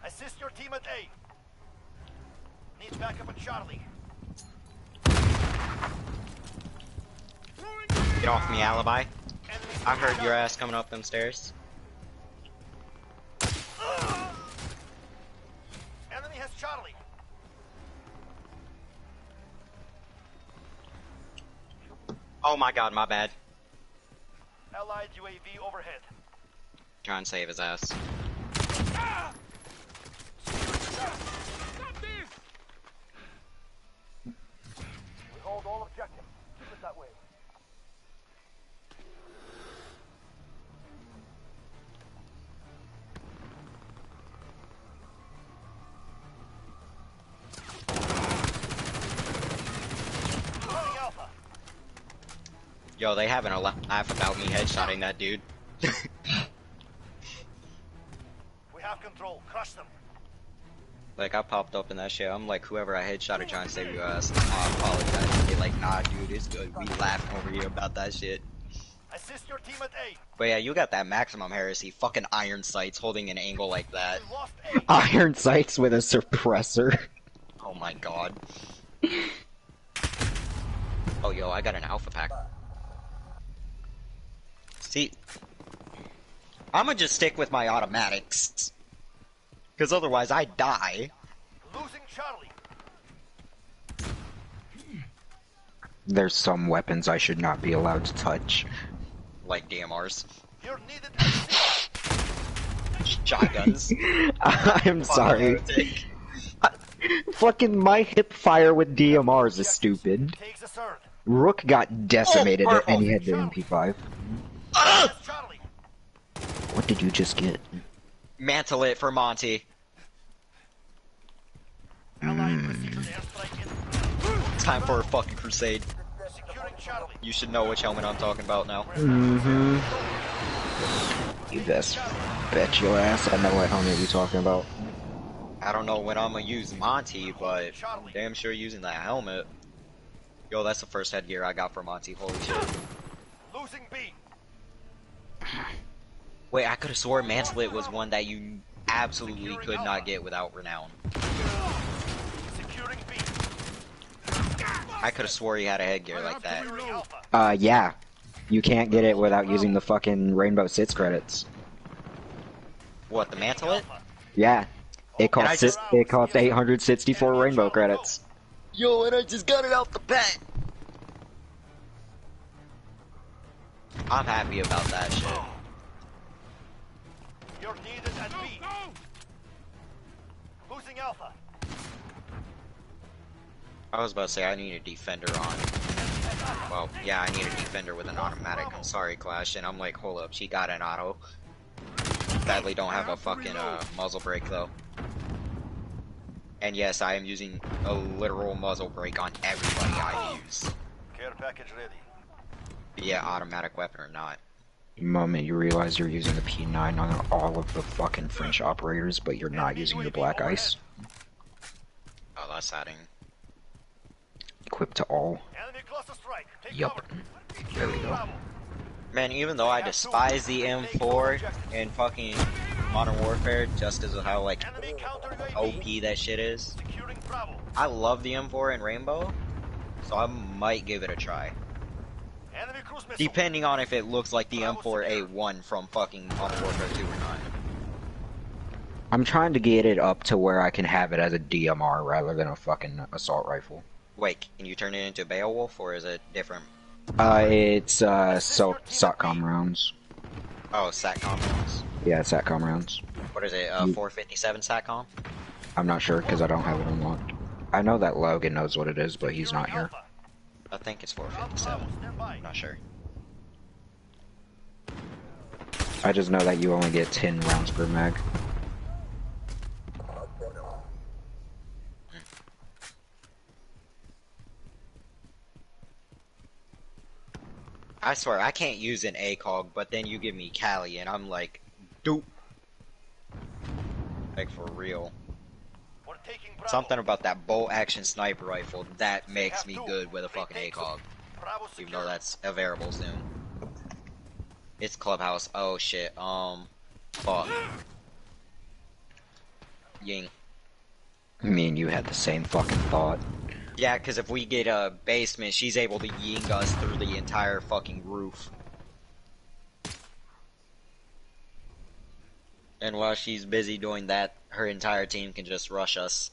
Assist your team at A. Need backup at Charlie. Get off me, Alibi. Enemies I heard your ass coming up them stairs. Enemy has Charlie. Oh my god, my bad. Allied UAV overhead. Try and save his ass. We hold all objectives. Keep it that way. Running Alpha. Yo, they having a laugh about me headshotting that dude. We have control. Crush them. Like, I popped up in that shit. I'm like, whoever I headshotted trying to save your ass, I apologize. They like, nah, dude, it's good. We laughing over here about that shit. Assist your team at A. But yeah, you got that maximum heresy. Fucking iron sights holding an angle like that. We lost A. Iron sights with a suppressor. Oh my god. Oh, yo, I got an alpha pack. See, I'ma just stick with my automatics. Because otherwise I die. Losing Charlie. There's some weapons I should not be allowed to touch. Like DMRs. You're needed at C. Shotguns. I'm sorry. Fucking my hip fire with DMRs is stupid. Take the third. Rook got decimated purple. and he had the MP5. That's Charlie. What did you just get? Mantle it for Monty. Allied precision airstrike in. Time for a fucking crusade. Securing Charlie. You should know which helmet I'm talking about now. Mm-hmm. You best bet your ass I know what helmet you're talking about. I don't know when I'm gonna use Monty, but I'm damn sure using that helmet. Yo, that's the first headgear I got for Monty. Holy shit. Losing B. Wait, I could have sworn Mantle It was one that you absolutely could not get without Renown. Securing B. I could have swore he had a headgear like that. Securing Alpha. Yeah. You can't get it without using the fucking Rainbow Six credits. What, the Mantle It? Yeah. It And I costs just- it costs 864 Rainbow credits. Yo, and I just got it out the bat! I'm happy about that shit. You're needed at B. Losing Alpha. I was about to say I need a defender on. Well, yeah, I need a defender with an automatic. I'm sorry, Clash. And I'm like, hold up, she got an auto. Sadly, don't have a fucking muzzle brake though. And yes, I am using a literal muzzle brake on everybody I use. Care package ready. Be it automatic weapon or not. The moment you realize you're using the P9 on all of the fucking French operators, but you're not using the Black Ice. Oh, that's adding. Equipped to all. Enemy cluster strike. Take Yup. cover. There we go. Bravo. Man, even though I despise the M4 in fucking Modern Warfare, just because of how, like, Enemy counter UAV. OP that shit is, Securing Bravo. I love the M4 in Rainbow, so I might give it a try. Enemy cruise missile. Depending on if it looks like the M4A1 from fucking Modern Warfare 2 or not. I'm trying to get it up to where I can have it as a DMR rather than a fucking assault rifle. Wait, can you turn it into Beowulf, or is it different? It's SOTCOM rounds. Oh, SATCOM rounds. Yeah, SATCOM rounds. What is it, 457 SATCOM? I'm not sure because I don't have it unlocked. I know that Logan knows what it is, but he's not here. Alpha. I think it's Bravo, 457. stand by. I'm not sure. I just know that you only get 10 rounds per mag. I swear, I can't use an ACOG, but then you give me Cali, and I'm like, dope. Like, for real. We're taking Bravo. Something about that bolt action sniper rifle, that makes me good with a fucking ACOG. Bravo Even secure. though that's a variable soon. It's Clubhouse. Oh shit, fuck. Ying. Me and you had the same fucking thought. Yeah, because if we get a basement, she's able to ying us through the entire fucking roof. And while she's busy doing that, her entire team can just rush us.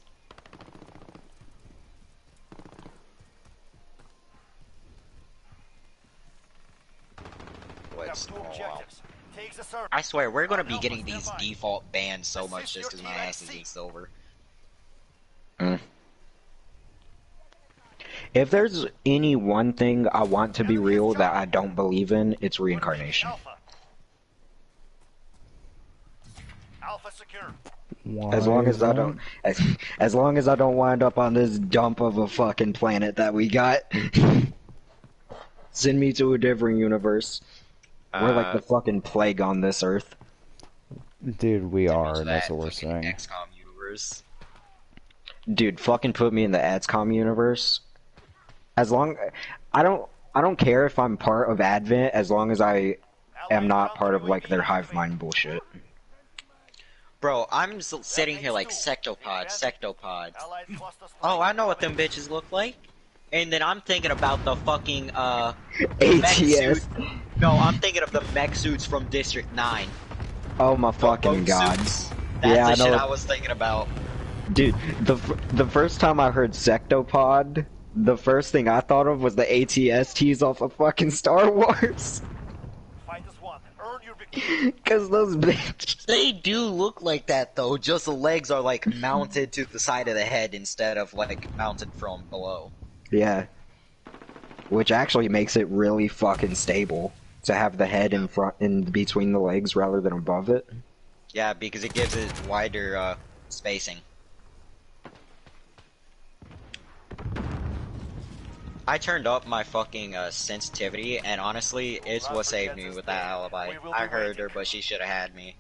We have What's two oh, wow. objectives. Take the server. I swear, we're gonna be Alpha, getting stand these by. default bans so much Assist just because your my team at ass is sea. in silver. If there's any one thing I want to be real that I don't believe in, it's We're taking reincarnation. Alpha. Alpha secure. As long as I don't, as long as I don't wind up on this dump of a fucking planet that we got, send me to a different universe. We're like the fucking plague on this earth. Dude, we are, So and that's that what we're fucking saying. XCOM universe. Dude, fucking put me in the AdsCom universe. As long, I don't care if I'm part of Advent, as long as I am not part of like their hive mind bullshit. Bro, I'm sitting here like Sectopod. Allied cluster strike. Oh, I know what them bitches look like. And then I'm thinking about the fucking mech ATS. suit. No, I'm thinking of the mech suits from District 9. Oh my The fucking boat god. suits. That's Yeah, I the shit know. I was thinking about. Dude, the first time I heard Sectopod, the first thing I thought of was the ATSTs off of fucking Star Wars. Fight as one. Earn your victory. Cause those bitches. They do look like that though, just the legs are like mounted to the side of the head instead of like mounted from below. Yeah. which actually makes it really fucking stable to have the head in front, in between the legs rather than above it. Yeah, because it gives it wider spacing. I turned up my fucking sensitivity, and honestly, it's what saved me with that alibi. I heard her, but she should have had me.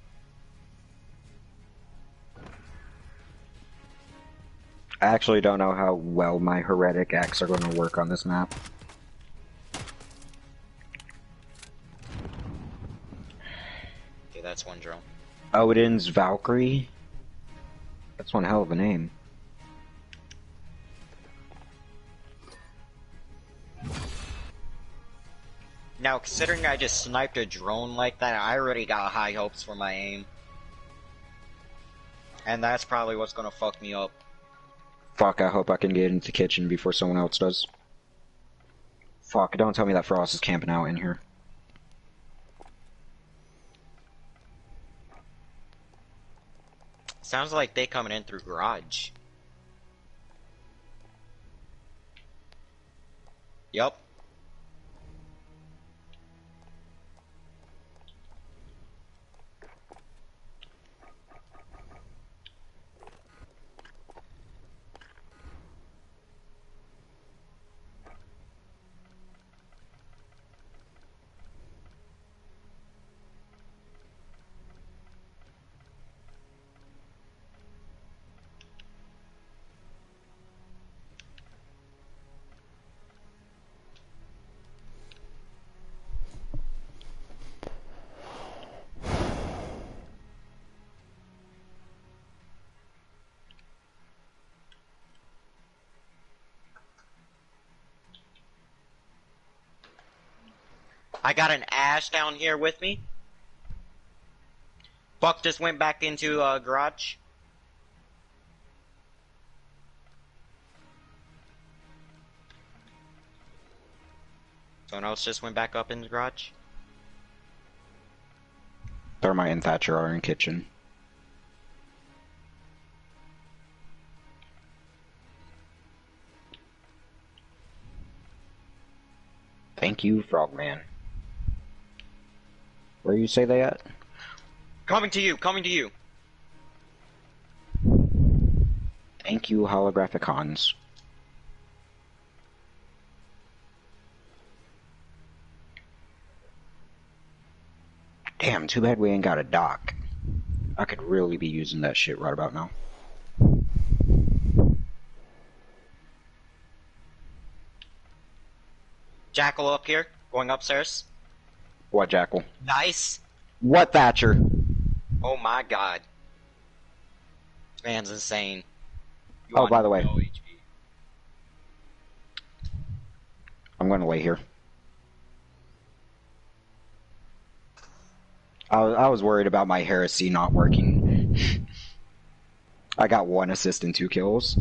I actually don't know how well my heretic acts are going to work on this map. Okay, that's one drone. Odin's Valkyrie? That's one hell of a name. Now, considering I just sniped a drone like that, I already got high hopes for my aim. And that's probably what's gonna fuck me up. Fuck, I hope I can get into the kitchen before someone else does. Fuck, don't tell me that Frost is camping out in here. Sounds like they coming in through garage. Yup. I got an Ash down here with me. Buck just went back into garage. Someone else just went back up in the garage. Thermite and Thatcher are in kitchen. Thank you, Frogman. Where you say they at? Coming to you, coming to you. Thank you, Holographic Hans. Damn, too bad we ain't got a dock. I could really be using that shit right about now. Jackal up here, going upstairs. What, Jackal? Nice. What, Thatcher? Oh my god. This man's insane. You Oh, want by the way. no HP. I'm gonna lay here. I was worried about my heresy not working. I got 1 assist and 2 kills.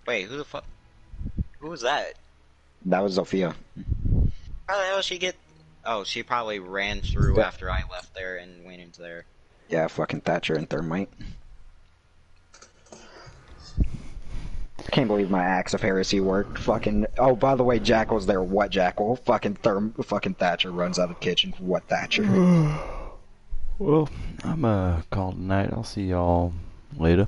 Wait, who the fuck? Who was that? That was Zofia. How the hell did she get? Oh, she probably ran through Yeah. after I left there and went into there. Yeah, fucking Thatcher and Thermite. Can't believe my Axe of Heresy worked. Fucking. Oh, by the way, Jackal's there. What Jackal? Fucking Thatcher runs out of the kitchen. What Thatcher? Well, I'm call tonight. I'll see y'all later.